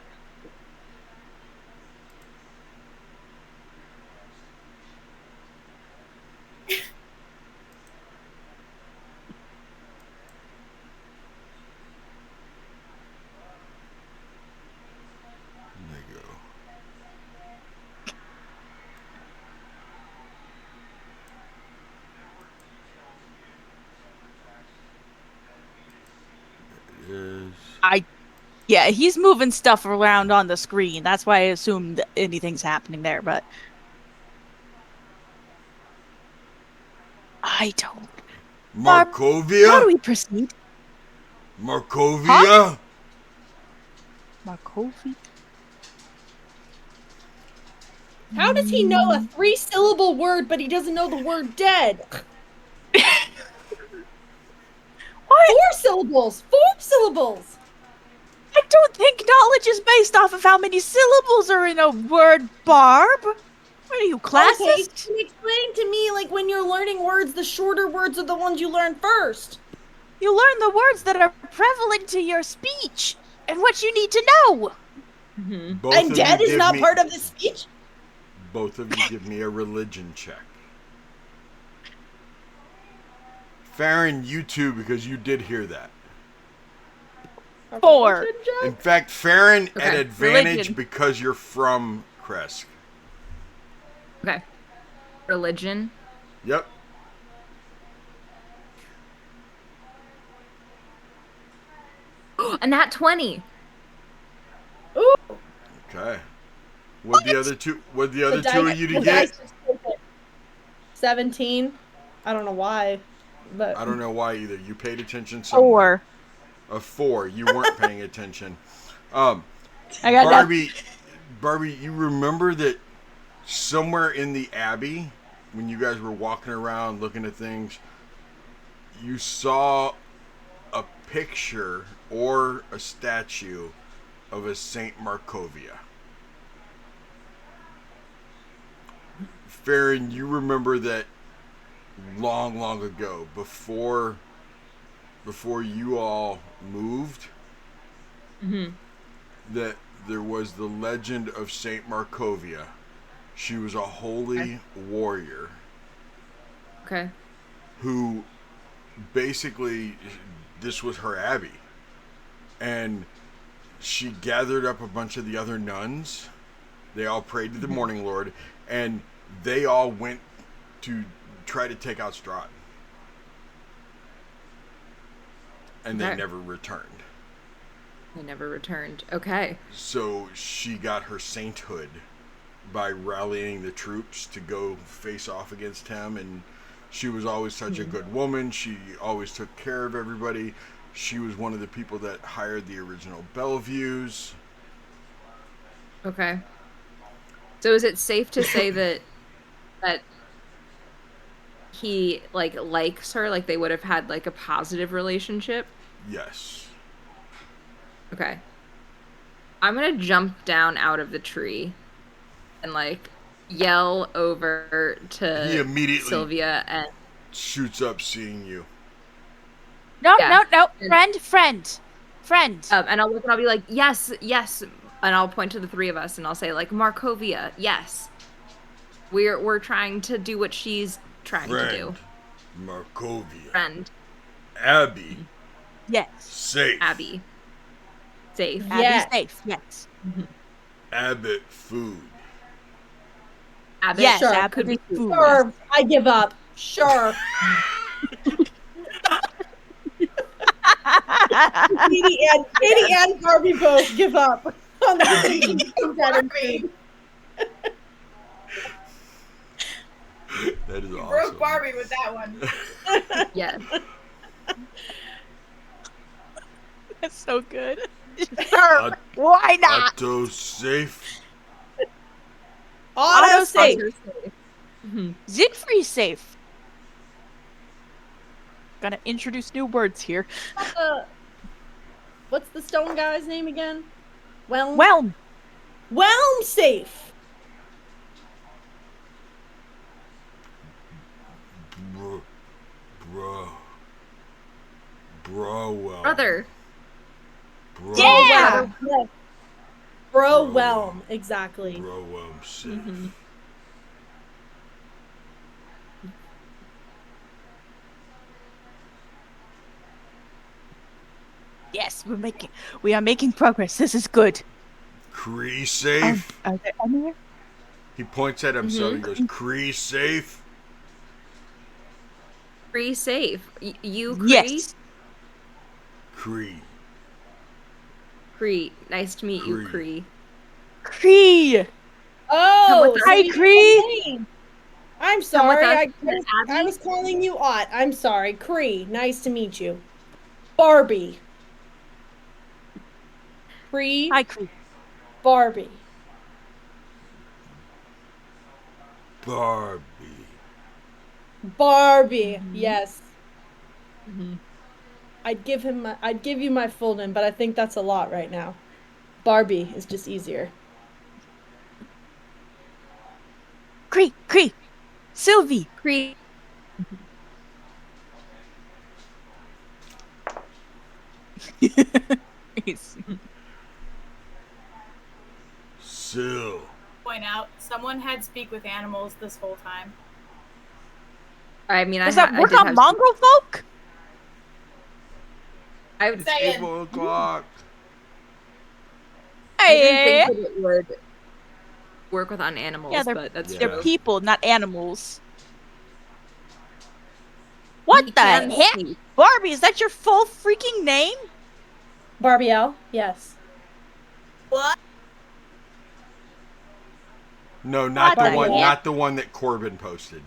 Yeah, he's moving stuff around on the screen. That's why I assumed anything's happening there, but I don't. Markovia? How do we proceed? Markovia? Huh? Markovia? How does he know a 3-syllable word, but he doesn't know the word dead? What? 4 syllables! 4 syllables! I don't think knowledge is based off of how many syllables are in a word, Barb. What are you, classist? Okay, explain to me, like, when you're learning words, the shorter words are the ones you learn first. You learn the words that are prevalent to your speech and what you need to know. Mm-hmm. And dead is not part of the speech? Both of you give me a religion check. Farron, you too, because you did hear that. 4. In fact, Farron Okay. at advantage Religion. because you're from Kresk. Okay. Religion. Yep. And that 20. Ooh. Okay. What the other two of you to the get? dice just took it. 17. I don't know why, but I don't know why either. You paid attention somewhere. 4. A 4. You weren't paying attention. I got Barbie, you remember that somewhere in the Abbey, when you guys were walking around looking at things, you saw a picture or a statue of a Saint Markovia. Farron, you remember that long, long ago, before you all moved, that there was the legend of Saint Markovia. She was a holy warrior. Okay. Who basically, this was her abbey. And she gathered up a bunch of the other nuns. They all prayed to the Morning Lord. And they all went to try to take out Strahd. And they never returned. They never returned. Okay. So she got her sainthood by rallying the troops to go face off against him, and she was always such a good woman. She always took care of everybody. She was one of the people that hired the original Bellevues. Okay. So is it safe to say that he likes her, like they would have had like a positive relationship? Yes. Okay. I'm gonna jump down out of the tree and yell over to He immediately Sylvia and shoots up seeing you. No. Friend. And I'll look and I'll be like, yes, and I'll point to the three of us and I'll say Markovia, yes. We're trying to do what she's trying to do. Markovia. Friend. Abby. Yes. Safe. Abby. Safe. Abby safe. Yes. Abbott food. Abbott. Yes, Sure. Abbott could be food. Sure, I give up. Sure. Katie and Barbie both give up on the decision. That is awesome. Broke Barbie with that one. Yes. That's so good. Sure. Why not? Autosave. Autosave. Siegfried safe. Gonna introduce new words here. What's the stone guy's name again? Whelm. Whelm safe. Browell. Brother. Yeah! Whelm, exactly. Browell safe. Yes, we are making progress. This is good. Cree safe. Are there any here? He points at himself. He goes, Cree safe. Cree safe. You Cree? Yes. Cree. Cree. Nice to meet you, Cree. Cree. Oh, hi, Cree. I'm sorry. I was calling you Ott. I'm sorry. Cree. Nice to meet you. Barbie. Cree. Hi, Cree. Barbie. Barbie. Yes. I'd give you my full name, but I think that's a lot right now. Barbie is just easier. Cree. Sylvie. Cree. Syl. Point out, someone had speak with animals this whole time. I mean, does that work on mongrel folk? I would say 4 o'clock. I didn't think that it would work with on animals, but they're people, not animals. What the heck? Barbie, is that your full freaking name? Barbielle, yes. What? No, not the one that Corbin posted.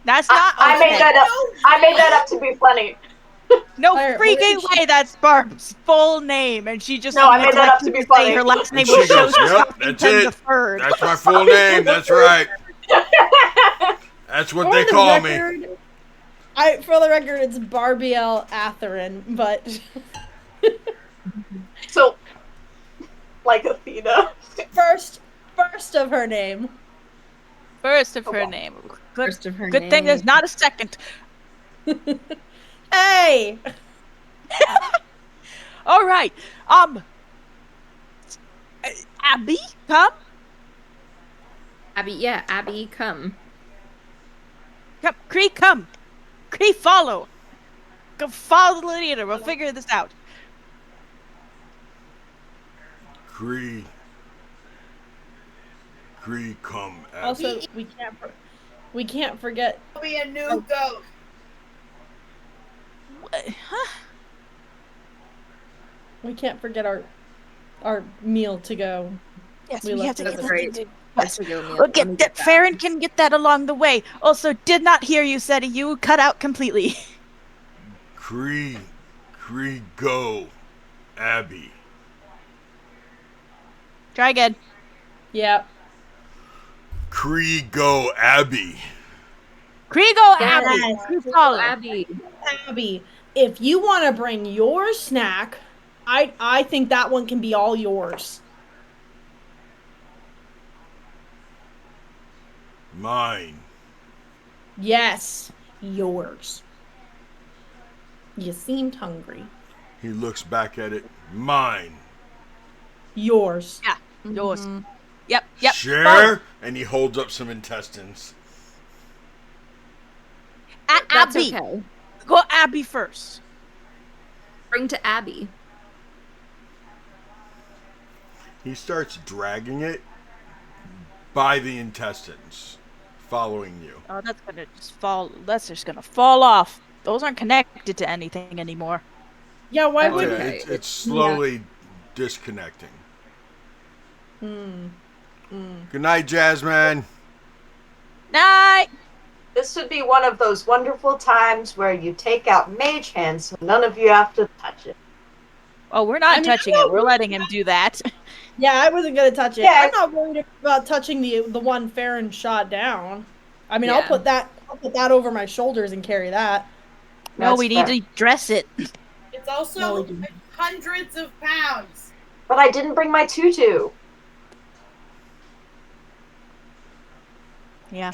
That's not. I made that up. I made that up to be funny. No freaking way! That's Barb's full name, and she just I made that up to be funny. Her last name And was she goes, "Yep, that's it. That's my full name. That's right. That's what they call me." For the record, it's Barbielle Atherin, but so like Athena. First of her name. First of her name. First of her Good name. thing there's not a second. Hey. All right. Abby, come. Abby, come. Come, Cree, come. Cree, follow. Go follow the leader. We'll figure this out. Cree, come. Abby. Also, we can't forget. There'll be a new goat. Huh? We can't forget our meal to go. Yes, we have to get great. We'll get that. Farron can get that along the way. Also, did not hear you said you cut out completely. Cree, go. Abby. Try again. Yep. Cree, go. Abby. Cree, go. Yes. Abby. Abby, if you want to bring your snack, I think that one can be all yours. Mine. Yes, yours. You seemed hungry. He looks back at it. Mine. Yours. Yeah, yours. Yep. Share? And he holds up some intestines. That's Abby. okay. Go Abby first. Bring to Abby. He starts dragging it by the intestines, following you. Oh, that's gonna just fall. That's just gonna fall off. Those aren't connected to anything anymore. Yeah, why Oh, would yeah, it's slowly disconnecting. Good night, Jasmine. Night. This would be one of those wonderful times where you take out Mage Hand so none of you have to touch it. Oh, we're not touching it. We're letting him do that. Yeah, I wasn't gonna touch it. Yeah. I'm not worried about touching the one Farron shot down. I mean, I'll put that over my shoulders and carry that. No, we need to dress it. It's also hundreds of pounds. But I didn't bring my tutu. Yeah.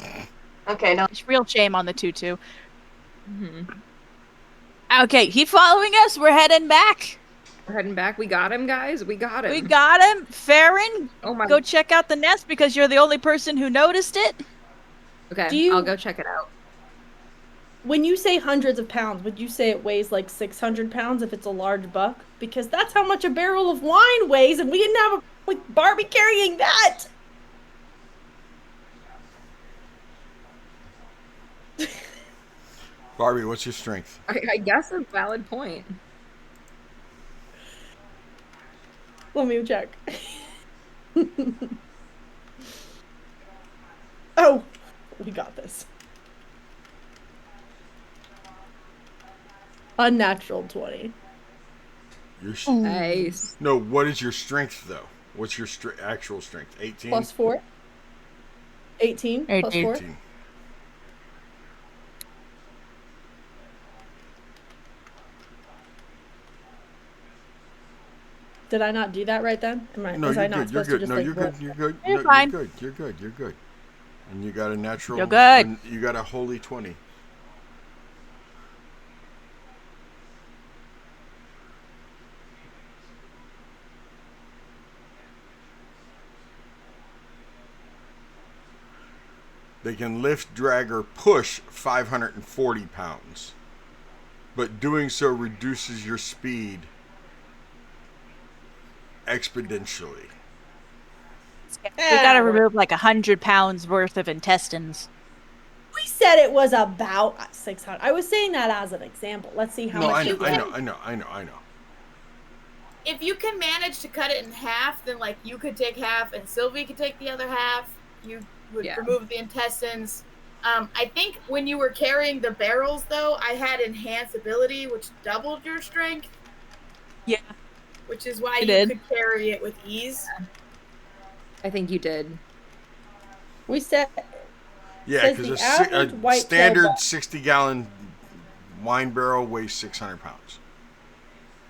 Okay, no. It's real shame on the tutu. Okay, keep following us. We're heading back. We're heading back. We got him, guys. We got him. We got him. Farron, Oh my. go check out the nest because you're the only person who noticed it. Okay, I'll go check it out. When you say hundreds of pounds, would you say it weighs like 600 pounds if it's a large buck? Because that's how much a barrel of wine weighs, and we didn't have with Barbie carrying that. Barbie, what's your strength? I guess a valid point. Let me check. Oh, we got this. Unnatural 20. Nice. No, what is your strength, though? What's your actual strength? 18? Plus 4. 18. Plus 4. 18. Did I not do that right then? No, was you're I not good. You're supposed good. to just No, like you're roll? good. You're good. You're No, fine. You're good. You're good. You're good. And you got a natural. You're good. And you got a holy 20. They can lift, drag, or push 540 pounds. But doing so reduces your speed exponentially. We gotta remove like 100 pounds worth of intestines. We said it was about 600. I was saying that as an example. Let's see how much. I know. If you can manage to cut it in half, then like you could take half and Sylvie could take the other half. You would remove the intestines. I think when you were carrying the barrels, though, I had enhanced ability, which doubled your strength. Yeah. Which is why you could carry it with ease. I think you did. We said. Yeah, because a standard 60-gallon wine barrel weighs 600 pounds.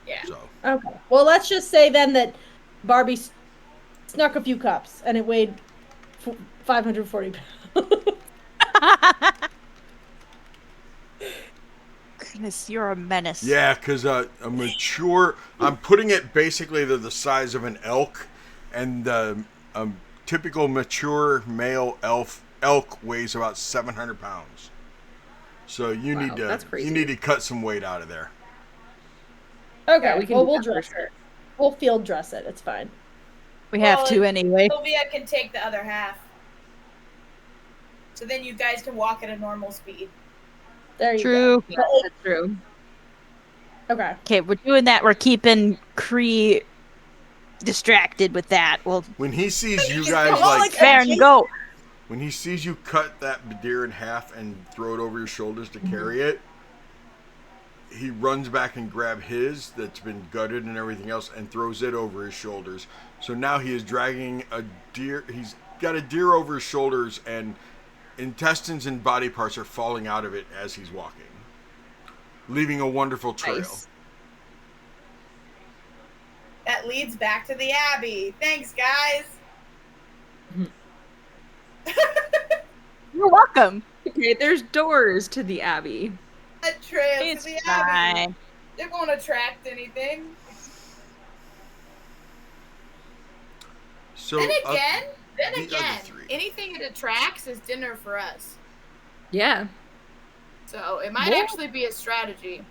Yeah. So. Okay. Well, let's just say then that Barbie snuck a few cups and it weighed 540 pounds. Goodness, you're a menace. Yeah, because a mature, I'm putting it basically the size of an elk, and the typical mature male elk weighs about 700 pounds. So you need to cut some weight out of there. Okay, we'll dress it. We'll field dress it. It's fine. We have to anyway. Sylvia can take the other half. So then you guys can walk at a normal speed. There you go. Yeah, that's true. Okay. Okay, we're doing that. We're keeping Cree distracted with that. Well, when he sees you guys Farron, go. When he sees you cut that deer in half and throw it over your shoulders to carry it, he runs back and grab his that's been gutted and everything else and throws it over his shoulders. So now he is dragging a deer. He's got a deer over his shoulders, and intestines and body parts are falling out of it as he's walking, leaving a wonderful trail. Nice. That leads back to the Abbey. Thanks, guys. You're welcome. Okay, there's doors to the Abbey. A trail It's to the Abbey. fine. It won't attract anything. So then again, three. anything it attracts is dinner for us. Yeah. So it might actually be a strategy.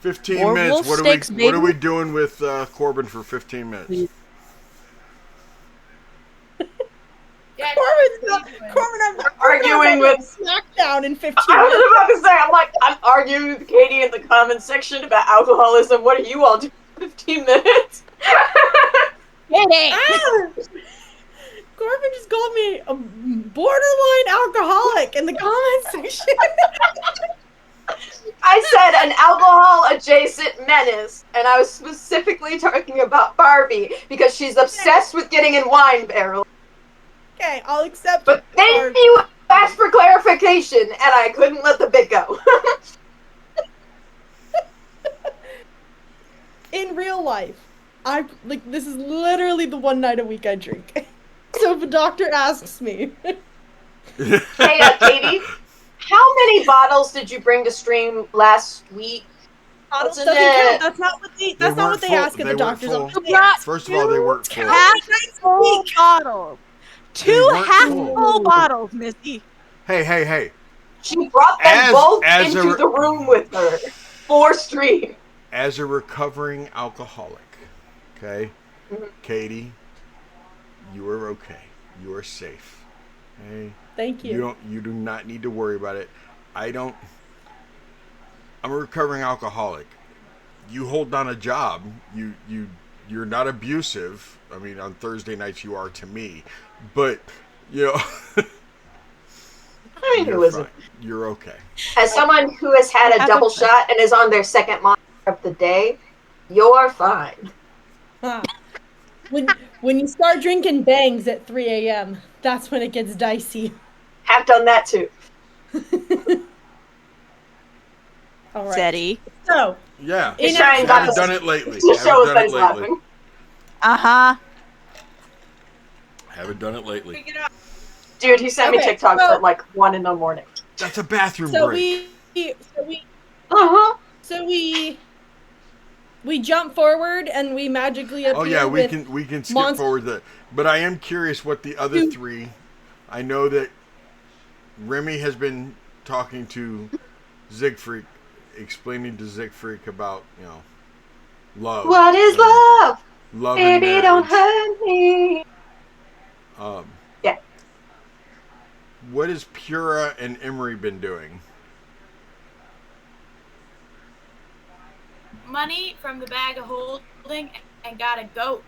15 More minutes. wolf What steaks, are we doing with Corbin for 15 minutes? Yeah, Corbin, I'm arguing with SmackDown in 15 I minutes. was about to say, I'm arguing with Katie in the comments section about alcoholism. What are you all doing for 15 minutes? Corbin just called me a borderline alcoholic in the comments section. I said an alcohol-adjacent menace, and I was specifically talking about Barbie because she's obsessed with getting in wine barrels. Okay, I'll accept. But thank you asked for clarification, and I couldn't let the bit go. In real life, this is literally the one night a week I drink. So if a doctor asks me, hey, Katie, how many bottles did you bring to stream last week? bottles doesn't count. That's not what they ask at the doctor's office. First of all, they weren't full. Half-full bottles. 2 half-full bottles, Missy. Hey. She brought them both into the room with her for stream. As a recovering alcoholic, okay, Katie, you are okay. You are safe. Okay? Thank you. You do not need to worry about it. I'm a recovering alcoholic. You hold down a job. You're not abusive. I mean, on Thursday nights you are to me, but you know. I mean, who isn't? You're okay. As someone who has had a double shot and is on their second monster of the day, you're fine. When you start drinking bangs at 3 a.m., that's when it gets dicey. Have done that too. All right. Steady. So. Yeah. Haven't done it lately. Uh-huh. Haven't done it lately. Dude, he sent me TikToks at like 1 in the morning. That's a bathroom break. So we jump forward and we magically appear. Oh yeah, we can skip forward that. But I am curious what the other three. I know that Remy has been talking to Siegfried, explaining to Siegfried about love. What is love? Love, baby, don't hurt me. Yeah. What has Pura and Emery been doing? Money from the bag of holding and got a goat.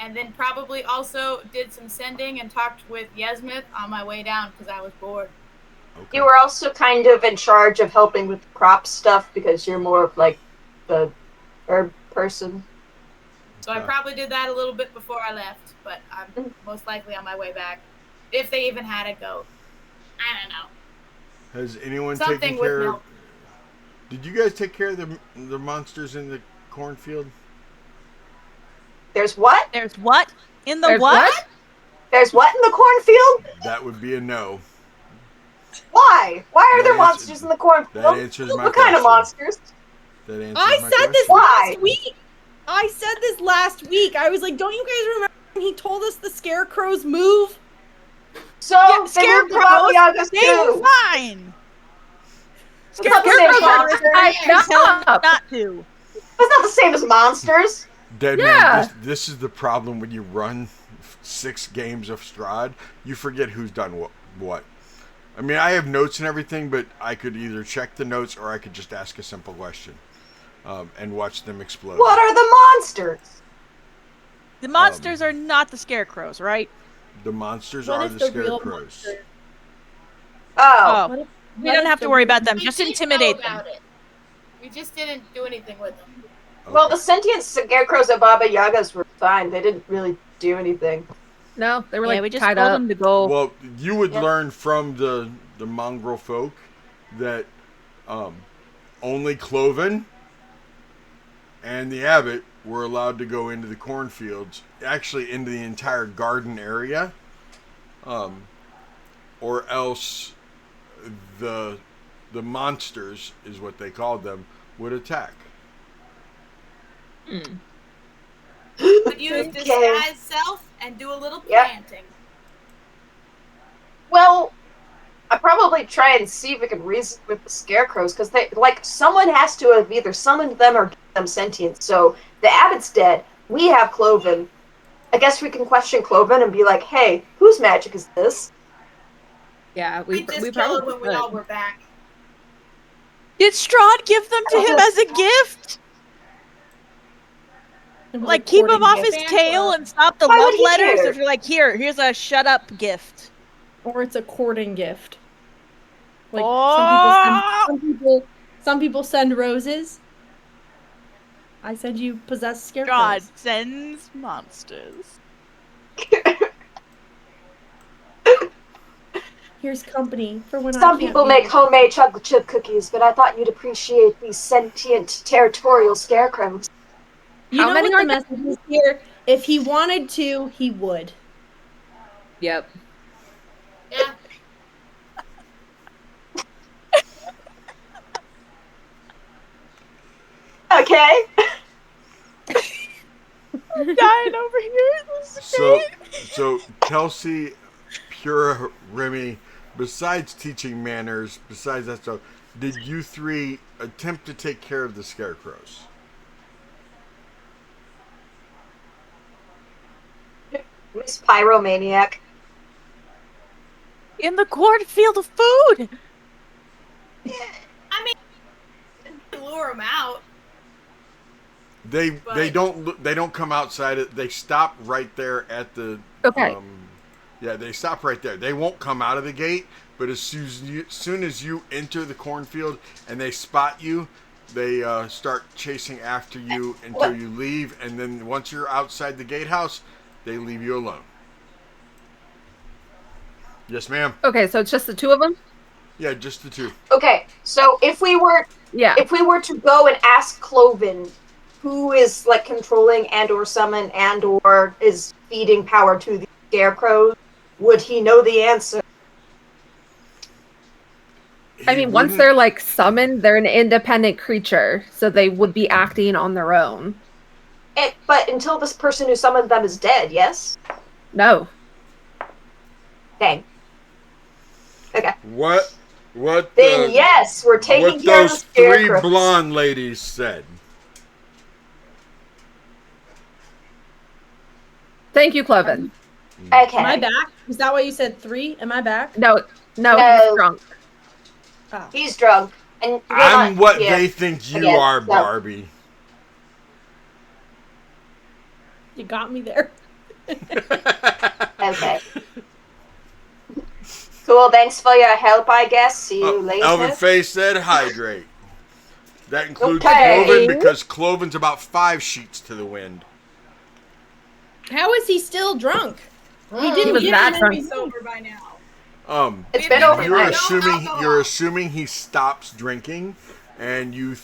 And then probably also did some sending and talked with Yesmith on my way down because I was bored. Okay. You were also kind of in charge of helping with crop stuff because you're more of like the herb person. So I probably did that a little bit before I left, but I'm most likely on my way back. If they even had a goat. I don't know. Has anyone taken care of... Did you guys take care of the monsters in the cornfield? There's what? There's what? In the what? There's what in the cornfield? That would be a no. Why? Why are there monsters in the cornfield? That answers my question. What kind of monsters? That answers I my said question. this last week. I said this last week. I was like, don't you guys remember when he told us the scarecrows move? So, yeah, scarecrows, they were fine. Scarecrows are not to. It's not the same as monsters. Dead man, this is the problem when you run 6 games of Strahd. You forget who's done what. I mean, I have notes and everything, but I could either check the notes or I could just ask a simple question and watch them explode. What are the monsters? The monsters are not the scarecrows, right? The monsters are the scarecrows. Oh. We don't have to worry about them. Just intimidate them. We just didn't do anything with them. Okay. Well, the sentient scarecrows of Baba Yagas were fine. They didn't really do anything. No, they were we just told them to go. Well, you would learn from the mongrel folk that only Cloven and the abbot were allowed to go into the cornfields, actually into the entire garden area, or else the monsters, is what they called them, would attack. Would use disguise self and do a little planting. Well, I probably try and see if we can reason with the scarecrows, because they someone has to have either summoned them or given them sentience. So the abbot's dead. We have Cloven. I guess we can question Cloven and be like, "Hey, whose magic is this?" Yeah, we probably when we all were back. Did Strahd give them to him as a gift? Like, keep him off his tail and stop the love letters? If you're like, here's a shut up gift. Or it's a courting gift. Like, Some people send roses. I said you possess scarecrows. God sends monsters. Here's company for when Some people make homemade chocolate chip cookies, but I thought you'd appreciate these sentient, territorial scarecrows. You know what the message is here? If he wanted to, he would. Yep. Yeah. Okay. I'm dying over here. This is great. So Kelsey, Pura, Remy, besides teaching manners, besides that stuff, did you three attempt to take care of the scarecrows? Miss Pyromaniac. In the cornfield of food. I mean, lure them out. They don't come outside. They stop right there at the. Okay. Yeah, they stop right there. They won't come out of the gate, but as soon as you enter the cornfield and they spot you, they start chasing after you until you leave, and then once you're outside the gatehouse, they leave you alone. Yes, ma'am. Okay, so it's just the two of them? Yeah, just the two. Okay, so if we were to go and ask Cloven who is like controlling and or summon and or is feeding power to the scarecrows, would he know the answer? I mean, once they're like summoned, they're an independent creature, so they would be acting on their own. But until this person who summoned them is dead, yes? No. Dang. Okay. What? Then yes, we're taking care of the scarecrows. What those three blonde ladies said. Thank you, Cloven. Okay. Am I back? Is that why you said 3? Am I back? No, he's drunk. Oh. He's drunk. And I'm what they think you are, Barbie. You got me there. Okay. Cool, thanks for your help, I guess. See you later. Elvin Faye said hydrate. That includes Okay. Cloven because Cloven's about 5 sheets to the wind. How is he still drunk? He He didn't was get that him drunk. any Sober by now. It's been over. You're assuming he stops drinking, and you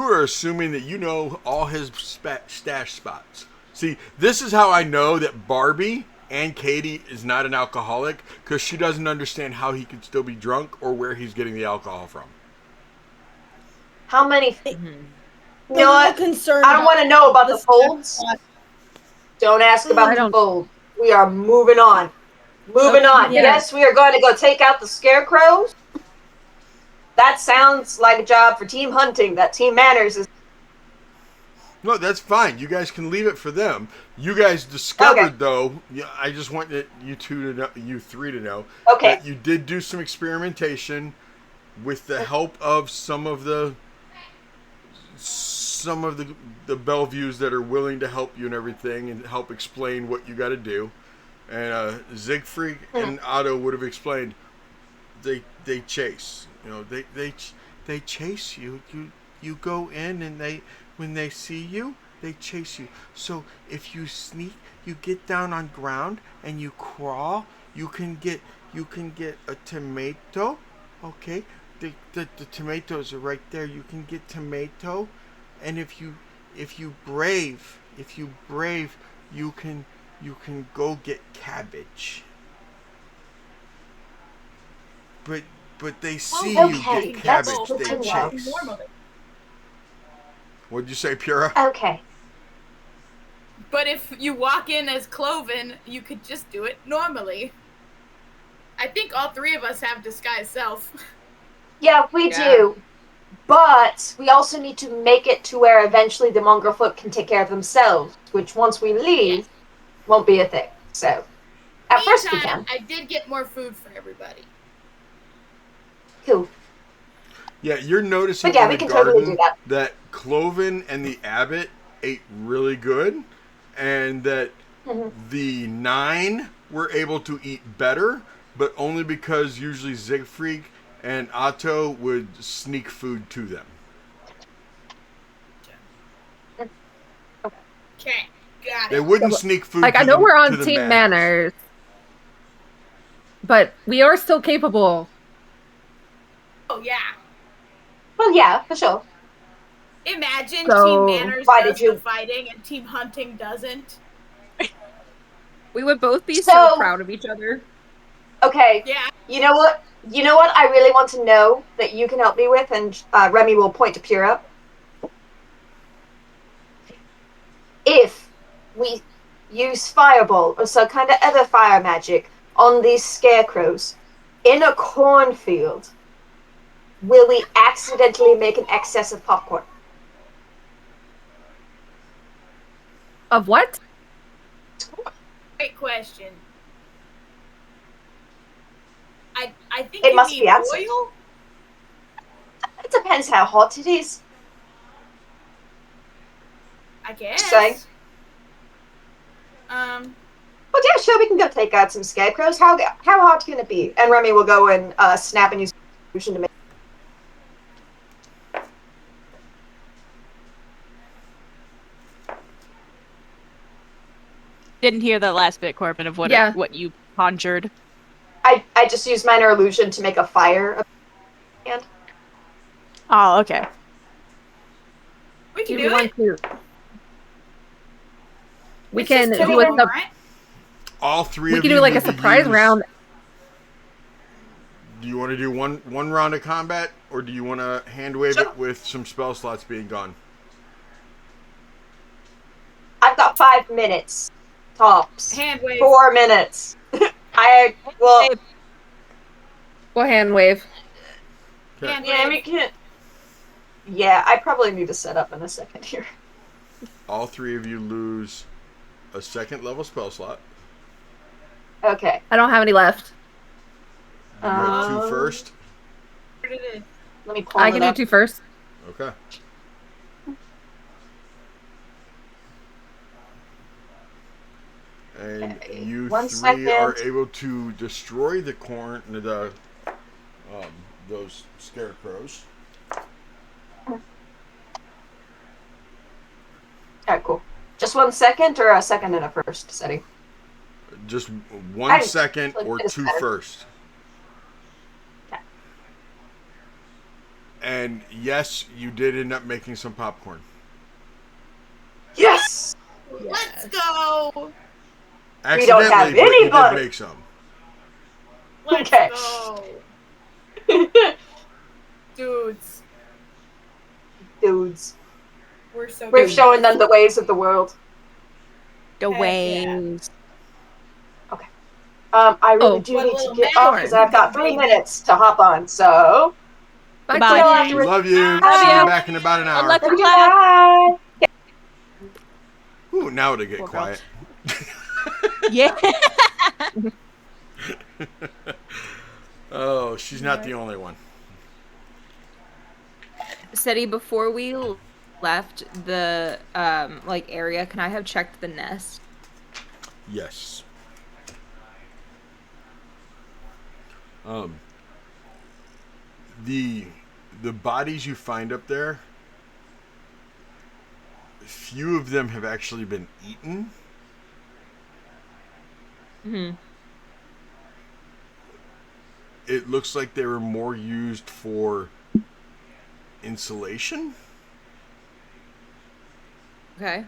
are assuming that you know all his stash spots. See, this is how I know that Barbie and Katie is not an alcoholic, because she doesn't understand how he could still be drunk or where he's getting the alcohol from. How many? You I'm know what? concerned. I don't want to know about the folds. Don't ask about the fold. We are moving on. Moving on. Yeah. Yes, we are going to go take out the scarecrows. That sounds like a job for team hunting. That team manners is. No, that's fine. You guys can leave it for them. You guys discovered, though. I just want you three to know that you did do some experimentation with the help of some of the Belleviews that are willing to help you and everything and help explain what you got to do. And Siegfried and Otto would have explained. They chase. You know, they chase you. You go in and when they see you, they chase you. So if you sneak, you get down on ground and you crawl. You can get a tomato. Okay, the tomatoes are right there. You can get tomato, and if you brave, you can go get cabbage. But they see you get cabbage, they chase. What'd you say, Pura? Okay. But if you walk in as Cloven, you could just do it normally. I think all three of us have disguise self. Yeah, we do. But we also need to make it to where eventually the mongrel folk can take care of themselves, which once we leave, won't be a thing. So, at first we can. I did get more food for everybody. Cool. Yeah, you're noticing But yeah, in we the can garden totally do that Cloven and the Abbot ate really good, and that the 9 were able to eat better, but only because usually Siegfried and Otto would sneak food to them. Okay, got it. They wouldn't sneak food like, to I know the, we're to on the team madhouse. manners, but we are still capable. Oh, yeah. Well, yeah, for sure. Imagine So, Team Manners why does did you- the fighting and Team Hunting doesn't. We would both be so proud of each other. Okay. Yeah. You know what? I really want to know that you can help me with, and Remy will point to Pura. If we use fireball or some kind of other fire magic on these scarecrows in a cornfield, will we accidentally make an excess of popcorn? Of what? Great question. I think It you must need be answered. oil. It depends how hot it is. I guess. Saying. Um. Well, yeah, sure, we can go take out some scarecrows. How hot can it be? And Remy will go and snap and use solution to make. Didn't hear the last bit, Corbin, of what you conjured. I just used minor illusion to make a fire. And Oh, okay. We can Do do we want it. to? We It's can just do two a of them, right? All three we of can you do like a need to surprise use- round. Do you want to do one round of combat, or do you want to hand wave it with some spell slots being gone? I've got 5 minutes. Tops. Hand wave. 4 minutes. We'll hand wave. Okay. Hand Yeah, wave. we can. Yeah, I probably need to set up in a second here. All three of you lose a second level spell slot. Okay. I don't have any left. You have 2 first. Let me pull I it can up. do 2 first. Okay. And Okay, you 1 three second. are able to destroy the those scarecrows. Alright, cool. Just 1 second or a second and a first setting? Just 1 second like, or it's 2 better. first. Okay. And yes, you did end up making some popcorn. Yes! Let's go. We don't have Accidentally, but any you butter. did make some. Let's Okay. go. Dudes. Dudes. We're We're showing them the ways of the world. The Heck waves. I really Oh. do What a need to little get man off because I've got 3 baby. minutes to hop on, so... Bye, Goodbye. Corbin. Love you. Love See you you. back in about an hour. Good luck. Bye! Ooh, now it'll get Poor girl. quiet. Yeah. Oh, she's not the only one. Seti, before we left the area, can I have checked the nest? Yes. The bodies you find up there, few of them have actually been eaten. Mm-hmm. It looks like they were more used for insulation. Okay.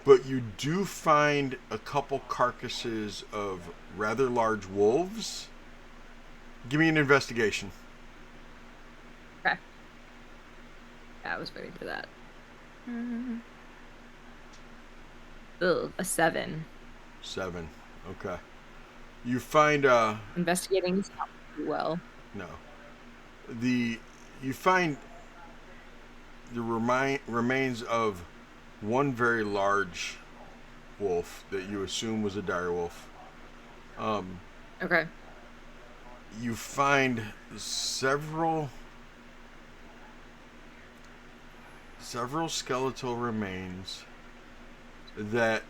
But you do find a couple carcasses of rather large wolves. Give me an investigation. Okay. Yeah, I was waiting for that. Ugh, a 7. 7. Okay. You find Investigating is not pretty well. no. You find the remains of one very large wolf that you assume was a dire wolf. Okay. You find several skeletal remains that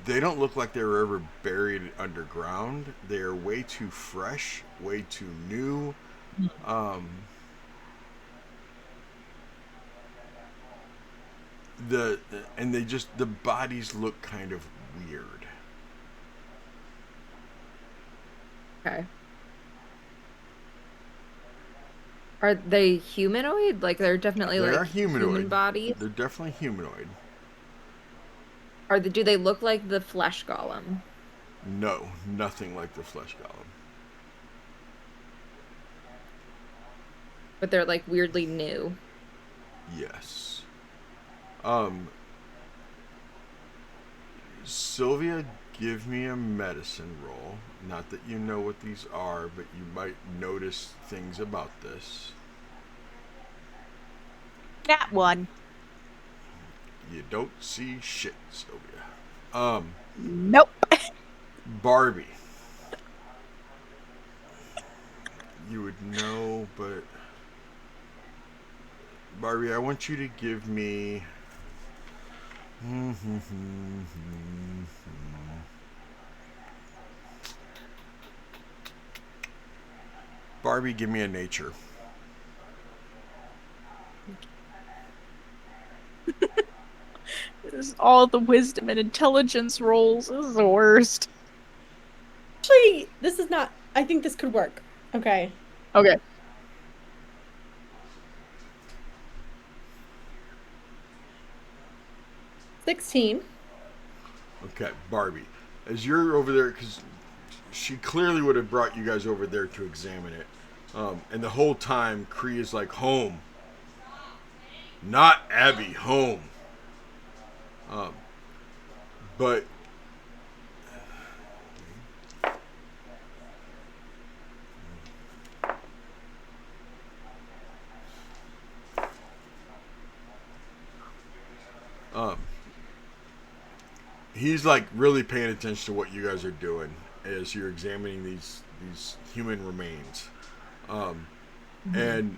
They don't look like they were ever buried underground. They are way too fresh, way too new. The bodies look kind of weird. Okay. Are they humanoid? Like they're definitely They like are humanoid. human bodies. They're definitely humanoid. Do they look like the flesh golem? No, nothing like the flesh golem. But they're like weirdly new. Yes. Sylvia, give me a medicine roll. Not that you know what these are, but you might notice things about this. That one. You don't see shit, Sylvia. Nope. Barbie. You would know, but Barbie, I want you to give me. Barbie, give me a nature. This is all the wisdom and intelligence rolls. This is the worst. Actually, this is not. I think this could work. Okay. Okay. $16. Okay, Barbie. As you're over there, because she clearly would have brought you guys over there to examine it. And the whole time, Kree is like, home. Not Abby, home. But he's like really paying attention to what you guys are doing as you're examining these human remains, and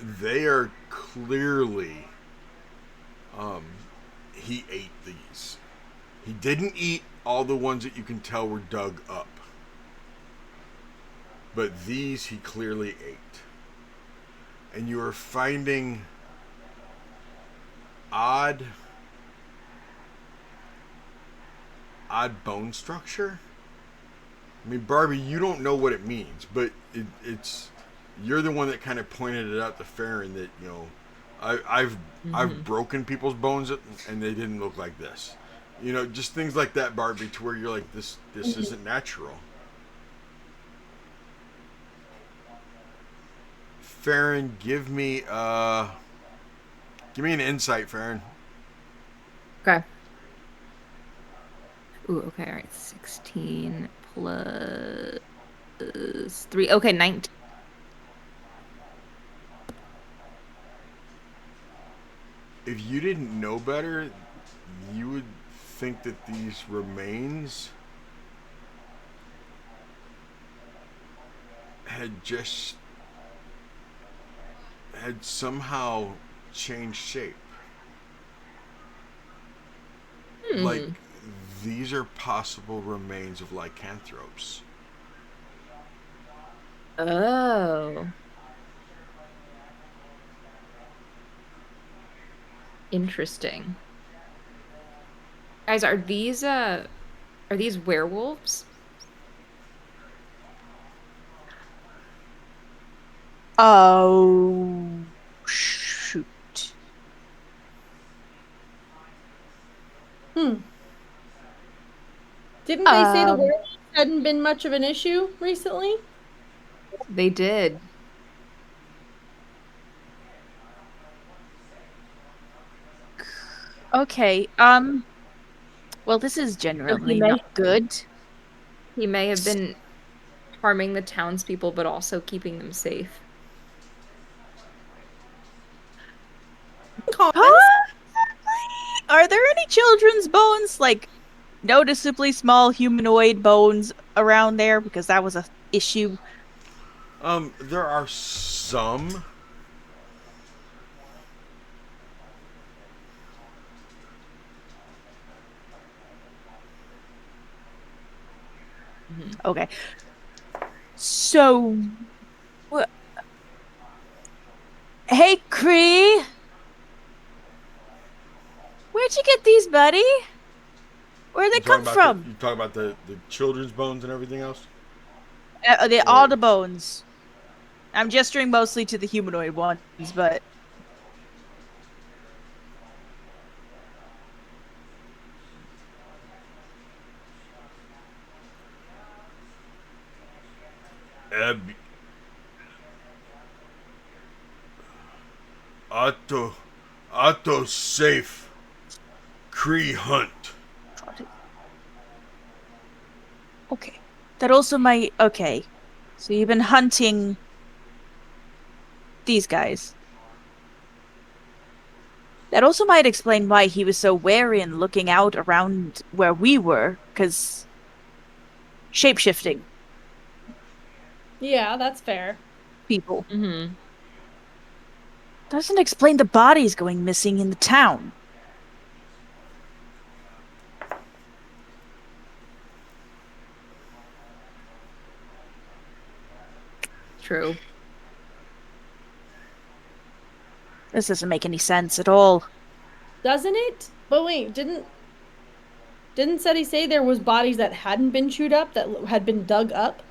they are clearly. He ate these. He didn't eat all the ones that you can tell were dug up, but these he clearly ate, and you are finding odd bone structure. I mean, Barbie, you don't know what it means, but it's you're the one that kind of pointed it out to Farron that I've broken people's bones and they didn't look like this. Just things like that, Barbie, to where you're like, this isn't natural. Farron, give me an insight, Farron. Okay. Ooh, okay, all right. 16 plus 3. Okay, 19. If you didn't know better, you would think that these remains had somehow changed shape. Like, these are possible remains of lycanthropes. Oh. Interesting. Guys, are these werewolves? Oh, shoot. Didn't they say the werewolves hadn't been much of an issue recently? They did. Okay. Well, this is generally not good. He may have been harming the townspeople, but also keeping them safe. Are there any children's bones, like noticeably small humanoid bones around there? Because that was a issue. There are some. Okay. So, hey, Cree. Where'd you get these, buddy? Where'd they come from? You talking about the children's bones and everything else? All the bones. I'm gesturing mostly to the humanoid ones, but... Otto safe. Cree hunt. Okay. That also might... Okay. So you've been hunting these guys. That also might explain why he was so wary and looking out around where we were, because... Shape-shifting. Yeah, that's fair. People. Doesn't explain the bodies going missing in the town. True. This doesn't make any sense at all. Doesn't it? But wait, didn't Seti say there was bodies that hadn't been chewed up, that had been dug up?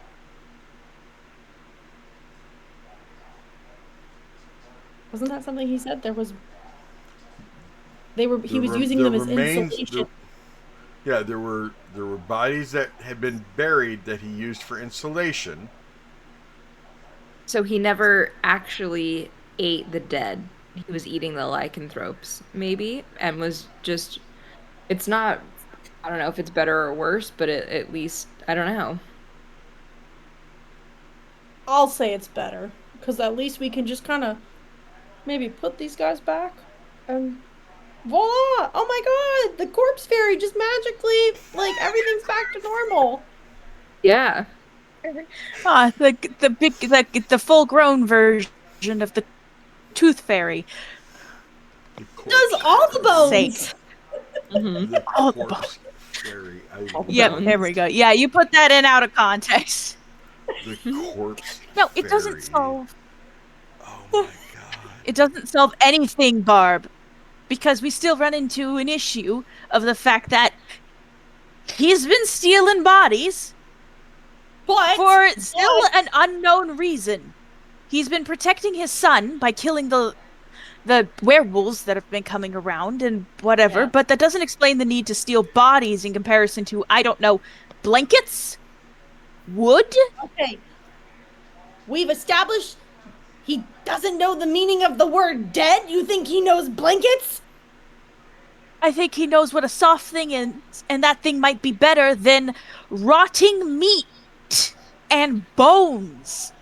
Wasn't that something he said? He was using them as insulation. There were bodies that had been buried that he used for insulation. So he never actually ate the dead. He was eating the lycanthropes, maybe, and was just... It's not... I don't know if it's better or worse, but at least... I don't know. I'll say it's better, because at least we can just kind of maybe put these guys back, and voila! Oh my god! The corpse fairy just magically, like, everything's back to normal. Yeah. The full-grown version of the tooth fairy. Does all the bones. All the bones. Fairy. Yep, there we go. Yeah, you put that in out of context. The corpse. No, it doesn't solve. Oh my god. It doesn't solve anything, Barb, because we still run into an issue of the fact that he's been stealing bodies. But for still an unknown reason. He's been protecting his son by killing the werewolves that have been coming around and whatever, but that doesn't explain the need to steal bodies in comparison to, I don't know, blankets? Wood? Okay. We've established he doesn't know the meaning of the word dead? You think he knows blankets? I think he knows what a soft thing is, and that thing might be better than rotting meat and bones.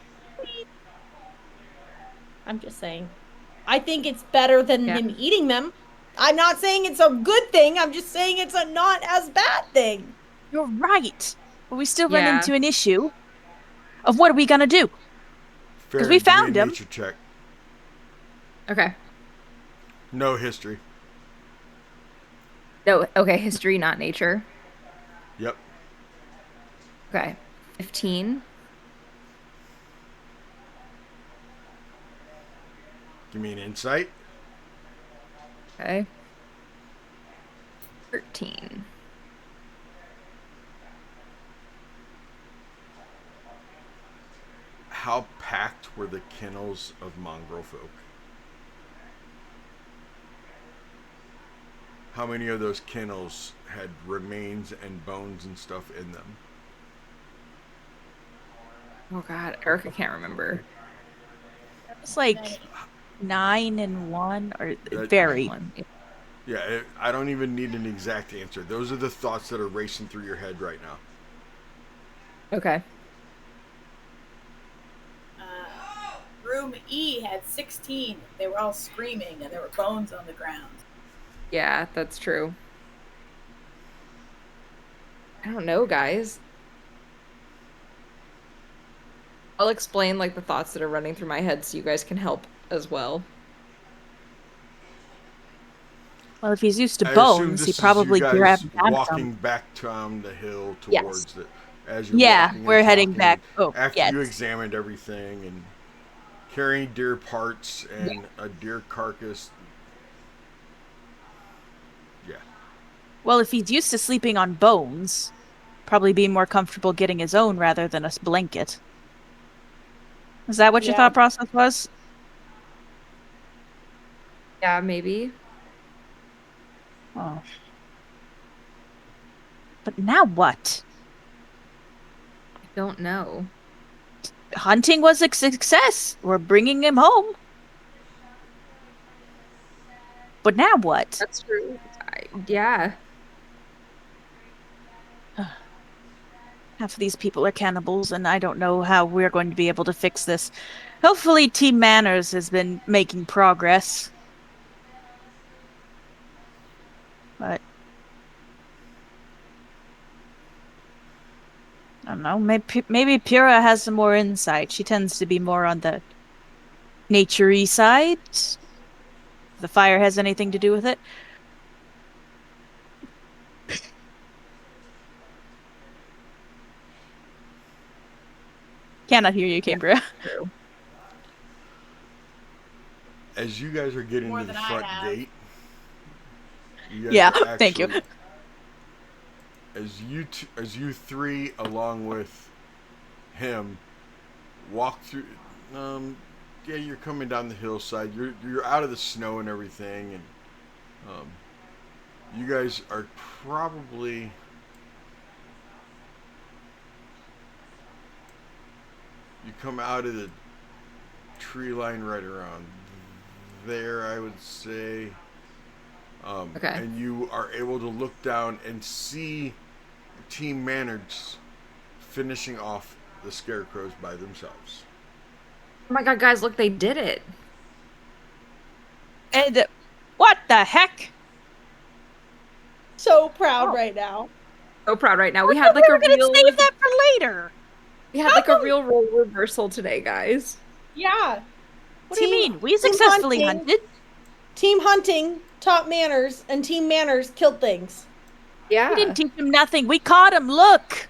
I'm just saying. I think it's better than him eating them. I'm not saying it's a good thing. I'm just saying it's a not as bad thing. You're right. But we still run into an issue of what are we going to do? Because we found him. Nature check. Okay. No history. No, okay, history, not nature. Yep. Okay. 15. Give me an insight. Okay. 13. How packed were the kennels of mongrel folk? How many of those kennels had remains and bones and stuff in them? Oh god, Erica can't remember. It's like 9 and 1, or very. Yeah, I don't even need an exact answer. Those are the thoughts that are racing through your head right now. Okay. Room E had 16. They were all screaming, and there were bones on the ground. Yeah, that's true. I don't know, guys. I'll explain like the thoughts that are running through my head so you guys can help as well. Well, if he's used to bones, he probably grabbed walking back down the hill towards as you're walking and we're heading talking, back. Oh, after yes. you examined everything and carrying deer parts and a deer carcass. Yeah. Well, if he's used to sleeping on bones, probably be more comfortable getting his own rather than a blanket. Is that what your thought process was? Yeah, maybe. Oh. But now what? I don't know. Hunting was a success. We're bringing him home. But now what? That's true. Yeah. Half of these people are cannibals, and I don't know how we're going to be able to fix this. Hopefully Team Manners has been making progress. But I don't know, maybe Pyrrha has some more insight. She tends to be more on the nature-y side. The fire has anything to do with it? Cannot hear you, Cambria. True. As you guys are getting to the front gate, Thank you. As you three, along with him, walk through. You're coming down the hillside. You're out of the snow and everything, and you guys are probably. You come out of the tree line right around there, I would say. Okay. And you are able to look down and see Team Manners finishing off the scarecrows by themselves. Oh my god, guys, look, they did it. And what the heck? So proud right now. So proud right now. We had like we were gonna save that for later. We had like a real role reversal today, guys. Yeah. What do you mean? We successfully hunted. Team hunting taught Manners, and Team Manners killed things. Yeah. We didn't teach him nothing. We caught him. Look.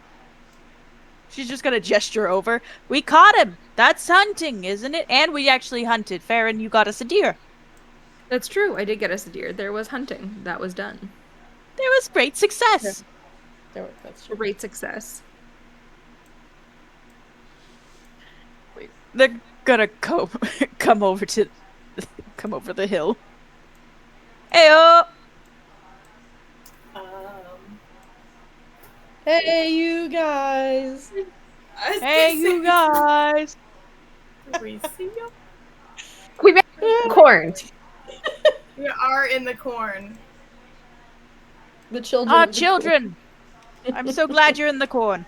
She's just gonna gesture over. We caught him. That's hunting, isn't it? And we actually hunted. Farron, you got us a deer. That's true. I did get us a deer. There was hunting. That was done. There was great success. Yeah. That's true. Great success. They're gonna come over the hill. Heyo! Hey, you guys. Hey, you guys. We see you. We made corn. We are in the corn. The children. Ah, children. I'm so glad you're in the corn.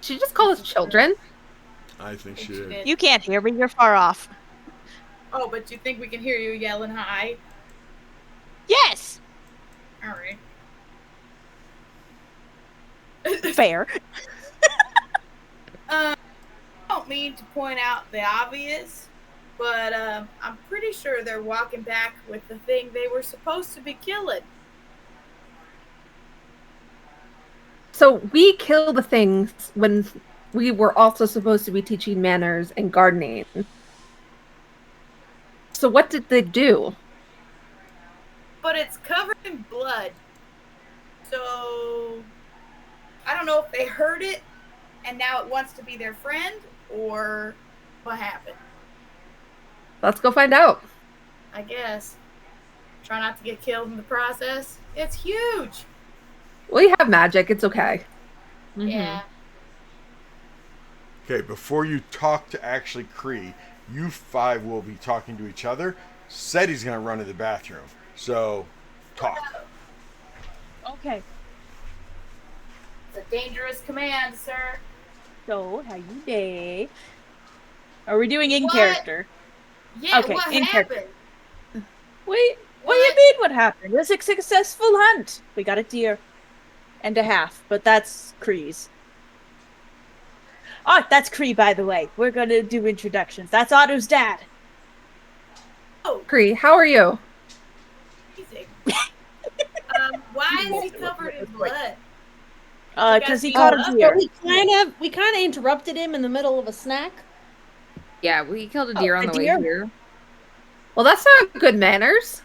Should you just call us children? I think she did. You can't hear me. You're far off. Oh, but you think we can hear you yelling hi? Yes. All right. Fair. I don't mean to point out the obvious, but I'm pretty sure they're walking back with the thing they were supposed to be killing. So we kill the things when we were also supposed to be teaching manners and gardening. So what did they do? But it's covered in blood. So I don't know if they heard it and now it wants to be their friend or what happened. Let's go find out. I guess. Try not to get killed in the process. It's huge. We have magic. It's okay. Mm-hmm. Yeah. Okay, before you talk to actually Kree, you five will be talking to each other. Said he's going to run to the bathroom. So, talk. Okay. It's a dangerous command, sir. So, how you day? Are we doing in What? character? Yeah, Okay, what in happened? Wait, what do you mean what happened? It was a successful hunt. We got a deer. And a half, but that's Kree's. Oh, that's Kree, by the way. We're gonna do introductions. That's Otto's dad. Oh, Kree, how are you? amazing. Why is he covered in blood? Because he caught a deer. We kind of interrupted him in the middle of a snack. Yeah, we killed a deer on the way here. Well, that's not good manners.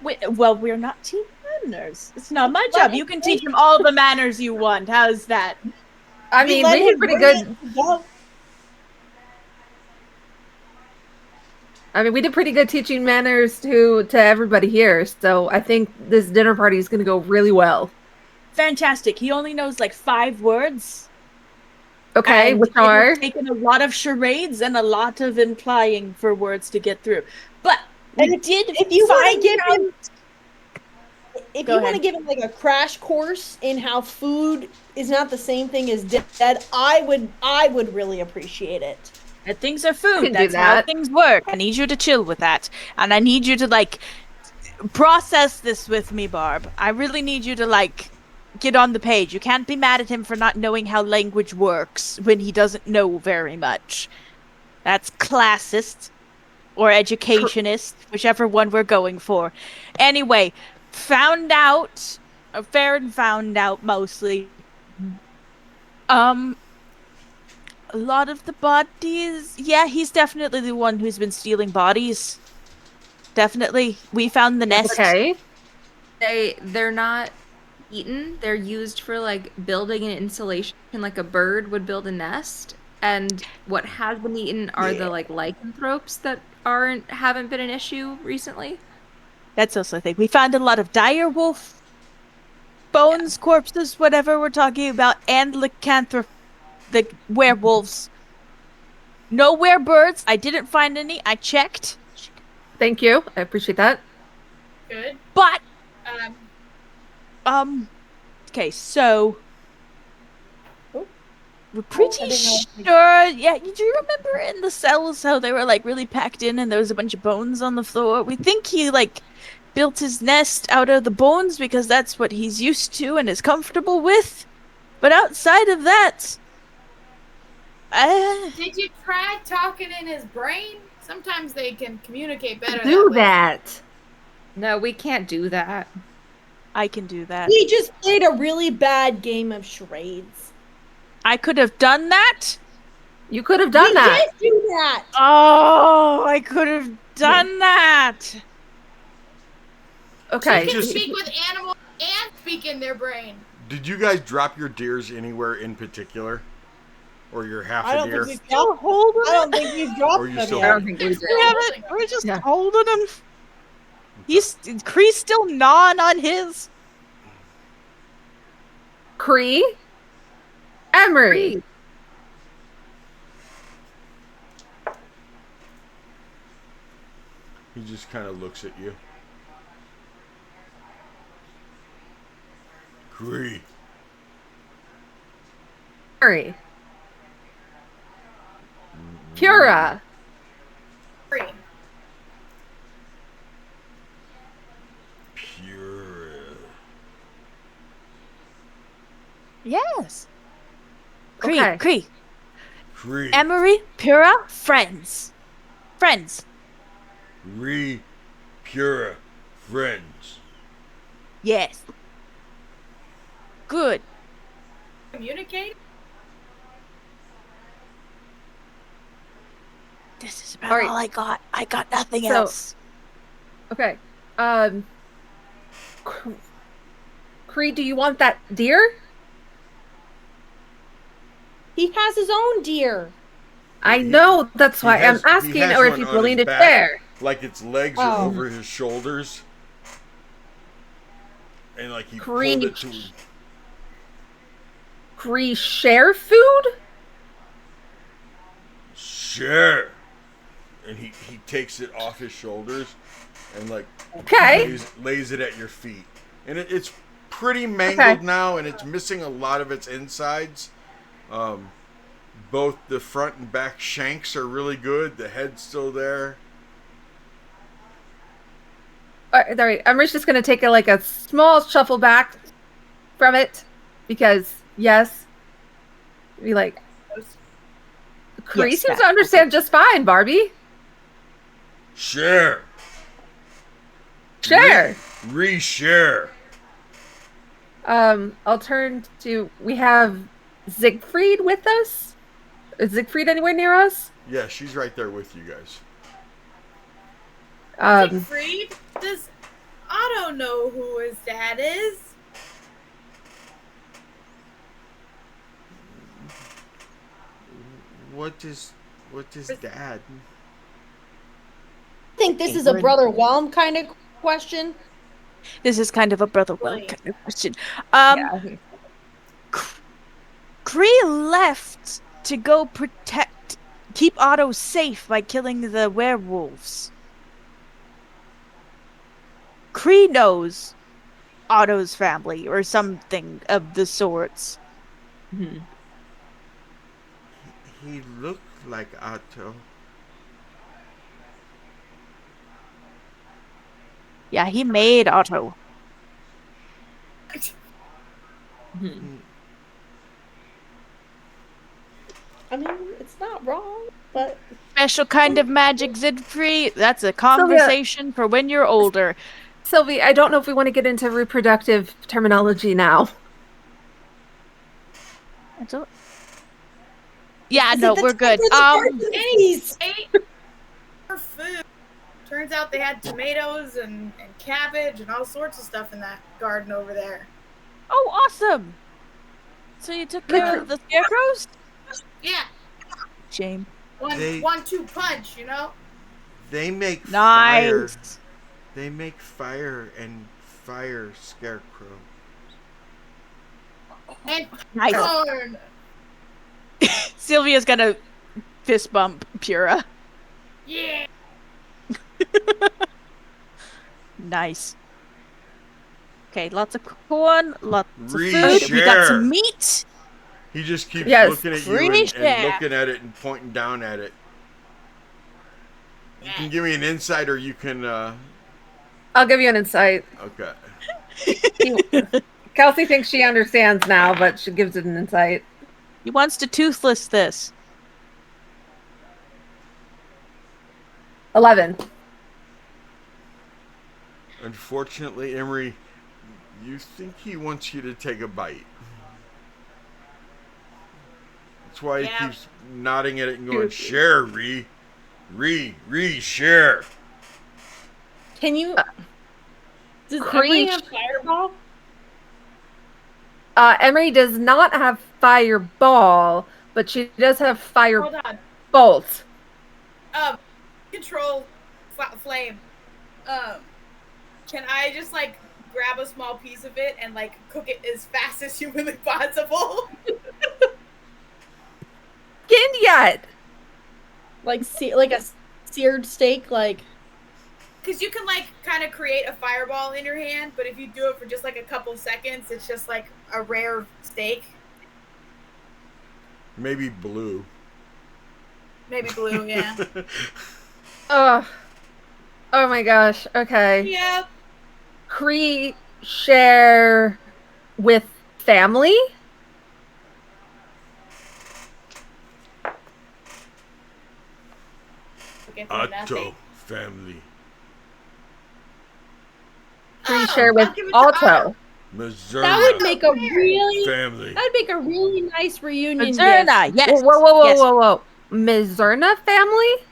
We're not team manners. It's not my job. You can teach him all the manners you want. How's that? I mean, we did pretty good. I mean, we did pretty good teaching manners to everybody here. So I think this dinner party is going to go really well. Fantastic. He only knows like 5 words. Okay, which are? It's taken a lot of charades and a lot of implying for words to get through. But if you want to give him like a crash course in how food is not the same thing as dead, I would really appreciate it. And things are food. That's how things work. I need you to chill with that. And I need you to like process this with me, Barb. I really need you to like get on the page. You can't be mad at him for not knowing how language works when he doesn't know very much. That's classist or educationist, whichever one we're going for. Anyway, found out mostly. A lot of the bodies, yeah, he's definitely the one who's been stealing bodies. Definitely. We found the nest. Okay. They're not eaten. They're used for like building an insulation, like a bird would build a nest. And what has been eaten are the like lycanthropes that haven't been an issue recently. That's also a thing. We found a lot of dire wolf bones, corpses, whatever we're talking about, and lycanthrope, the werewolves. No werebirds. I didn't find any. I checked. Thank you. I appreciate that. Good. But okay, so we're pretty sure. Yeah, do you remember in the cells how they were like really packed in and there was a bunch of bones on the floor? We think he like built his nest out of the bones because that's what he's used to and is comfortable with. But outside of that, did you try talking in his brain? Sometimes they can communicate better. Do that. No, we can't do that. I can do that. We just played a really bad game of charades. I could have done that. You could have done that. We did do that. Oh, I could have done that. Okay. You can speak with animals and speak in their brain. Did you guys drop your deers anywhere in particular? Or your half a deer? I don't think we've dropped them. I don't think we did. We're just holding him. Kree's still gnawing on his. Kree? Emery. He just kind of looks at you. Kree. Emery. Pura. Pura. Yes. Okay. Kree. Emery, Pura, friends. Pura, friends. Yes. Good. Communicate? This is about all I got. I got nothing else. Okay. Kree, do you want that deer? He has his own deer. I know. That's why I'm asking, or if he's willing to share. Like its legs are over his shoulders. And like he pulled it to him. Kree share food? Share. And he takes it off his shoulders and like lays it at your feet. And it's pretty mangled now, and it's missing a lot of its insides. Both the front and back shanks are really good. The head's still there. All right, Emery's just going to take a small shuffle back from it because, yes, be like, Kree seems to understand just fine, Barbie. Share. Share. Re-share. I'll turn to. We have Siegfried with us. Is Siegfried anywhere near us? Yeah, she's right there with you guys. Siegfried? Does Otto know who his dad is? What is dad? I think this is a Brother Whelm kind of question. This is kind of a Brother Whelm kind of question. Kree left to go keep Otto safe by killing the werewolves. Kree knows Otto's family or something of the sorts. Mm-hmm. He looked like Otto. Yeah, he made Otto. Mm-hmm. I mean, it's not wrong, but Special kind of magic, Siegfried. That's a conversation for when you're older. Sylvie, I don't know if we want to get into reproductive terminology now. Yeah, no, we're good. For food. Turns out they had tomatoes and cabbage and all sorts of stuff in that garden over there. Oh, awesome! So you took care of the scarecrows? Yeah. Shame. 1-2 punch, you know? They make fire. They make fire and fire scarecrow. And nice. corn. Sylvia's gonna fist bump Pura. Yeah. Nice. Okay, lots of corn, lots of food. Share. We got some meat. He just keeps looking at you and looking at it and pointing down at it. You can give me an insight, or you can. I'll give you an insight. Okay. Kelsey thinks she understands now, but she gives it an insight. He wants to toothless this. 11. Unfortunately, Emery, you think he wants you to take a bite. That's why he keeps nodding at it and going, share, share. Can you... Does Emery have fireball? Emery does not have fireball, but she does have fire bolt. Control flame. Can I just like grab a small piece of it and like cook it as fast as humanly possible? Skinned yet? Like a seared steak, like. Because you can like kind of create a fireball in your hand, but if you do it for just like a couple seconds, it's just like a rare steak. Maybe blue. Maybe blue, yeah. Oh my gosh. Okay. Yeah. Kree share with family? Otto family. Kree share with Otto. Mazurna that would make a really family. That'd make a really nice reunion. Mazurna, yes. Whoa. Mazurna family?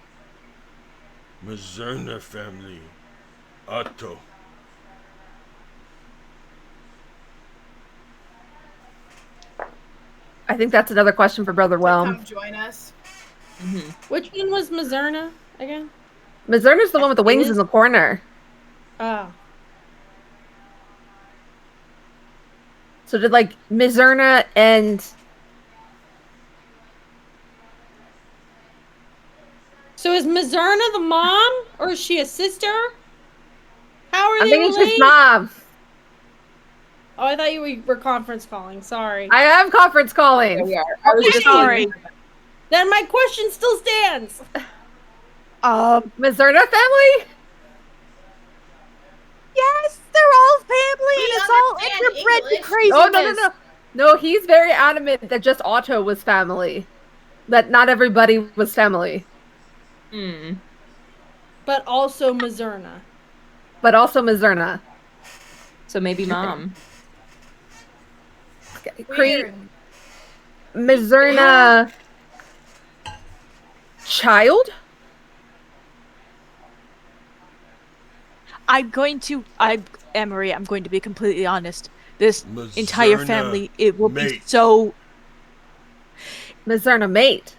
Mazurna family. Otto. I think that's another question for Brother Whelm. Come join us. Mm-hmm. Which one was Mazurna again? Mazurna's the one with the wings in the corner. Oh. So did like Mazurna and... So is Mazurna the mom, or is she a sister? How are they related? It's his mom. Oh, I thought you were conference calling. Sorry. I am conference calling. There we are. I was just sorry. Then my question still stands. Mazurna family? Yes, they're all family, and it's all interbred to craziness. No, he's very adamant that just Otto was family. That not everybody was family. Hmm. But also Mazurna. So maybe mom. Cree, Weird. Mizurna child? Emery, I'm going to be completely honest. This entire Mizurna family, it will be mate. so... Mizurna mate.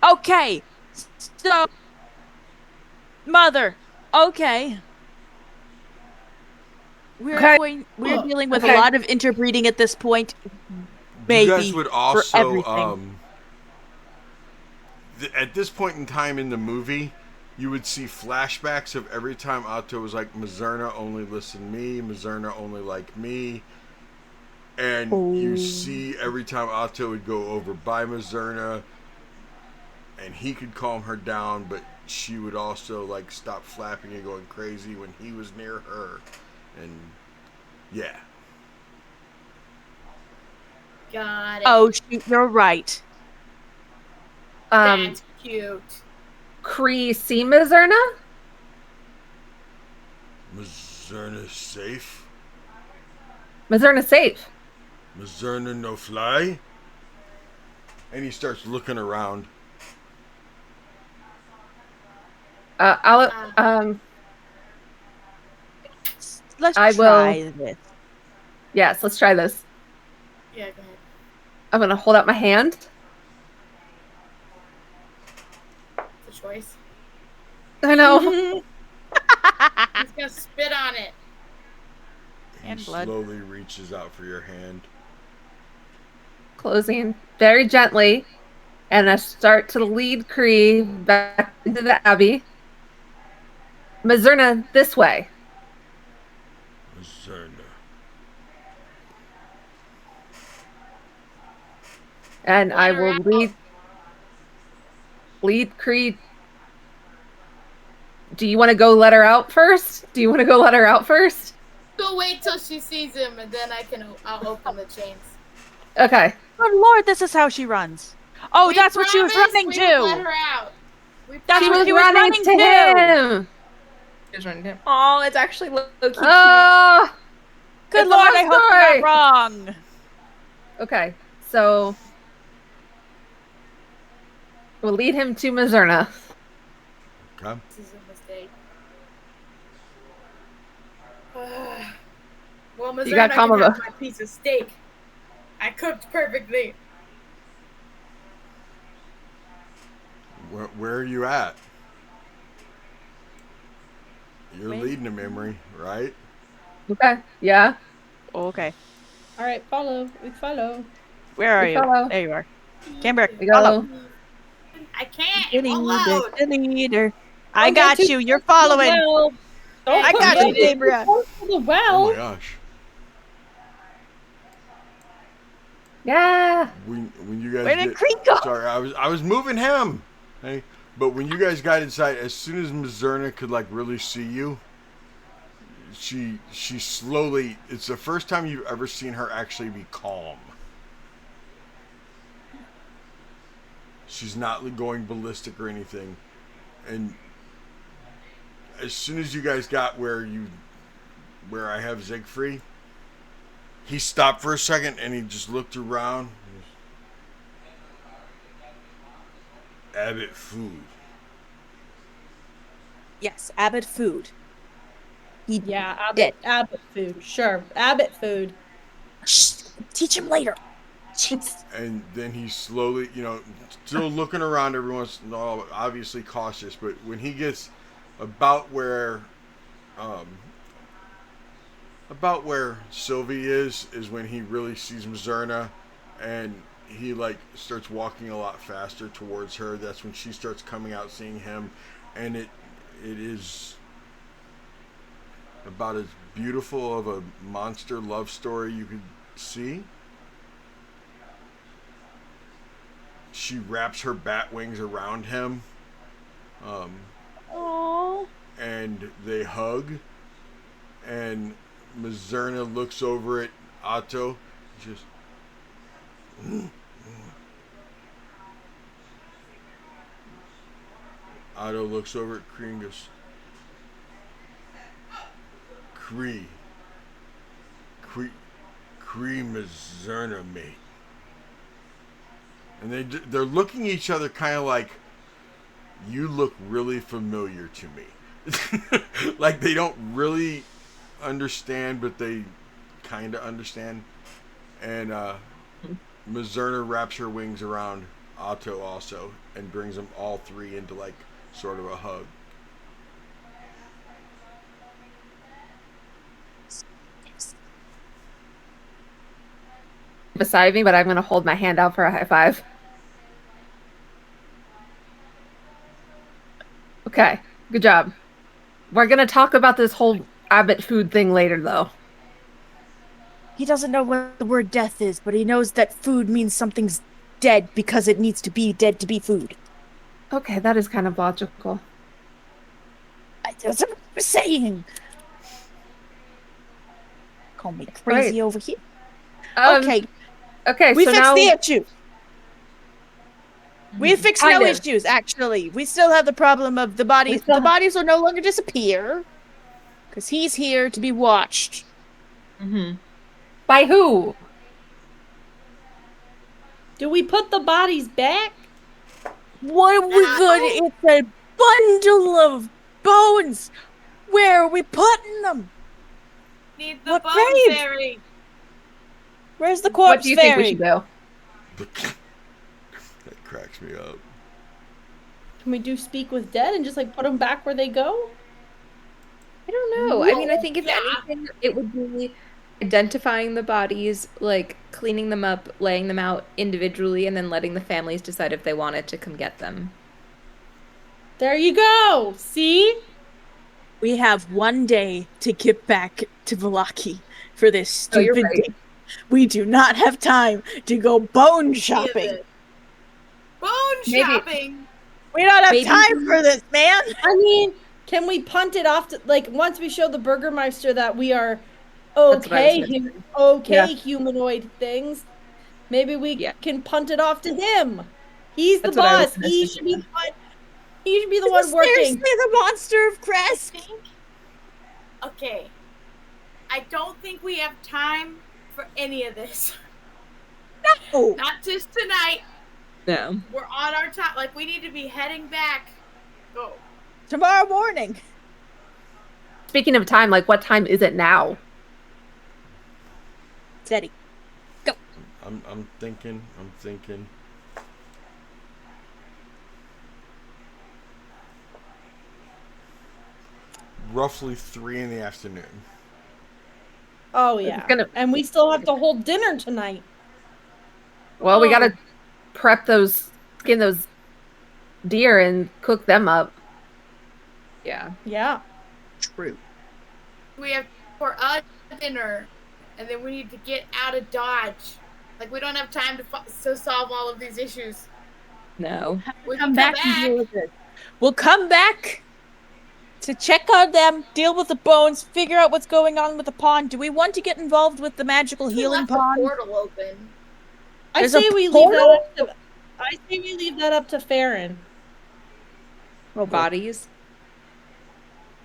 Okay, so... Mother, okay. We're dealing with a lot of interbreeding at this point. Maybe you guys would for also, everything. at this point in time in the movie, you would see flashbacks of every time Otto was like, Mizurna only listen me, Mizurna only like me. And you see every time Otto would go over by Mizurna, and he could calm her down, but she would also like stop flapping and going crazy when he was near her. And yeah. Got it. Oh, shoot, you're right. That's cute. Cree see Mizurna? Mizurna safe? Mizurna safe. Mizurna no fly? And he starts looking around. Let's I try will. this. Yes, let's try this. Yeah, go ahead. I'm gonna hold out my hand. It's a choice. I know. He's gonna spit on it. And He blood. slowly reaches out for your hand. Closing very gently, and I start to lead Cree back into the abbey. Mizurna, this way. Mizurna. And I Let her will out. lead Cree. Do you want to go let her out first? Go wait till she sees him, and then I'll open the chains. Okay. Oh Lord, this is how she runs. Oh, that's what she was running we would let to. her out. That's She what was she was running running to him. He was running to him. Oh, it's actually low-key cute. Oh, Good it's a Lord, love I hope story. you're not wrong. Okay, so we'll lead him to Mizurna. Okay. This is a mistake. Well, You Mizurna got can Kamava. have my piece of steak. I cooked perfectly. Where are you at? You're Wait. leading him, Emery, right? Okay, yeah. Okay. All right, follow. We follow. Where are We you? follow. There you are. Camber, We follow. go. I can't. The It won't load. leader. I Don't go got too you. You're close to the following. well. Don't I put got don't you, get too Gabriel. close to the well. Oh my gosh. Yeah. When you guys Where did Creek go? Sorry, I was moving him. Hey, but when you guys got inside, as soon as Mizurna could like really see you, she slowly. It's the first time you've ever seen her actually be calm. She's not going ballistic or anything, and as soon as you guys got where I have Siegfried, he stopped for a second and he just looked around. Abbott food. Yes, Abbott food. Yeah, did. Abbott food. Sure, Abbott food. Shh, teach him later. Jeez. And then he slowly, still looking around every once in a while, obviously cautious, but when he gets about where Sylvie is when he really sees Mizurna, and he like starts walking a lot faster towards her. That's when she starts coming out, seeing him, and it is about as beautiful of a monster love story you could see. She wraps her bat wings around him, and they hug, and Mizurna looks over at Otto, just Otto looks over at Kree and goes, Mizerna, mate. And they're looking at each other kind of like, you look really familiar to me. Like they don't really understand, but they kind of understand. And Mizerna wraps her wings around Otto also and brings them all three into like sort of a hug. Beside me, but I'm going to hold my hand out for a high five. Okay, good job. We're going to talk about this whole Abbott food thing later, though. He doesn't know what the word death is, but he knows that food means something's dead because it needs to be dead to be food. Okay, that is kind of logical. That's what I'm saying. Call me crazy over here. Okay, we so fixed now... the issue. We fixed no issues, actually. We still have the problem of the bodies. The bodies will no longer disappear because he's here to be watched. Mm-hmm. By who? Do we put the bodies back? What are we gonna? It's a bundle of bones. Where are we putting them? Need the bone fairy. Where's the corpse fairy? What do you think we should do? That cracks me up. Can we do speak with dead and just like put them back where they go? I don't know. I mean, I think if anything, it would be identifying the bodies, like cleaning them up, laying them out individually, and then letting the families decide if they wanted to come get them. There you go. See? We have one day to get back to Vallaki for this stupid day. We do not have time to go bone shopping. Shopping? We don't have time for this, man. I mean, can we punt it off to, like, once we show the Burgermeister that we are humanoid things, maybe we can punt it off to him. He's the boss. He should be the one working. Seriously, the monster of Kresk. Okay. I don't think we have time for any of this. No. Not just tonight. No. We're on our time. Like, we need to be heading back. Go. Tomorrow morning. Speaking of time, like, what time is it now? Steady. Go. I'm thinking. Roughly 3 in the afternoon. Oh yeah. And we still have to hold dinner tonight. Well, we gotta skin those deer and cook them up. Yeah. Yeah. True. We have for us dinner, and then we need to get out of Dodge. Like, we don't have time to solve all of these issues. No. We'll come back and deal with it. We'll come back to check on them, deal with the bones, figure out what's going on with the pond. Do we want to get involved with the magical healing pond? The portal open. I say we leave that up to Farron. Well, bodies?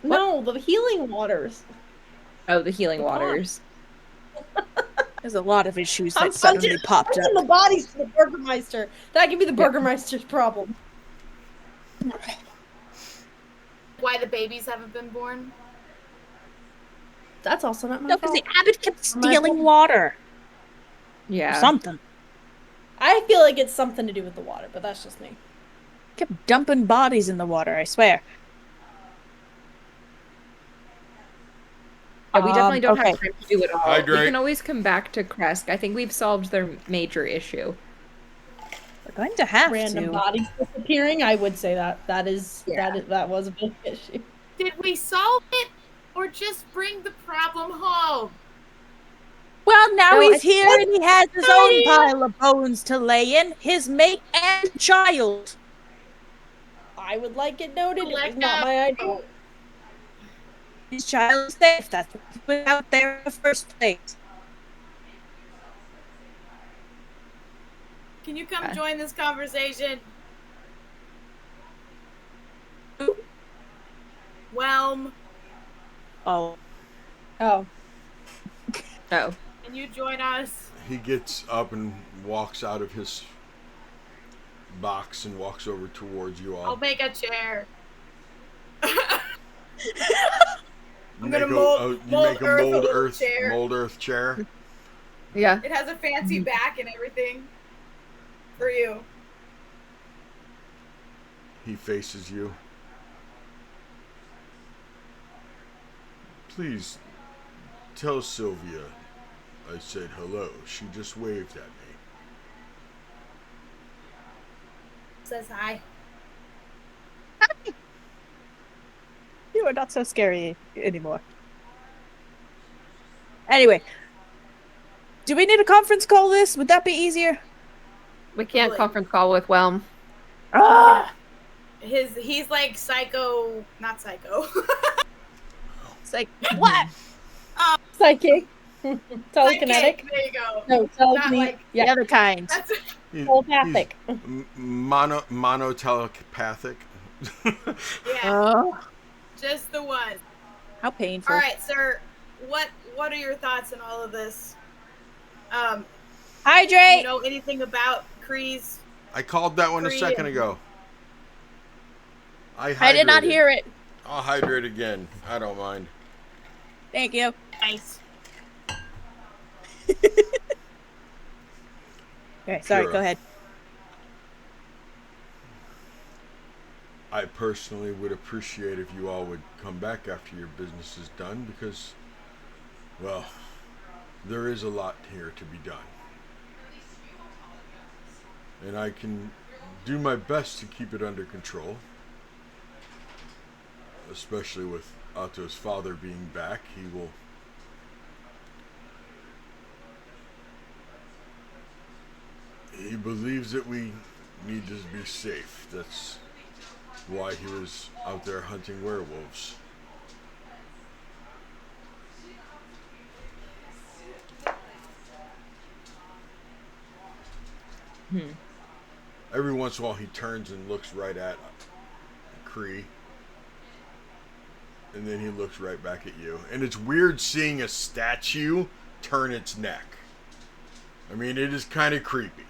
No, the healing waters. Oh, the healing waters. There's a lot of issues that suddenly popped up. The bodies to the Burgermeister. That could be the Burgermeister's problem. Why the babies haven't been born? That's also not my fault. No, because the abbot kept stealing water. Yeah. Or something. I feel like it's something to do with the water, but that's just me. Kept dumping bodies in the water, I swear. Yeah, we definitely don't have time to do it all. Hydrate. We can always come back to Kresk. I think we've solved their major issue. We're going to have random bodies disappearing. I would say that that was a big issue. Did we solve it, or just bring the problem home? Well, now he's here and he has his own pile of bones to lay in. His mate and child. I would like it noted. It was not my idea. His child is safe. That's what he put out there in the first place. Can you come join this conversation? Whelm. Oh. Oh. Can you join us? He gets up and walks out of his box and walks over towards you all. I'll make a chair. You make a mold earth chair. Yeah. It has a fancy back and everything. For you. He faces you. Please tell Sylvia I said hello. She just waved at me. Says hi. You are not so scary anymore. Anyway, do we need a conference call this? Would that be easier? We can't conference call with Whelm. Ah! He's like psycho, not psycho. Like what? Psychic. Telekinetic. There you go. No, telekinetic. The other kind. Telepathic. Monotelepathic. Yeah. Just the one. How painful. All right, sir. What are your thoughts on all of this? Hydrate. Do you know anything about Kree's? I called that one a second ago. I did not hear it. I'll hydrate again. I don't mind. Thank you. Nice. Okay, sorry, go ahead. I personally would appreciate if you all would come back after your business is done because, well, there is a lot here to be done. And I can do my best to keep it under control. Especially with Otto's father being back, he believes that we need to be safe. That's why he was out there hunting werewolves. Every once in a while he turns and looks right at Kree. And then he looks right back at you. And it's weird seeing a statue turn its neck. I mean, it is kind of creepy.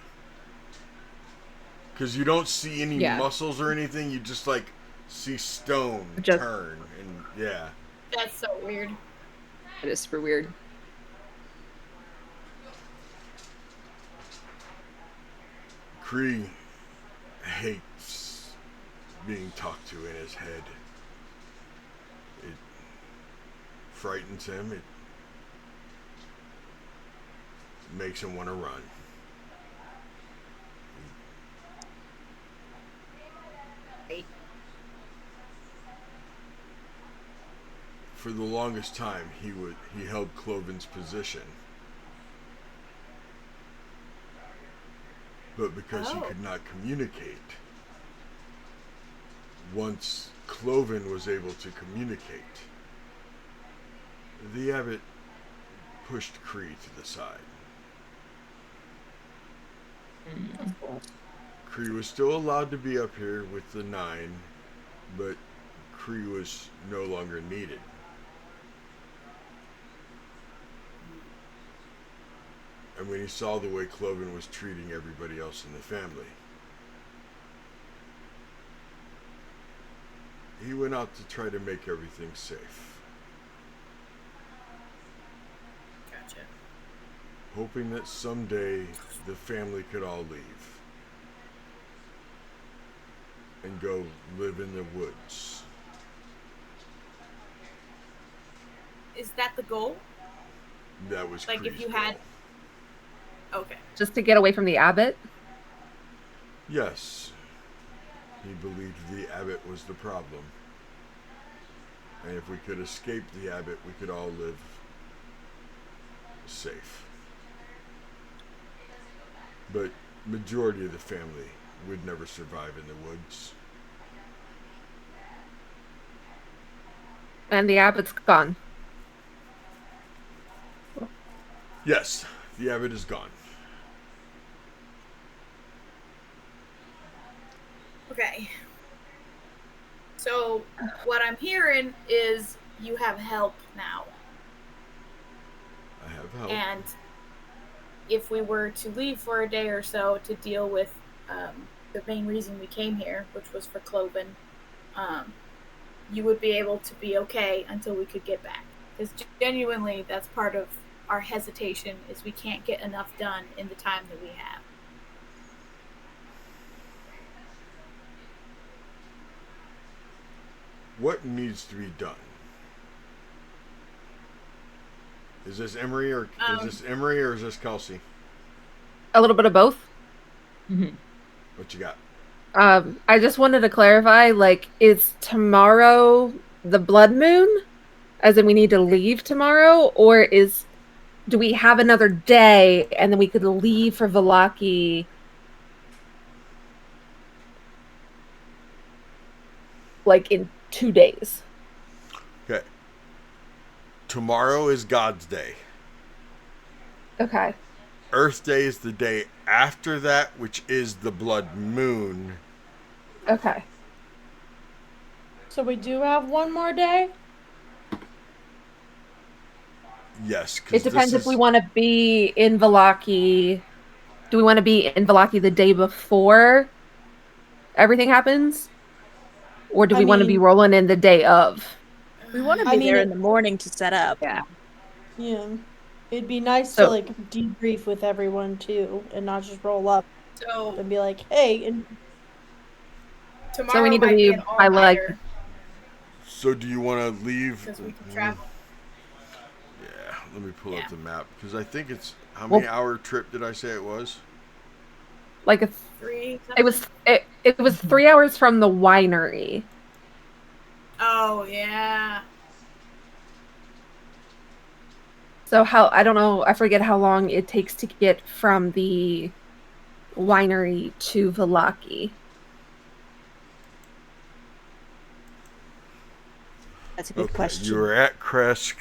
Because you don't see any muscles or anything. You just, like, see stone turn. And, yeah. That's so weird. It is super weird. Kree hates being talked to in his head. It frightens him. It makes him want to run. For the longest time, he held Cloven's position. But because he could not communicate, once Cloven was able to communicate, the abbot pushed Kree to the side. Kree was still allowed to be up here with the 9, but Kree was no longer needed. And when he saw the way Cloven was treating everybody else in the family, he went out to try to make everything safe. Gotcha. Hoping that someday the family could all leave and go live in the woods. Is that the goal? That was like Kree's if you goal. had. Okay. Just to get away from the abbot? Yes. He believed the abbot was the problem. And if we could escape the abbot, we could all live safe. But majority of the family would never survive in the woods. And the abbot's gone. Yes, the abbot is gone. Okay. So, what I'm hearing is you have help now. I have help. And if we were to leave for a day or so to deal with the main reason we came here, which was for Cloven, you would be able to be okay until we could get back. Because genuinely, that's part of our hesitation, is we can't get enough done in the time that we have. What needs to be done? Is this Emery or is this Kelsey? A little bit of both. Mm-hmm. What you got? I just wanted to clarify, like, is tomorrow the blood moon? As in we need to leave tomorrow? Or do we have another day and then we could leave for Vallaki like in 2 days? Okay. Tomorrow is God's Day. Okay. Earth Day is the day after that, which is the blood moon. Okay. So we do have one more day? Yes. It depends if we want to be in Vallaki. Do we want to be in Vallaki the day before everything happens? Or do we want to be rolling in the day of? We want to be there in the morning to set up. Yeah. Yeah. It'd be nice to like debrief with everyone too, and not just roll up and be like, "Hey." And tomorrow so we need to leave by like. So do you want to leave? Because we can travel. Yeah. Let me pull up the map because I think it's how many hour trip did I say it was? Like 3. It was 3 hours from the winery. Oh yeah. So I don't know, I forget how long it takes to get from the winery to Vallaki. That's a good question. You were at Kresk.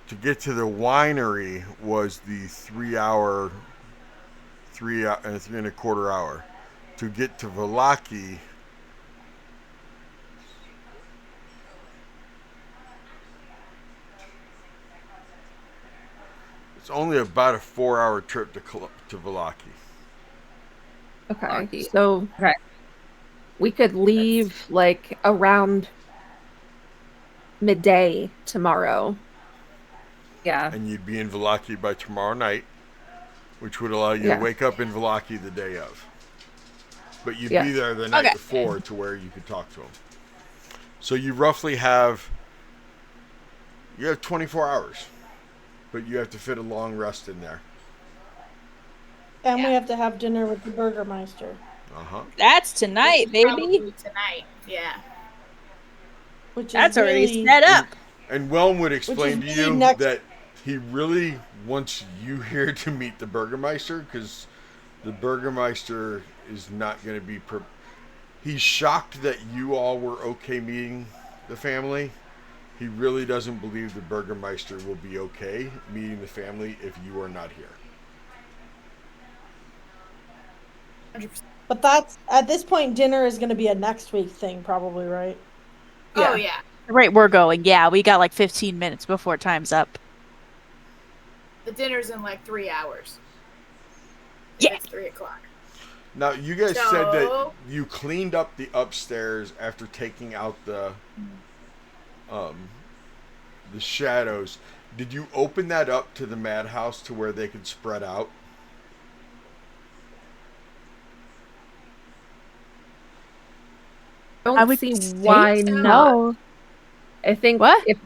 To get to the winery was the 3 and a quarter hour. To get to Vallaki, it's only about a 4-hour trip to Vallaki. Okay, so we could leave like around midday tomorrow. Yeah. And you'd be in Vallaki by tomorrow night, which would allow you to wake up in Vallaki the day of. But you'd be there the night before to where you could talk to them. So you roughly have 24 hours, but you have to fit a long rest in there. And we have to have dinner with the Burgermeister. That's tonight, baby. Probably tonight, yeah. That's already set up. And Whelm would explain to you that he really wants you here to meet the Burgermeister because the Burgermeister is not going to be... He's shocked that you all were okay meeting the family. He really doesn't believe the Burgermeister will be okay meeting the family if you are not here. 100%. But that's, at this point, dinner is going to be a next week thing, probably, right? Oh, yeah. Right, we're going. Yeah, we got like 15 minutes before time's up. The dinner's in like 3 hours. Yeah. It's 3 o'clock. Now, you guys said that you cleaned up the upstairs after taking out the shadows. Did you open that up to the madhouse to where they could spread out? I would see why not. I think if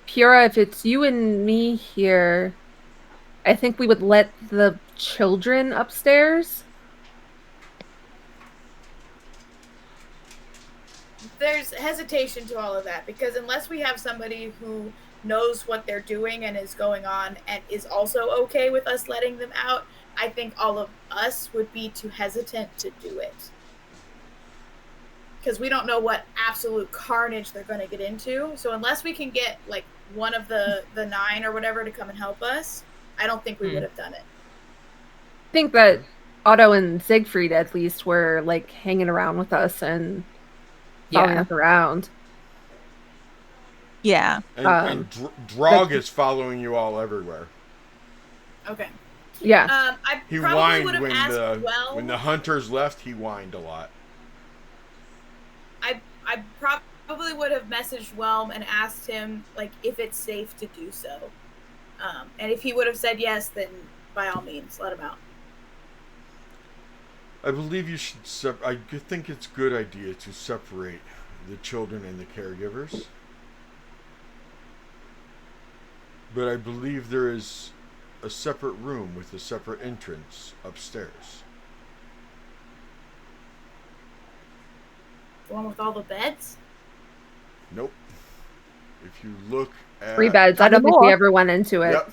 Pura, if it's you and me here, I think we would let the children upstairs. There's hesitation to all of that because unless we have somebody who knows what they're doing and is going on and is also okay with us letting them out, I think all of us would be too hesitant to do it. Because we don't know what absolute carnage they're going to get into. So unless we can get like one of the 9 or whatever to come and help us, I don't think we would have done it. I think that Otto and Siegfried at least were like hanging around with us and following us around. Yeah. And Drog is following you all everywhere. Okay. Yeah. I He probably whined would have when asked when the hunters left. He whined a lot. I probably would have messaged Whelm and asked him like if it's safe to do so. And if he would have said yes, then by all means, let him out. I believe you should. I think it's a good idea to separate the children and the caregivers. But I believe there is a separate room with a separate entrance upstairs. The one with all the beds? Nope. If you look at 3 beds. I don't think we ever went into it. Yep.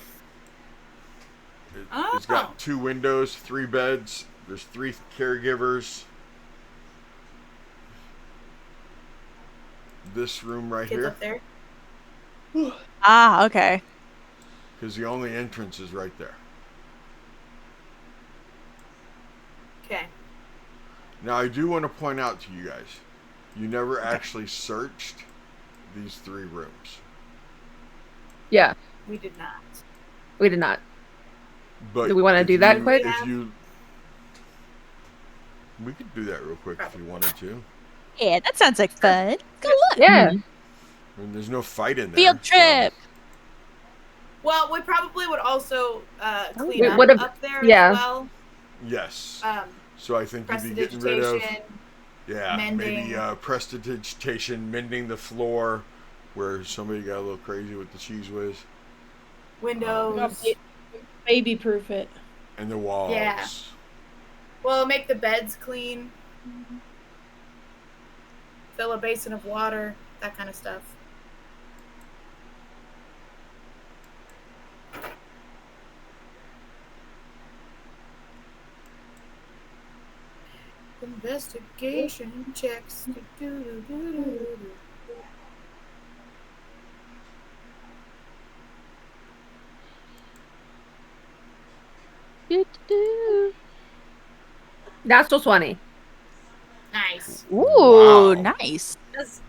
It's got 2 windows, 3 beds. There's 3 caregivers. This room right Kids here. up there? Ah, okay. Because the only entrance is right there. Okay. Now, I do want to point out to you guys, you never actually searched these 3 rooms. Yeah. We did not. We did not. But do we want to do that quick? We could do that real quick if you wanted to. Yeah, that sounds like fun. Go look. Yeah. I mean, there's no fight in there. Field trip. So. Well, we probably would also clean up there as well. Yes. So I think you'd be getting rid of maybe prestidigitation, mending the floor where somebody got a little crazy with the cheese whiz. Windows. Baby proof it. And the walls. Yeah. Well, make the beds clean. Fill a basin of water, that kind of stuff. Investigation checks. Natural 20. Nice. Ooh, nice. I was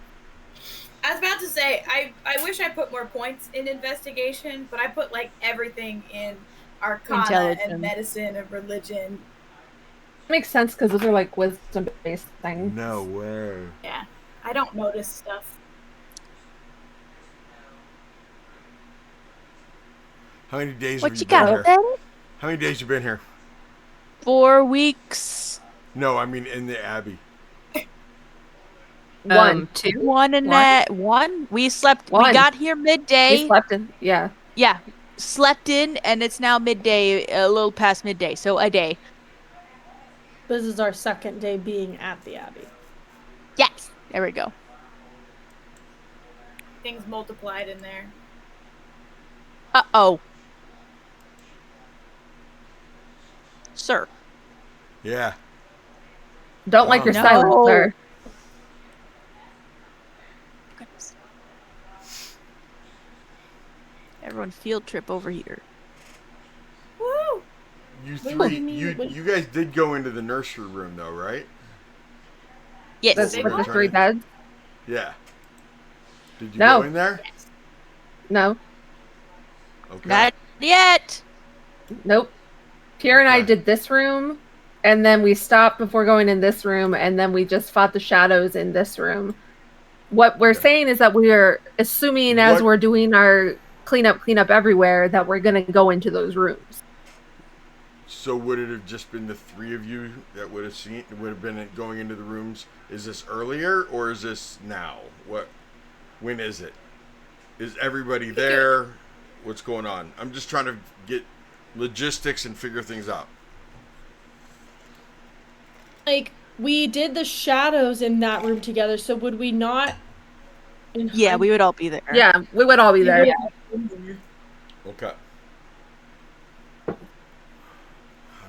about to say, I wish I put more points in investigation, but I put like everything in Arcana and medicine and religion. Makes sense because those are like wisdom-based things. No way. Yeah, I don't notice stuff. How many days have you been here? How many days you been here? 4 weeks. No, I mean in the Abbey. 1, 2, 1 and that 1. We slept. 1. We got here midday. We slept in. Yeah. Yeah, slept in, and it's now midday, a little past midday, so a day. This is our 2nd day being at the Abbey. Yes, there we go. Things multiplied in there. Uh-oh. Sir. Yeah. Don't like your silence, sir. Goodness. Everyone field trip over here. Woo! You guys did go into the nursery room though, right? Yes. With the 3 beds? Yeah. Did you go in there? Yes. No. Okay. Not yet. Nope. Pierre and I did this room, and then we stopped before going in this room, and then we just fought the shadows in this room. What we're saying is that we are assuming as we're doing our cleanup everywhere that we're going to go into those rooms. So would it have just been the 3 of you that would have been going into the rooms? Is this earlier or is this now? When is it? Is everybody there? What's going on? I'm just trying to get logistics and figure things out. Like, we did the shadows in that room together, so would we not? Yeah, we would all be there. Yeah, we would all be there. Yeah. Okay. How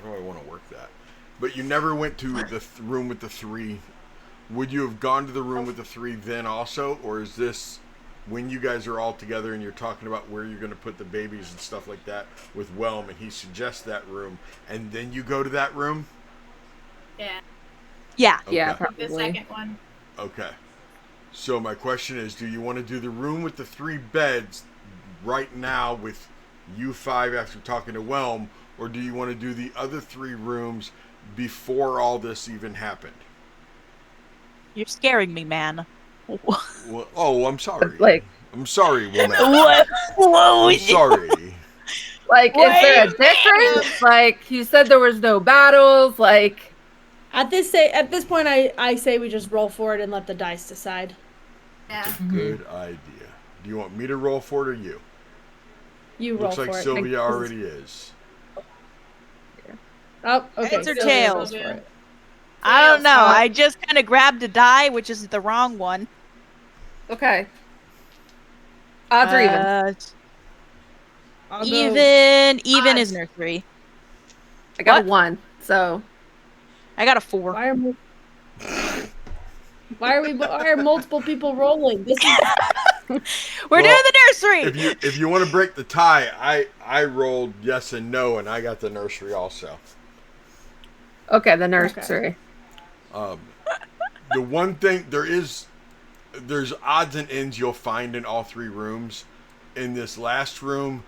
do I want to work that? But you never went to the room with the 3. Would you have gone to the room with the 3 then also? Or is this when you guys are all together and you're talking about where you're going to put the babies and stuff like that with Whelm, and he suggests that room, and then you go to that room? Yeah. Yeah. Okay. Yeah, The probably. 2nd one. Okay. So my question is, do you want to do the room with the 3 beds right now with you 5 after talking to Whelm, or do you want to do the other 3 rooms before all this even happened? You're scaring me, man. Well, oh, I'm sorry. Like, I'm sorry, woman. What? I'm sorry. like, is there a difference? Like, you said there was no battles. Like, At this point, I say we just roll for it and let the dice decide. Yeah. Good idea. Do you want me to roll for it or you? You roll Looks for like it. Sylvia already is. Oh, okay. Heads or Sylvia tails? rolls for it. I don't know. I just kind of grabbed a die, which is the wrong one. okay. Odds or even? I'll go Even is Odds. nursery. I got what? a 1, so. I got a 4. Why are multiple people rolling? This is We're doing the nursery. If you want to break the tie, I rolled yes and no, and I got the nursery also. Okay, the nursery. The one thing there's odds and ends you'll find in all 3 rooms. In this last room,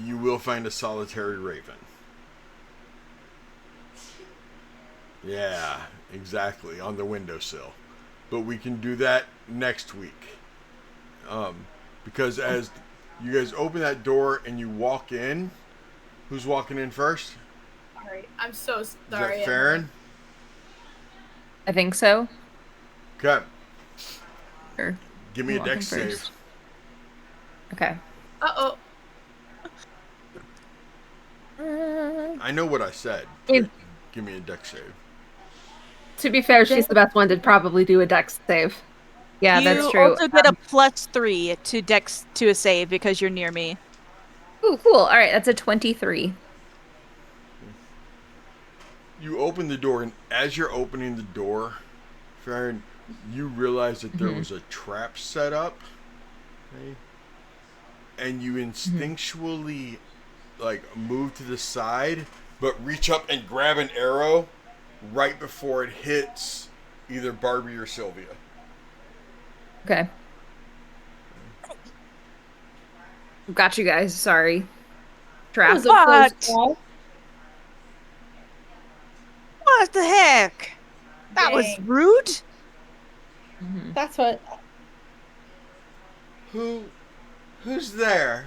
you will find a solitary raven. Yeah, exactly, on the windowsill. But we can do that next week. Because as you guys open that door and you walk in, who's walking in first? Sorry. I'm so Is sorry. that Farron? I think so. Okay. Sure. Give me a Walking dex save. first. Okay. Uh-oh. I know what I said. If- Give me a dex save. To be fair, she's the best one to probably do a dex save. Yeah, you that's true. also get a +3 to dex to a save because you're near me. Ooh, cool. All right, that's a 23. You open the door, and as you're opening the door, Farron, you realize that there was a trap set up. Okay? And you instinctually move to the side, but reach up and grab an arrow right before it hits either Barbie or Sylvia. Okay. Got you guys. Sorry. Trap. was a close What? call. What the heck? That was Dang. rude. That's what. Who's there?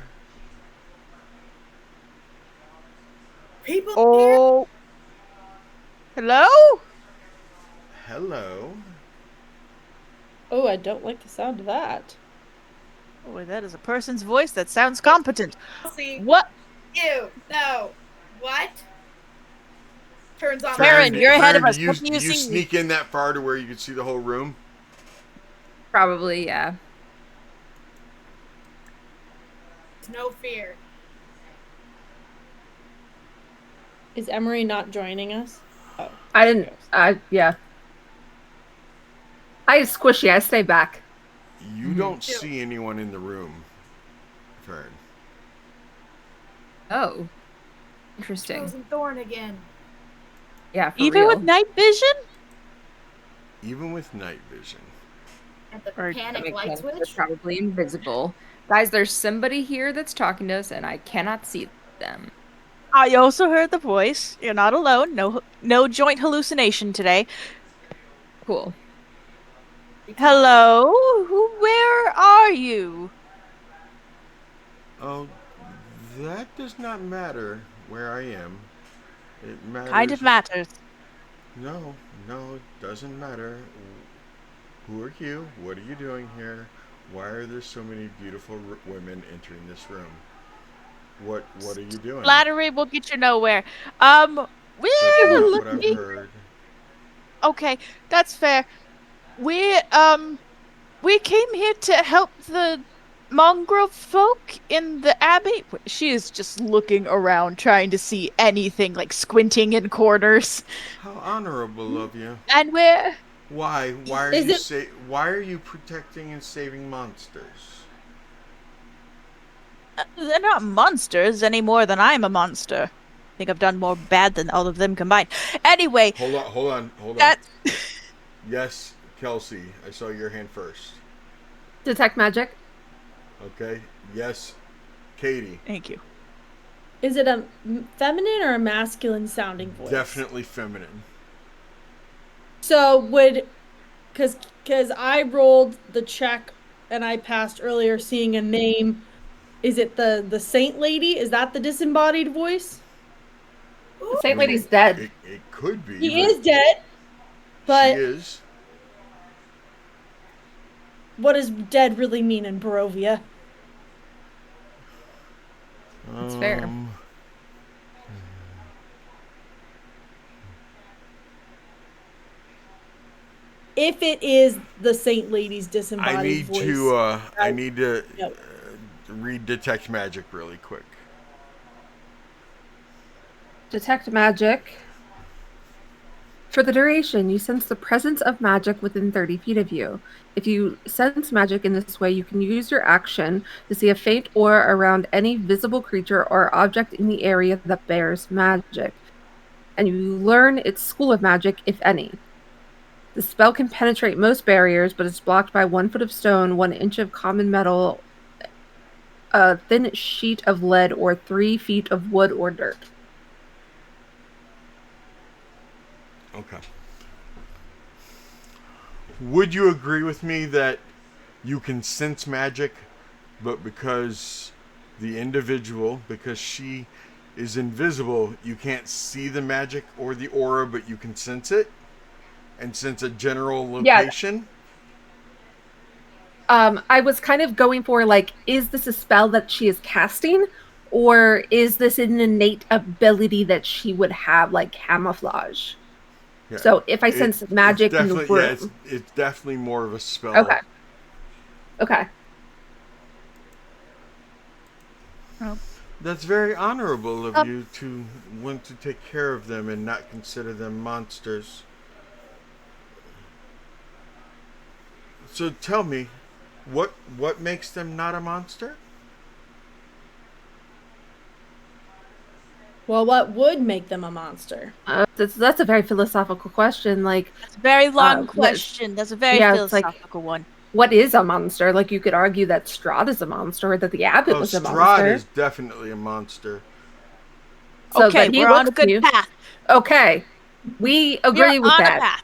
People here? Oh. Hello? Hello. Oh, I don't like the sound of that. Oh, that is a person's voice that sounds competent. See. What? Ew. No. What? Turns on. Farron, you're ahead of Farron, us. Do you, What do you do you see? sneak in that far to where you can see the whole room? Probably, yeah. No fear. Is Emery not joining us? Oh, I didn't. Yeah. I squishy. I stay back. You don't see anyone in the room, Farron. Oh. Interesting. Chosen thorn again. Yeah, for Even real. with night vision? Even with night vision. At the Or- That panic makes light sense. They're switch. probably invisible. Guys, there's somebody here that's talking to us, and I cannot see them. I also heard the voice. You're not alone. No joint hallucination today. Cool. Hello? Where are you? Oh, that does not matter where I am. It matters. Kind of matters. No, it doesn't matter. Who are you? What are you doing here? Why are there so many beautiful women entering this room? What are you doing? Flattery will get you nowhere. That's We're not what I've looking. heard. Okay, that's fair. We came here to help the mongrel folk in the abbey. She is just looking around, trying to see anything, like squinting in corners. How honorable of you. And we're Why? Why are Is you it- why are you protecting and saving monsters? they're not monsters any more than I'm a monster. I think I've done more bad than all of them combined. Anyway, Hold on. that Yes, Kelsey, I saw your hand first. Detect magic. Okay. Yes. Katie. Thank you. Is it a feminine or a masculine sounding voice? Definitely feminine. So would, because I rolled the check and I passed earlier seeing a name. Is it the saint lady? Is that the disembodied voice? The saint lady's dead. It could be. He is dead. But she is. What does dead really mean in Barovia? It's fair. If it is the saint lady's disembodied voice, I need to read detect magic really quick. Detect magic. For the duration, you sense the presence of magic within 30 feet of you. If you sense magic in this way, you can use your action to see a faint aura around any visible creature or object in the area that bears magic. And you learn its school of magic, if any. The spell can penetrate most barriers, but is blocked by 1 foot of stone, 1 inch of common metal, a thin sheet of lead, or 3 feet of wood or dirt. Okay. Would you agree with me that you can sense magic, but because the individual, because she is invisible, you can't see the magic or the aura, but you can sense it? And sense a general location? Yeah. I was kind of going for, like, is this a spell that she is casting? Or is this an innate ability that she would have, like camouflage? Yeah. So if I sense magic in the room... Yeah, it's definitely more of a spell. Okay. Well, that's very honorable of you to want to take care of them and not consider them monsters. So tell me, what makes them not a monster? Well, what would make them a monster? That's a very philosophical question. Like, that's a very long question. That's a very philosophical one. What is a monster? Like, you could argue that Strahd is a monster, or that the abbot was a monster. Strahd is definitely a monster. So okay, we're on a good path. Okay, we agree with that. A path.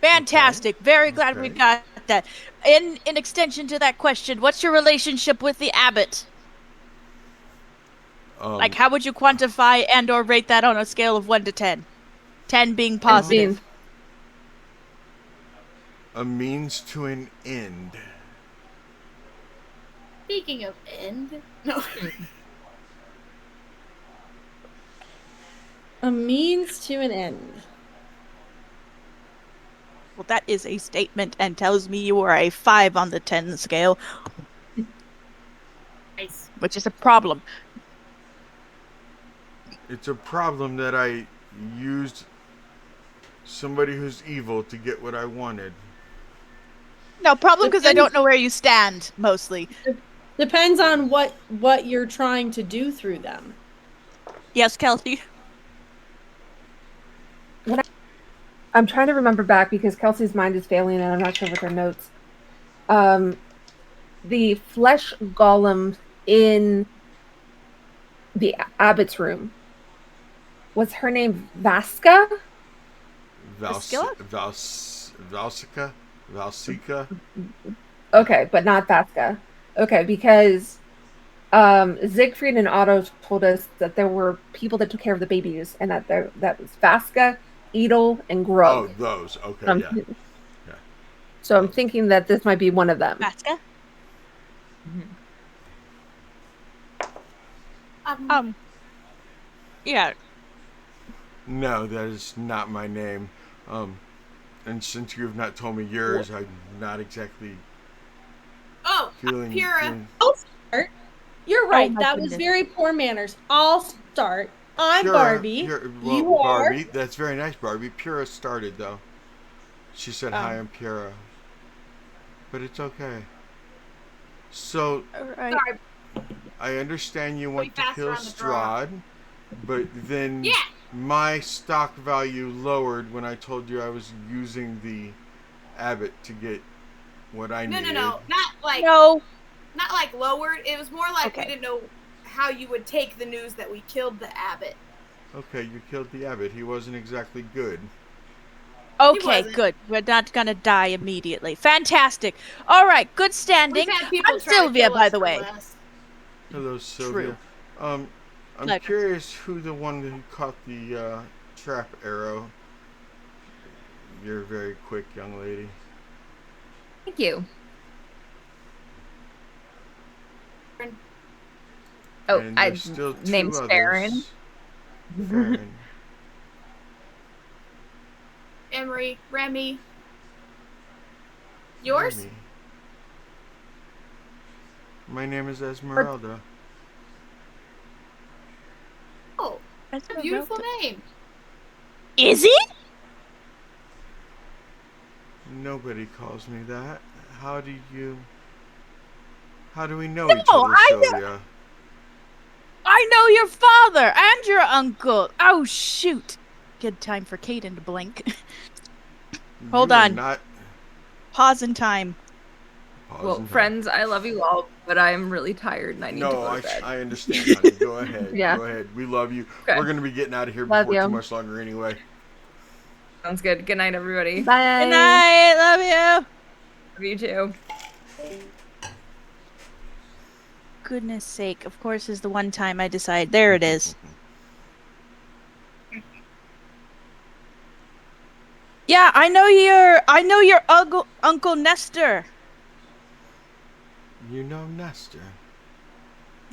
Fantastic. Okay. Very glad we got that. In extension to that question, what's your relationship with the abbot? Like, how would you quantify and or rate that on a scale of 1 to 10? 10 being positive. A means to an end. Speaking of end, no. A means to an end. Well, that is a statement and tells me you are a 5 on the 10 scale. Nice. Which is a problem. It's a problem that I used somebody who's evil to get what I wanted. No, problem because I don't know where you stand, mostly. Depends on what you're trying to do through them. Yes, Kelsey? I'm trying to remember back because Kelsey's mind is failing and I'm not sure what her notes. The flesh golem in the abbot's room. Was her name Vasca? Valsica? Okay, but not Vasca. Okay, because Siegfried and Otto told us that there were people that took care of the babies, and that was Vasca, Edel, and Grog. Oh, those. Okay, yeah. So I'm thinking that this might be one of them. Vasca? Yeah. No, that is not my name. And since you have not told me yours, I'm not exactly feeling... Pyrrha. I'll start. You're right. That was very poor manners. I'll start. I'm Barbie. Barbie. That's very nice, Barbie. Pyrrha started, though. She said, hi, I'm Pyrrha. But it's okay. So, I understand you want to kill Strahd, but then my stock value lowered when I told you I was using the abbot to get what I needed. No. No. Not like lowered. It was more like Okay. we didn't know how you would take the news that we killed the abbot. Okay, you killed the abbot. He wasn't exactly good. Okay, good. We're not gonna die immediately. Fantastic. All right, good standing. We've had people I'm try to Sylvia, kill by us the for way. less. Hello, Sylvia. I'm Pleasure. curious who the one who caught the trap arrow. You're a very quick young lady. Thank you. Oh, And I there's still two name's others. Farron. Farron. Emery, Remy. Yours? Remy. My name is Esmeralda. Oh, that's a beautiful name. Is it? Nobody calls me that. How do we know each other, I Sylvia? I know your father and your uncle. Oh, shoot. Good time for Caden to blink. Hold You are on. Not Pause in time. Well, friends, I love you all, but I'm really tired and I need to go to bed. I understand, honey. Go ahead. Yeah. Go ahead. We love you. Okay. We're going to be getting out of here Love before you. too much longer anyway. Sounds good. Good night, everybody. Bye. Good night. Love you. Love you too. Goodness sake. Of course is the one time I decide. There it is. Yeah, I know your Uncle Nestor. You know Nestor.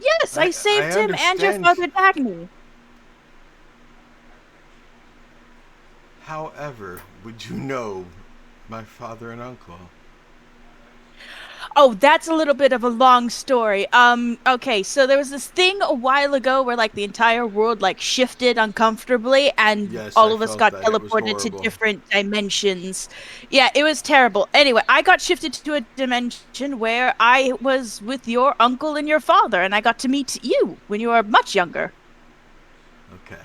Yes, I saved him and your father Dagny. However, would you know my father and uncle? Oh, that's a little bit of a long story. Okay, so there was this thing a while ago where like the entire world like shifted uncomfortably and Yes, all I of us felt got that. It was teleported to horrible. different dimensions. Yeah, it was terrible. Anyway, I got shifted to a dimension where I was with your uncle and your father, and I got to meet you when you were much younger. Okay.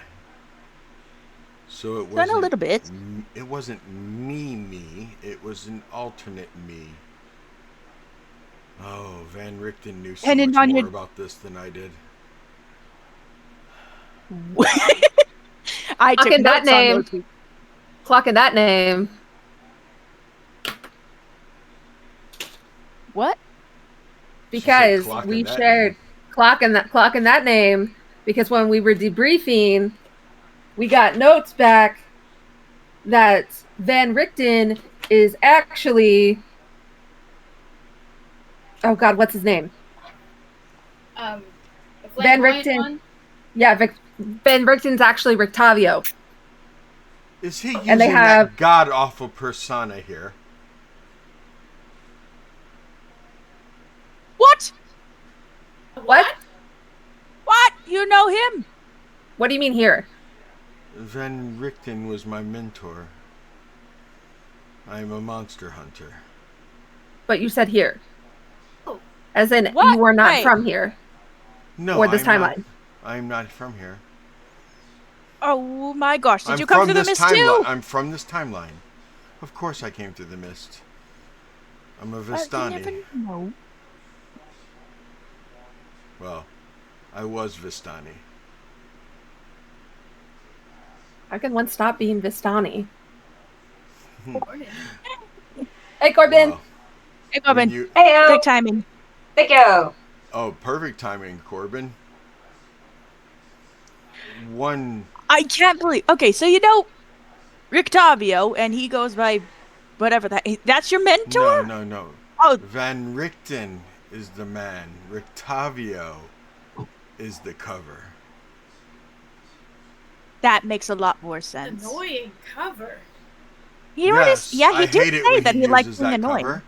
So it Done wasn't a little bit. It wasn't me. It was an alternate me. Oh, Van Richten knew so And much on more your- about this than I did. I took Clocking that notes on name. those. Clocking that name. What? Because clocking we that shared clocking that name because when we were debriefing, we got notes back that Van Richten is actually, oh God, what's his name? The Van flamboyant Richten. one? Yeah, Van Richten's actually Rictavio. Is he using And they have that god-awful persona here? What? What? What? You know him? What do you mean here? Van Richten was my mentor. I am a monster hunter. But you said here. Oh. As in, What? you were not Wait. from here. No, Or this timeline. I'm not from here. Oh my gosh, did I'm you come from through the this mist too? I'm from this timeline. Of course I came through the mist. I'm a You Vistani. never know. Well, I was Vistani. How can one stop being Vistani? Morning. Hey, Corbin. Wow. Hey, Corbin. Hey, Good timing. thank you. Oh, perfect timing, Corbin. One. I can't believe. Okay, so you know Rictavio, and he goes by whatever that's your mentor? No. Oh. Van Richten is the man. Rictavio is the cover. That makes a lot more sense. Annoying cover. He already, I he did hate it say when that he uses liked being that annoying. cover.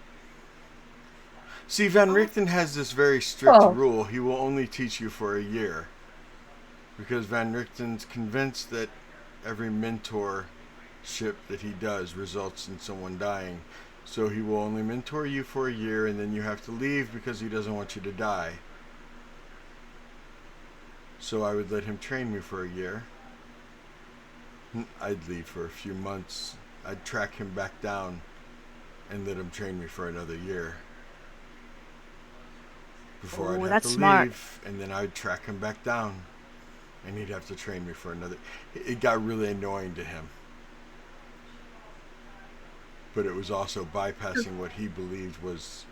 See, Van Richten has this very strict Oh. rule. He will only teach you for a year. Because Van Richten's convinced that every mentorship that he does results in someone dying. So he will only mentor you for a year and then you have to leave because he doesn't want you to die. So I would let him train me for a year. I'd leave for a few months. I'd track him back down and let him train me for another year before I'd have that's to smart. leave, and then I'd track him back down, and he'd have to train me for another. It got really annoying to him, but it was also bypassing what he believed was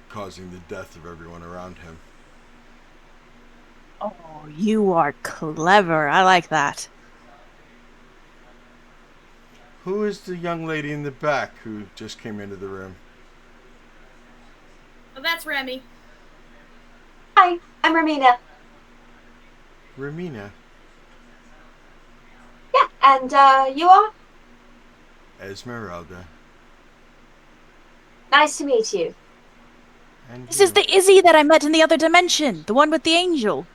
causing the death of everyone around him. Oh, you are clever. I like that. Who is the young lady in the back who just came into the room? Oh, that's Remy. Hi, I'm Ramina. Ramina. Yeah, and you are? Esmeralda. Nice to meet you. And This is the Izzy that I met in the other dimension, the one with the angel.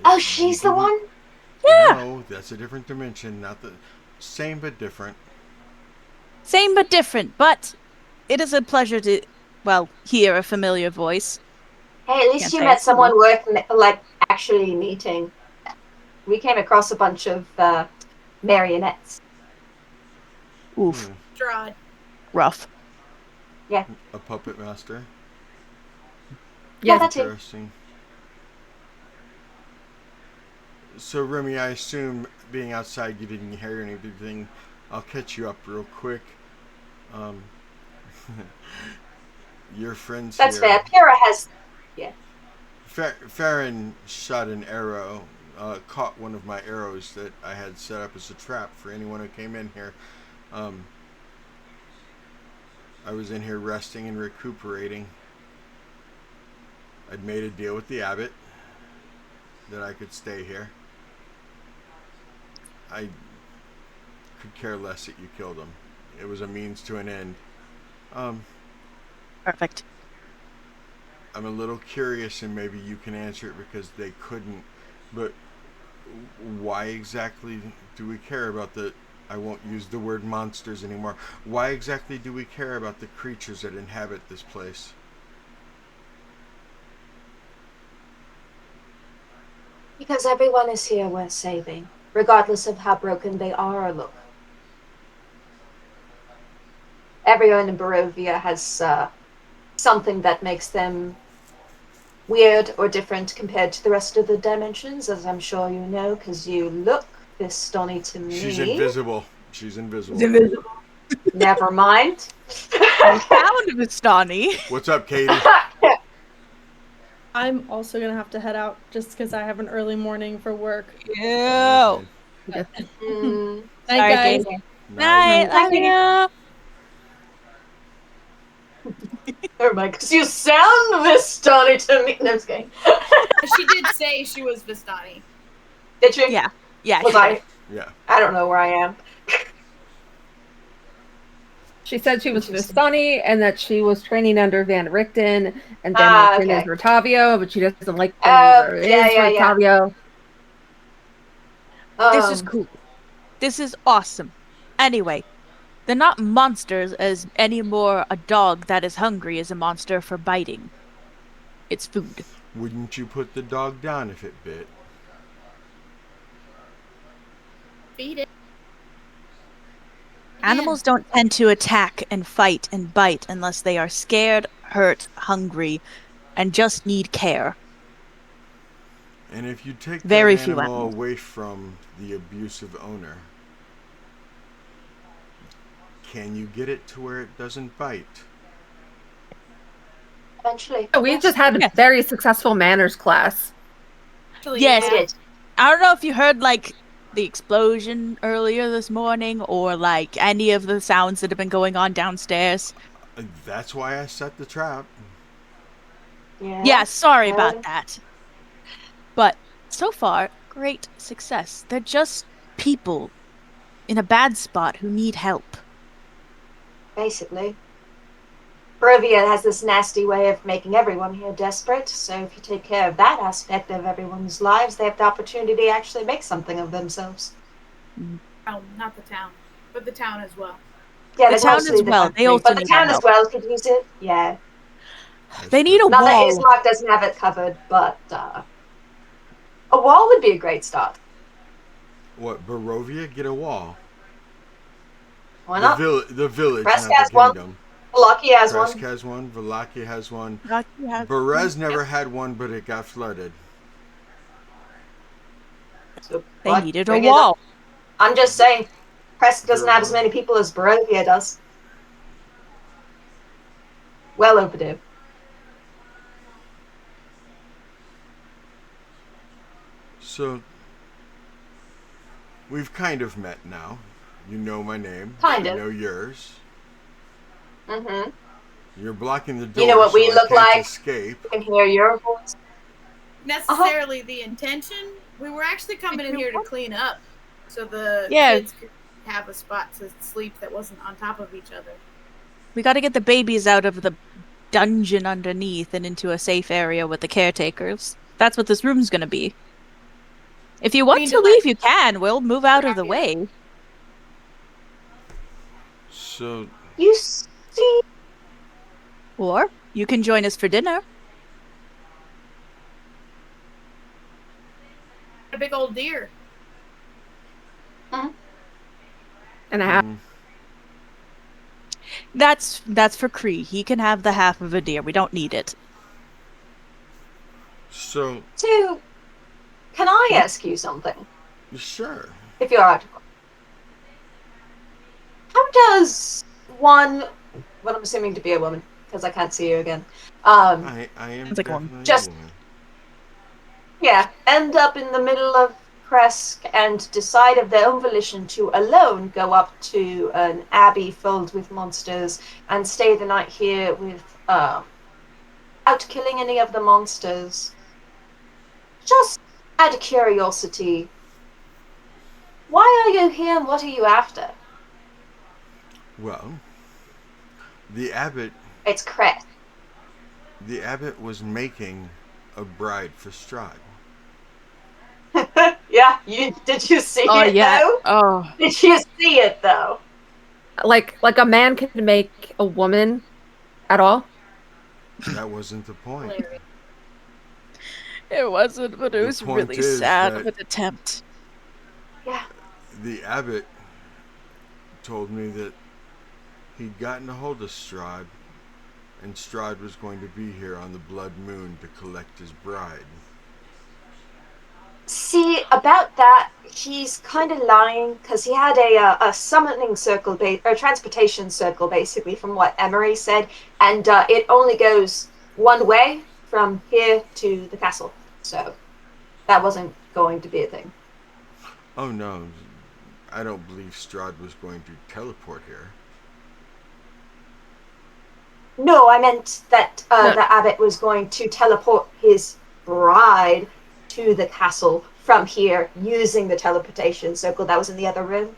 Oh, she's the one? Yeah. No, that's a different dimension. Not the same, but different. Same but different, but it is a pleasure to, hear a familiar voice. Hey, at least you met someone worth, actually meeting. We came across a bunch of marionettes. Oof. Strahd. Rough. Yeah. A puppet master. Yeah, that's interesting. So, Remy, I assume being outside you didn't hear anything. I'll catch you up real quick. Your friends That's here. fair. Pyrrha has... Yeah. Farron shot an arrow, caught one of my arrows that I had set up as a trap for anyone who came in here. I was in here resting and recuperating. I'd made a deal with the abbot that I could stay here. I could care less that you killed him. It was a means to an end. Perfect. I'm a little curious, and maybe you can answer it because they couldn't, but why exactly do we care about the... I won't use the word monsters anymore. Why exactly do we care about the creatures that inhabit this place? Because everyone is here worth saving, regardless of how broken they are or look. Everyone in Barovia has something that makes them weird or different compared to the rest of the dimensions, as I'm sure you know, because you look Vistani to me. She's invisible. She's invisible. Never mind. I found Vistani. What's up, Katie? I'm also gonna have to head out just because I have an early morning for work. Ew. Okay. Night, Sorry, guys. Katie. Night. Love you. Never mind, because you sound Vistani to me. No, I'm just kidding. She did say she was Vistani. Did she? Yeah. Yeah. Was I? Yeah. I don't know where I am. She said she was Vistani and that she was training under Van Richten, and Van Richten is Rotavio, but she doesn't like Rotavio. This is cool. This is awesome. Anyway, they're not monsters as any more a dog that is hungry is a monster for biting. It's food. Wouldn't you put the dog down if it bit? Feed it. Animals don't tend to attack and fight and bite unless they are scared, hurt, hungry, and just need care. And if you take Very that few animal animals. away from the abusive owner, can you get it to where it doesn't bite? Eventually. We just had a very successful manners class. Actually, Yes. yeah. I don't know if you heard the explosion earlier this morning or any of the sounds that have been going on downstairs. That's why I set the trap. Yeah, sorry about that. But so far, great success. They're just people in a bad spot who need help. Basically. Barovia has this nasty way of making everyone here desperate, so if you take care of that aspect of everyone's lives, they have the opportunity to actually make something of themselves. Oh, not the town, but the town as well. Yeah, the town as well. They also but the need town help. as well could use it. Yeah. They need a Not that wall. Ismark doesn't have it covered, but a wall would be a great start. What, Barovia? Get a wall. Why not? The village, Kresk not has the one. kingdom. Vlaki has Kresk one. has one. Valaki has one. Has Berez never had one, but it got flooded. So, They what? needed a Bring it up. wall. I'm just saying, Kresk doesn't have as many people as Barovia does. Well overdue. So, we've kind of met now. You know my name. Kind I of. know yours. Mm-hmm. You're blocking the door, You know what we so look I can't like? escape. I can hear your voice. Necessarily the intention. We were actually coming in here to clean up, so the kids could have a spot to sleep that wasn't on top of each other. We got to get the babies out of the dungeon underneath and into a safe area with the caretakers. That's what this room's going to be. If you want to leave, you can. We'll move out of the way. So, you see, or you can join us for dinner. A big old deer. Mm-hmm. And a half. That's for Kree. He can have the half of a deer. We don't need it. So, can I ask you something? Sure. If you're out. How does one, what I'm assuming to be a woman, because I can't see you again. I am definitely just a woman. Yeah, end up in the middle of Kresk and decide of their own volition to alone go up to an abbey filled with monsters and stay the night here without killing any of the monsters. Just out of curiosity, why are you here and what are you after? Well, the abbot... It's Kresk. The abbot was making a bride for Strahd. Yeah, did you see it though? Oh. Did you see it though? Like a man can make a woman at all? That wasn't the point. It wasn't, but it was really sad of an attempt. Yeah. The abbot told me that he'd gotten a hold of Strahd, and Strahd was going to be here on the Blood Moon to collect his bride. See, about that, he's kind of lying, because he had a summoning circle, or transportation circle, basically, from what Emery said, and it only goes one way from here to the castle. So that wasn't going to be a thing. Oh no, I don't believe Strahd was going to teleport here. No, I meant that the abbot was going to teleport his bride to the castle from here using the teleportation circle that was in the other room.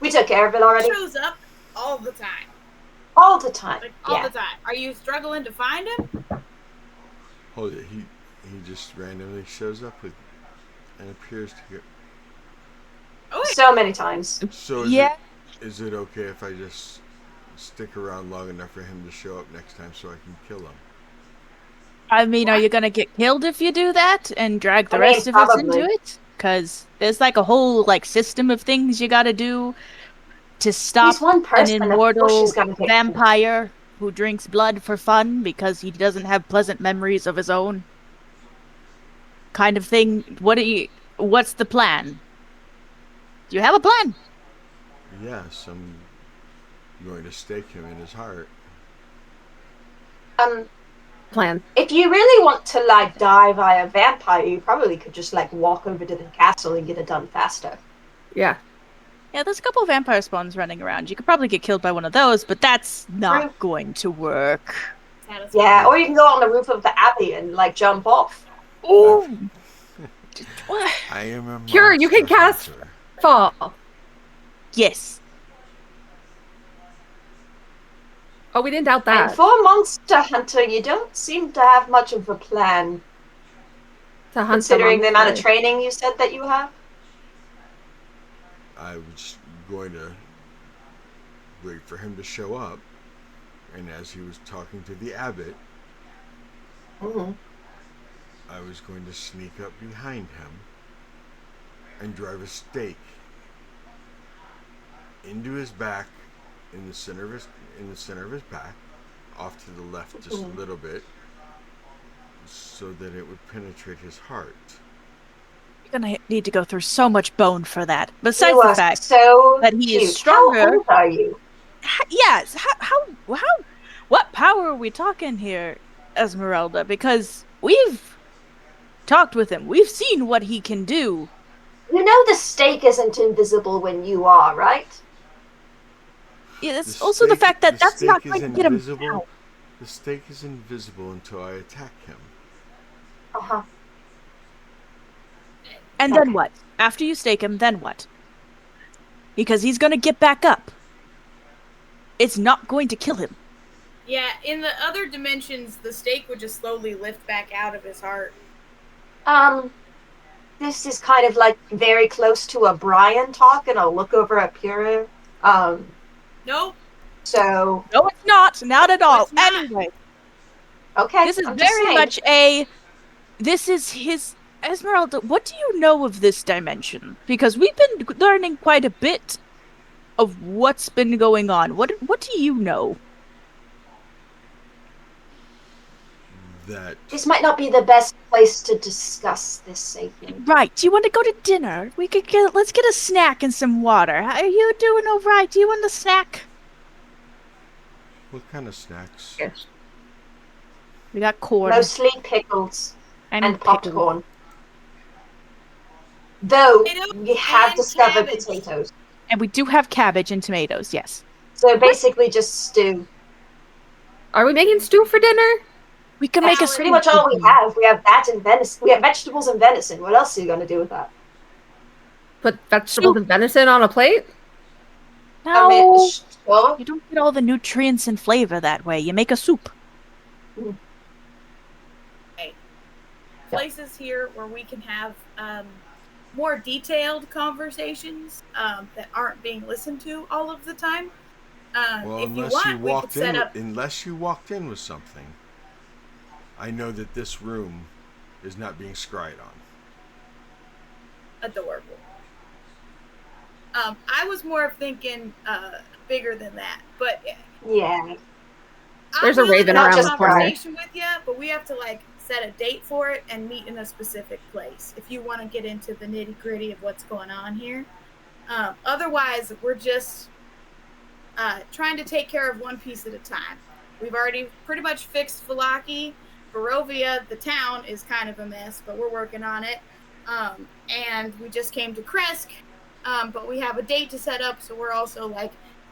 We took care of it already. He shows up all the time. All the time. Like, all the time. Are you struggling to find him? Hold it, he just randomly shows up with and appears to get... So many times. So is it okay if I just stick around long enough for him to show up next time so I can kill him? I mean, are you gonna get killed if you do that and drag the rest of us into it? Because there's like a whole system of things you gotta do to stop an immortal vampire who drinks blood for fun because he doesn't have pleasant memories of his own. Kind of thing. What's the plan? Do you have a plan? Yes, I'm going to stake him in his heart. Plan. If you really want to die via vampire, you probably could just walk over to the castle and get it done faster. Yeah. Yeah, there's a couple of vampire spawns running around. You could probably get killed by one of those, but that's not going to work. Yeah, or you can go on the roof of the abbey and jump off. Ooh. I am a Sure, you can cast fall. Yes. Oh, we didn't doubt that. And for Monster Hunter, you don't seem to have much of a plan. To hunt considering the amount of training you said that you have? I was going to wait for him to show up, and as he was talking to the abbot, I was going to sneak up behind him and drive a stake into his back, in the center of his back, off to the left just a little bit, so that it would penetrate his heart. You're gonna need to go through so much bone for that. Besides the fact so that he cute. is stronger. How old are you? Yes. What power are we talking here, Esmeralda? Because we've talked with him. We've seen what he can do. You know the stake isn't invisible when you are, right? Yeah, it's also the fact that that's not going to get him down. The stake is invisible until I attack him. Uh-huh. And then what? After you stake him, then what? Because he's going to get back up. It's not going to kill him. Yeah, in the other dimensions, the stake would just slowly lift back out of his heart. This is kind of like very close to a Brian talk, and I'll look over at Pura. Nope. So. No, it's not. Not at all. Not. Anyway. Okay. This is very much this is his. Esmeralda, what do you know of this dimension? Because we've been learning quite a bit of what's been going on. What do you know? That this might not be the best place to discuss this safely. Right. Do you want to go to dinner? Let's get a snack and some water. Are you doing all right? Do you want a snack? What kind of snacks? Yes. We got corn. Mostly pickles and popcorn. Pickles. Though we have discovered cabbage. Potatoes. And we do have cabbage and tomatoes, yes. So basically just stew. Are we making stew for dinner? We can That's make a pretty much all we have. We have that and venison. We have vegetables and venison. What else are you going to do with that? Put vegetables and venison on a plate? No, sure. you don't get all the nutrients and flavor that way. You make a soup. Places here where we can have more detailed conversations that aren't being listened to all of the time. Well, if unless you want, we could set up. Unless you walked in with something, I know that this room is not being scryed on. Adorable. I was more of thinking bigger than that, but yeah. There's a raven around the corner. Conversation with you, but we have to set a date for it and meet in a specific place if you want to get into the nitty gritty of what's going on here. Otherwise, we're just trying to take care of one piece at a time. We've already pretty much fixed Vallaki. Barovia, the town, is kind of a mess, but we're working on it. And we just came to Kresk, but we have a date to set up, so we're also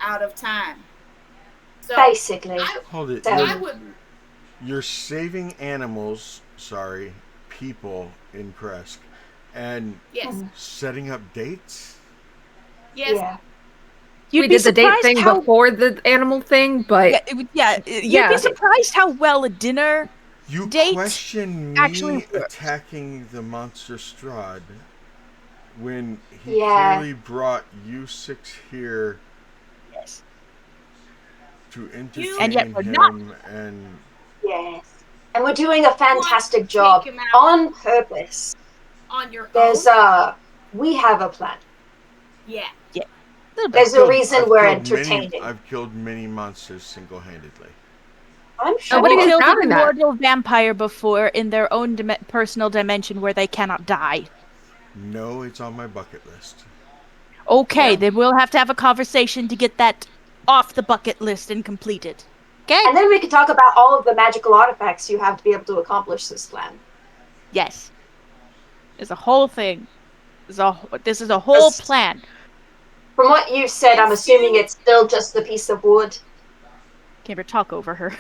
out of time. So basically, hold it. I wouldn't. You're saving people in Kresk, and setting up dates. Yes. Yeah. We did the date thing before the animal thing, but you'd be surprised how well a dinner date question me actually attacking the monster Strahd when he clearly brought you six here to entertain him and yes, and we're doing a fantastic job on purpose. On your own. We have a plan. Yeah. There's a reason we're entertaining. I've killed many monsters single-handedly. I'm sure. Nobody killed a mortal vampire before in their own personal dimension where they cannot die. No, it's on my bucket list. Okay, then we'll have to have a conversation to get that off the bucket list and completed. Okay? And then we can talk about all of the magical artifacts you have to be able to accomplish this plan. Yes. There's a whole thing. This is a whole plan. From what you said, I'm assuming it's still just the piece of wood. Can't ever talk over her.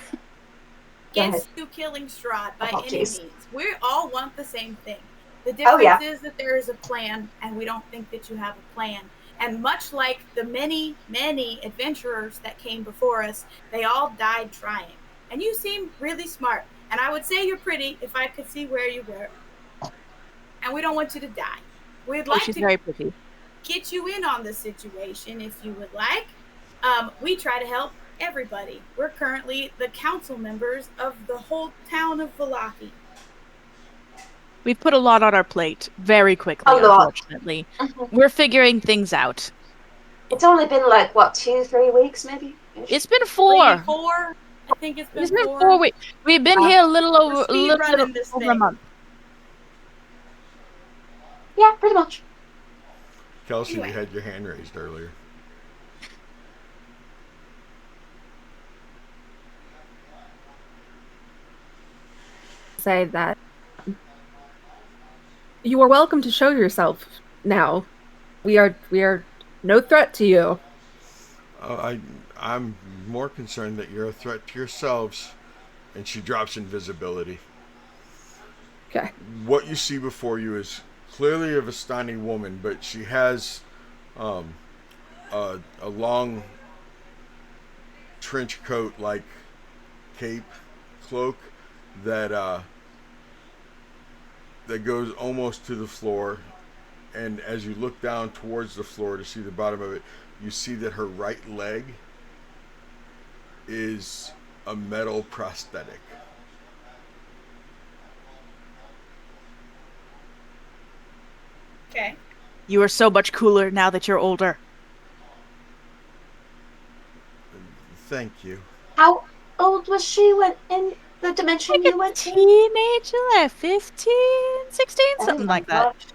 Against you killing Strahd by any means. We all want the same thing. The difference is that there is a plan, and we don't think that you have a plan. And much like the many, many adventurers that came before us, they all died trying. And you seem really smart. And I would say you're pretty if I could see where you were. And we don't want you to die. We'd like to very pretty. Get you in on the situation if you would like. We try to help everybody. We're currently the council members of the whole town of Vallaki. We've put a lot on our plate very quickly, unfortunately. We're figuring things out. It's only been like, what, 2-3 weeks, maybe? It's been 4. 4. I think it's been 4. 4 weeks. We've been here a little over a a month. Yeah, pretty much. Kelsey, Anyway. you had your hand raised earlier. Say that you are welcome to show yourself now. We are no threat to you. I'm more concerned that you're a threat to yourselves. And she drops invisibility. Okay. What you see before you is clearly a Vistani woman, but she has a long trench coat like cape cloak that goes almost to the floor, and as you look down towards the floor to see the bottom of it, you see that her right leg is a metal prosthetic. Okay. You are so much cooler now that you're older. Thank you. How old was she when in the dimension Like you a went to? teenager, like 15, 16, something like that. Gosh.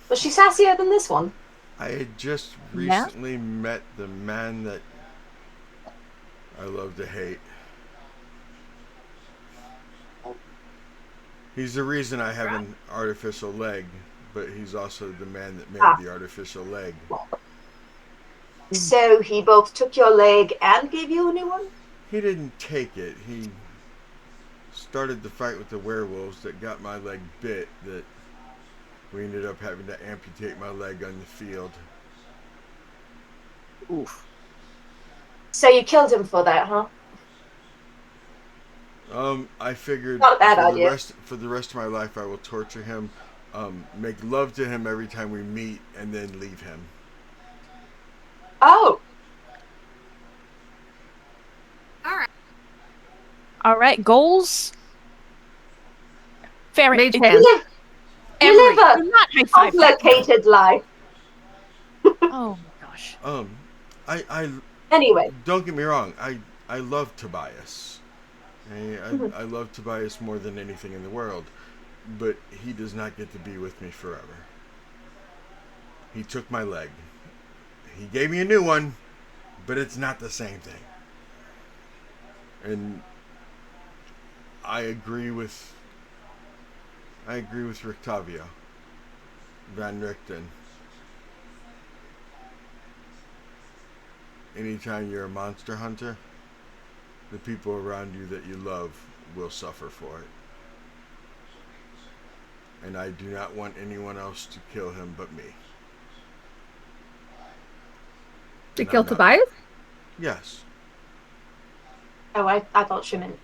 Was she sassier than this one? I had just Yeah? recently met the man that I love to hate. He's the reason I have an artificial leg, but he's also the man that made the artificial leg. So he both took your leg and gave you a new one? He didn't take it. He started the fight with the werewolves that got my leg bit, that we ended up having to amputate my leg on the field. Oof. So you killed him for that, huh? I figured Not a bad idea. For the rest of my life I will torture him, make love to him every time we meet, and then leave him. Oh. All right, goals. Fair. Mage You hand. live a not high five. complicated life. Oh my gosh. I Anyway. don't get me wrong. I love Tobias. I love Tobias more than anything in the world, but he does not get to be with me forever. He took my leg. He gave me a new one, but it's not the same thing. And I agree with Rictavio Van Richten. Anytime you're a monster hunter, the people around you that you love will suffer for it. And I do not want anyone else to kill him but me. To kill Tobias? Yes. Oh, I thought she meant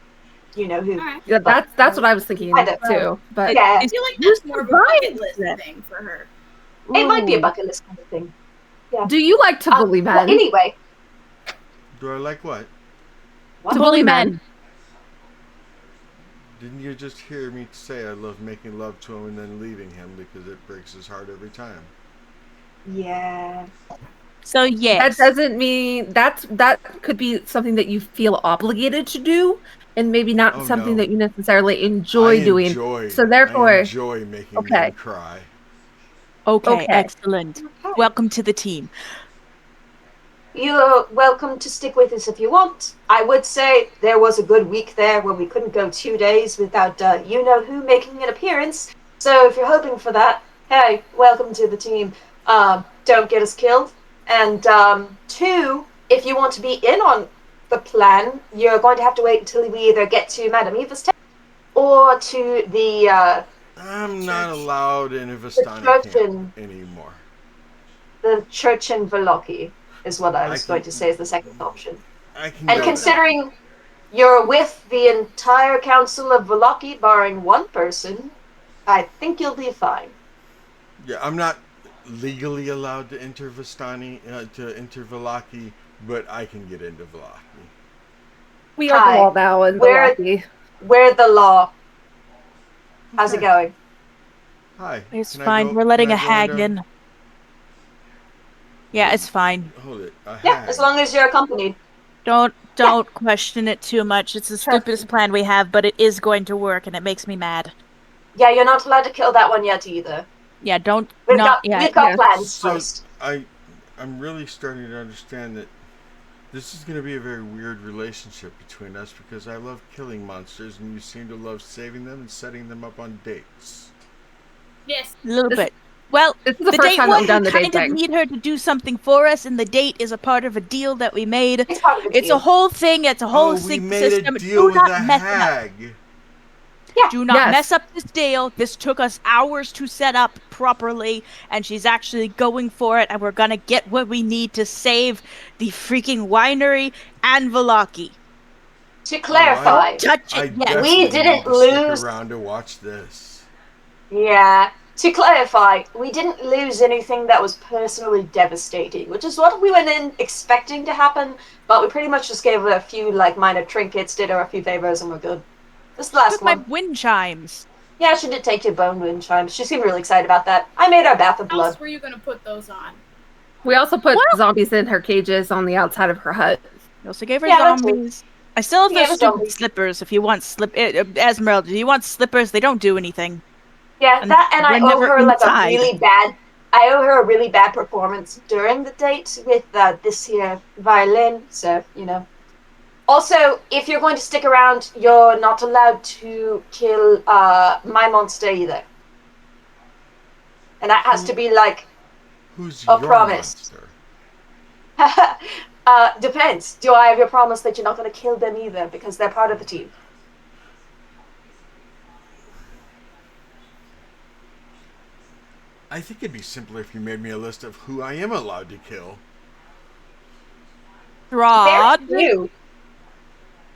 you know who. Right. Yeah, that's what I was thinking too. But yeah. I feel like that's more of a bucket list thing for her. It might be a bucket list kind of thing. Yeah. Do you like to bully men? Well, anyway. Do I like what? To bully men. Didn't you just hear me say I love making love to him and then leaving him because it breaks his heart every time? Yeah. So yes. That doesn't mean that could be something that you feel obligated to do, and maybe not something that you necessarily enjoy doing. So therefore, I enjoy making men cry. Okay, excellent. Okay. Welcome to the team. You're welcome to stick with us if you want. I would say there was a good week there where we couldn't go 2 days without you-know-who making an appearance. So if you're hoping for that, hey, welcome to the team. Don't get us killed. And 2, if you want to be in on the plan, you're going to have to wait until we either get to Madame Eva's tent or to the I'm not allowed in Vistani camp anymore. The church in Voloki is what I was going to say is the second option. And considering you're with the entire council of Voloki, barring one person, I think you'll be fine. Yeah, I'm not legally allowed to enter Vistani, to enter Voloki, but I can get into Voloki. We are the law now in Voloki. We're the law. How's it going? Hi. It's fine. We're letting a hag in. Yeah, it's fine. Hold it. Yeah, as long as you're accompanied. Don't question it too much. It's the stupidest plan we have, but it is going to work, and it makes me mad. Yeah, you're not allowed to kill that one yet either. Yeah, We've got plans so first. I'm really starting to understand that this is going to be a very weird relationship between us because I love killing monsters and you seem to love saving them and setting them up on dates. Yes. A little bit. Well, this is the first date time one, we kind of need her to do something for us, and the date is a part of a deal that we made. It's a whole thing. It's a whole system. Do not mess it up. Yeah. Do not mess up this deal. This took us hours to set up properly, and she's actually going for it, and we're gonna get what we need to save the freaking winery and Velaki. To clarify, we didn't lose. Stick around to watch this. Yeah. To clarify, we didn't lose anything that was personally devastating, which is what we went in expecting to happen, but we pretty much just gave her a few minor trinkets, did her a few favors, and we're good. This last one. My wind chimes. Yeah, she did take your bone wind chimes. She seemed really excited about that. I made her a bath of blood. How else were you gonna put those on? We also put zombies in her cages on the outside of her hut. We also gave her zombies. I still have those stupid slippers if you want Esmeralda, do you want slippers? They don't do anything. Yeah, and I owe her I owe her a really bad performance during the date with this here violin, so, Also, if you're going to stick around, you're not allowed to kill my monster either. And that has to be who's a promise. Depends. Do I have your promise that you're not going to kill them either because they're part of the team? I think it'd be simpler if you made me a list of who I am allowed to kill. Strahd.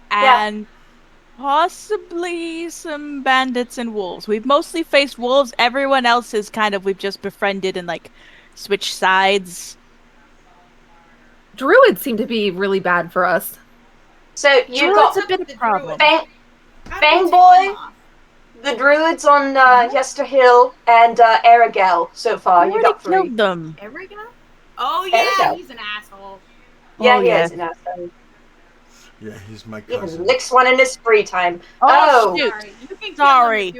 And possibly some bandits and wolves. We've mostly faced wolves. Everyone else is we've just befriended and switched sides. Druids seem to be really bad for us. So you've got a bit of a problem. Bang Boy, the Druids on Yester Hill, and Aragel so far. You got 3. Killed them. Aragel? Oh yeah, he's an asshole. Yeah, he is an asshole. Yeah, he's my cousin. He licks one in his free time. Shoot. Sorry.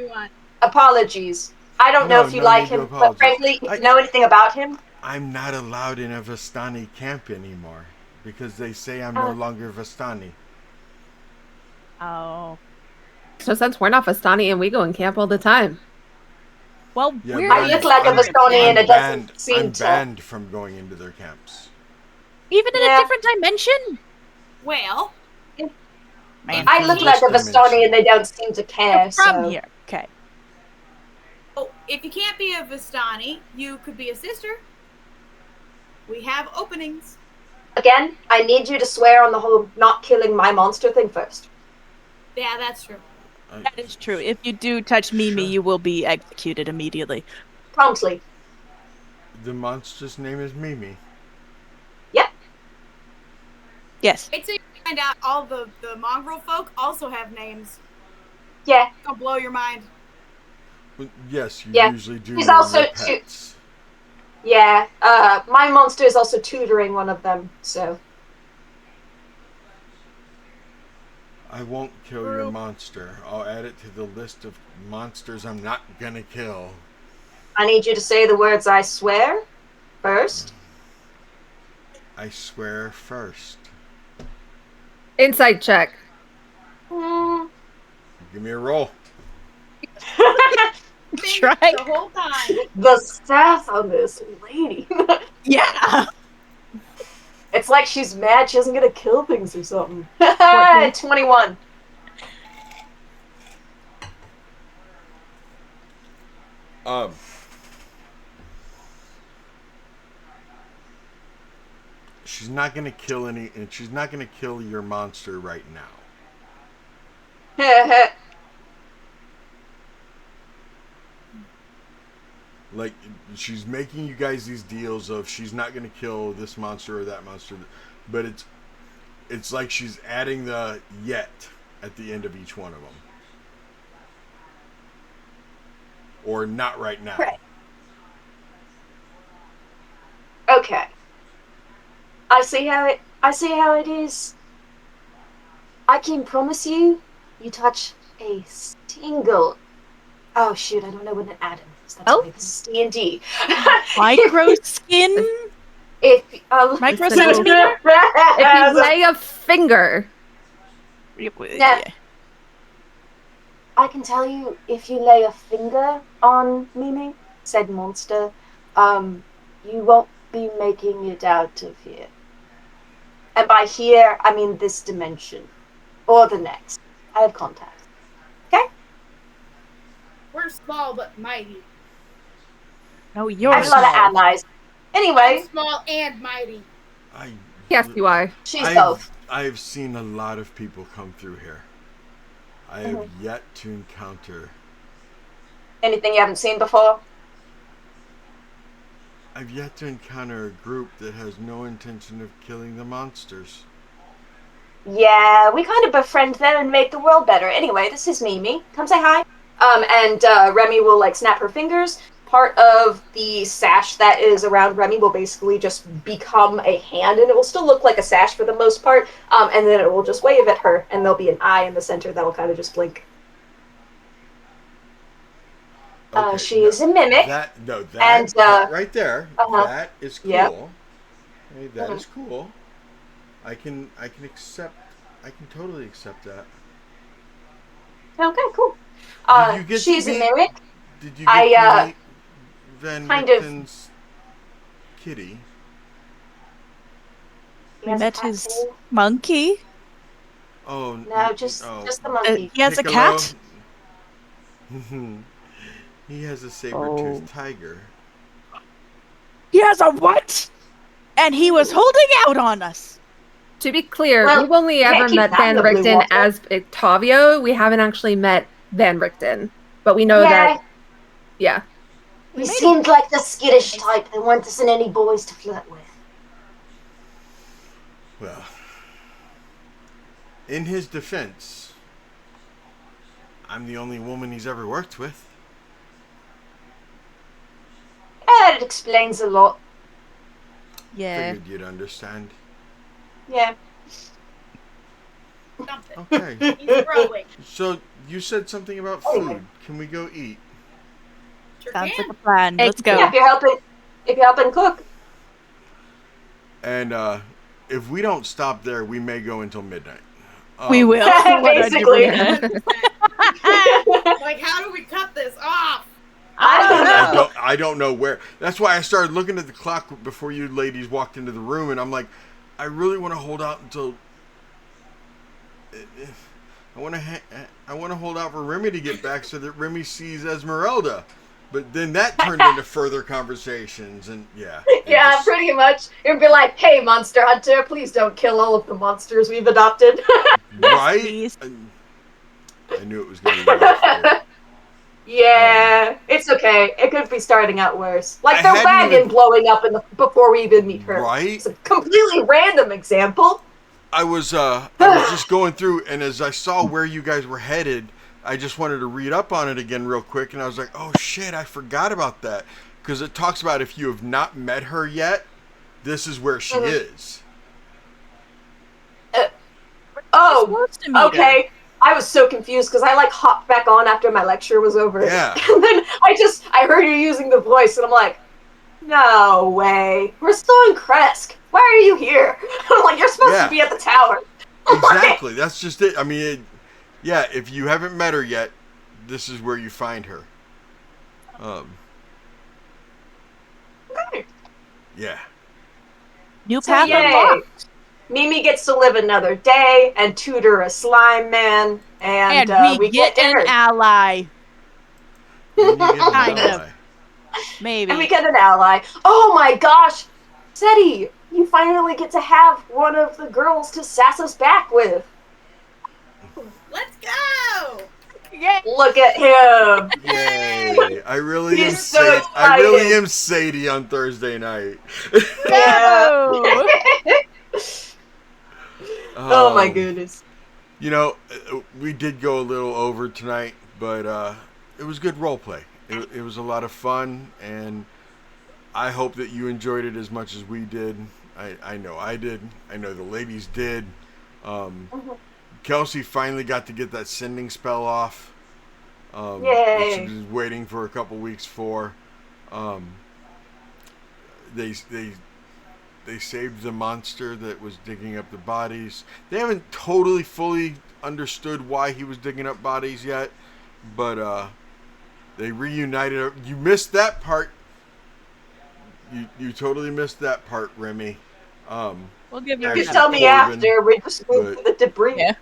Apologies. I don't know if you like him, but frankly, if you know anything about him... I'm not allowed in a Vistani camp anymore, because they say I'm no longer Vistani. Oh. So since we're not Vistani and we go in camp all the time. Well, I look like a Vistani and it doesn't seem I'm banned from going into their camps. Even in a different dimension? Well... I look like a Vistani and they don't seem to care, from here. Okay. Oh, if you can't be a Vistani, you could be a sister. We have openings. Again, I need you to swear on the whole not killing my monster thing first. Yeah, that's true. That is true. If you do touch Mimi, you will be executed immediately. Promptly. The monster's name is Mimi. Yep. Yes. Wait till you find out all the mongrel folk also have names. Yeah. It'll blow your mind. Well, yes, you usually do. He's also pets. Yeah. My monster is also tutoring one of them, so. I won't kill your monster. I'll add it to the list of monsters I'm not gonna kill. I need you to say the words I swear first. I swear first. Insight check. Give me a roll. Try the whole time. The staff on this lady. Yeah. It's like she's mad she isn't gonna kill things or something. 21. She's not gonna kill any, and she's not gonna kill your monster right now. Like, she's making you guys these deals of she's not gonna kill this monster or that monster, but it's like she's adding the yet at the end of each one of them, or not right now. Right. Okay. I see how it is. I can promise you, you touch a single. Oh shoot! I don't know what an atom is. That's why this is D&D. Micro skin? If Micro If centimeter? you lay a finger. Yeah. I can tell you, if you lay a finger on Mimi, said monster, you won't be making it out of here. And by here, I mean this dimension. Or the next. I have contacts. Okay? We're small but mighty. No, you're I have a lot of small. allies. Anyway, I'm small and mighty. Yes, you are. she's both. I've seen a lot of people come through here. I have yet to encounter. Anything you haven't seen before? I've yet to encounter a group that has no intention of killing the monsters. Yeah, we kind of befriend them and make the world better. Anyway, this is Mimi. Come say hi. And Remy will like snap her fingers. Part of the sash that is around Remy will basically just become a hand, and it will still look like a sash for the most part. And then it will just wave at her, and there'll be an eye in the center that'll kind of just blink. Okay, She is a mimic. That right there. That is cool. Yep. Okay, that is cool. I can totally accept that. Okay, cool. She's a mimic. Did you get to meet Van kind Richten's kitty? We met his monkey. Oh no, just the monkey. He has Piccolo. a cat. He has a saber-toothed tiger. He has a what? And he was holding out on us. To be clear, Well, we've only ever met Van the blue Richten water. as Octavio. We haven't actually met Van Richten, but we know that. Yeah. He seemed like the skittish type. There weren't any boys to flirt with. Well, in his defense, I'm the only woman he's ever worked with. It explains a lot. Yeah. Figured you'd understand. Yeah. Something. Okay. He's growing. So you said something about food. Can we go eat? Sure Sounds can. like a plan. Let's go. Yeah, if you're helping cook. And if we don't stop there, we may go until midnight. We will. Basically. Like, how do we cut this off? I don't know. I don't know where. That's why I started looking at the clock before you ladies walked into the room, and I'm like, I really want to hold out until. I want to hold out for Remy to get back so that Remy sees Esmeralda. But then that turned into further conversations, and yeah. Yeah, pretty much. It would be like, hey, Monster Hunter, please don't kill all of the monsters we've adopted. Right? Please. I knew it was going to be rough. Yeah, it's okay. It could be starting out worse. Like I their hadn't wagon even- blowing up before we even meet her. Right? It's a completely random example. I was just going through, and as I saw where you guys were headed, I just wanted to read up on it again real quick, and I was like, oh shit, I forgot about that. Because it talks about if you have not met her yet, this is where she is. Okay. I was so confused because I like hopped back on after my lecture was over. Yeah. And then I heard you using the voice, and I'm like, no way. We're still in Kresk. Why are you here? I'm like, you're supposed to be at the tower. Exactly. That's just it. I mean, if you haven't met her yet, this is where you find her. Okay. Yeah. New path Yay. unlocked. Mimi gets to live another day and tutor a slime man, and we get an ally. Then you get an Kind of. ally. Maybe. And we get an ally. Oh my gosh! Seti, you finally get to have one of the girls to sass us back with. Let's go! Yay. Look at him! Yay! I really He's am. so I really excited. am Sadie on Thursday night. Yeah. Oh my goodness. You know, we did go a little over tonight, but it was good role play. It was a lot of fun, and I hope that you enjoyed it as much as we did. I know I did. I know the ladies did. Kelsey finally got to get that sending spell off. That she was waiting for a couple weeks for. They saved the monster that was digging up the bodies. They haven't totally fully understood why he was digging up bodies yet, but they reunited. You missed that part. You totally missed that part, Remy. We'll give you tell me after. We just moved the debris. Yeah.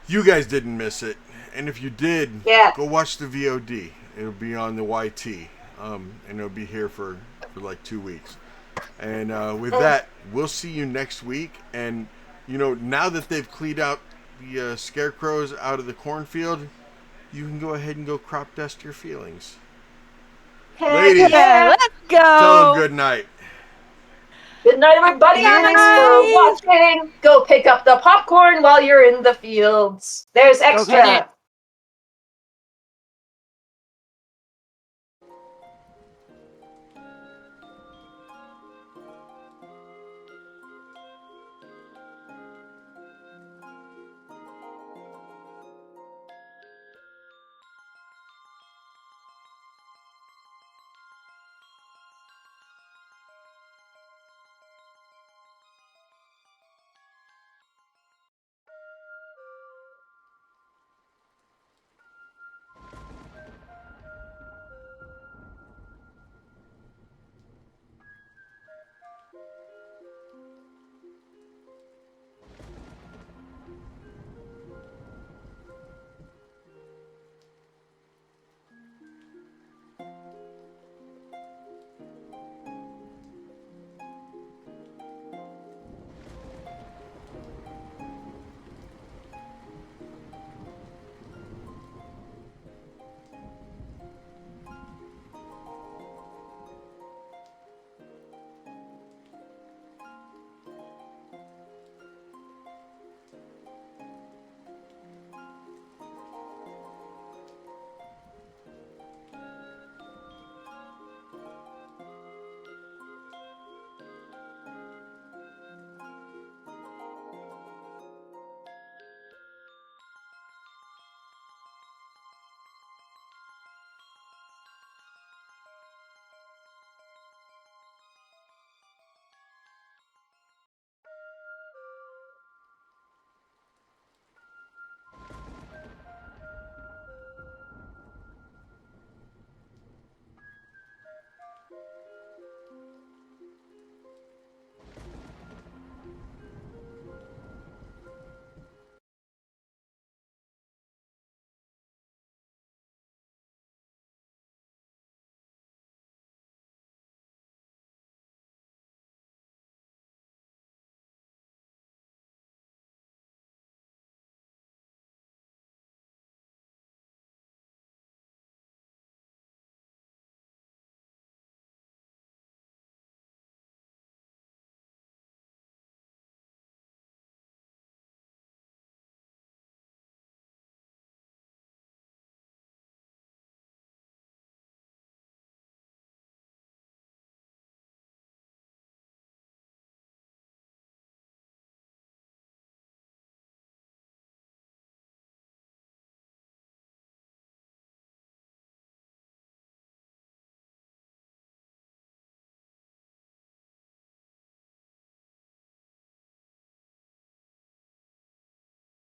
You guys didn't miss it, and if you did, go watch the VOD. It'll be on the YT, and it'll be here for like 2 weeks. And with that, we'll see you next week. And now that they've cleaned out the scarecrows out of the cornfield, you can go ahead and go crop dust your feelings. Ladies, let's go. Tell them good night. Good night, everybody. Thanks for watching. Go pick up the popcorn while you're in the fields. There's extra.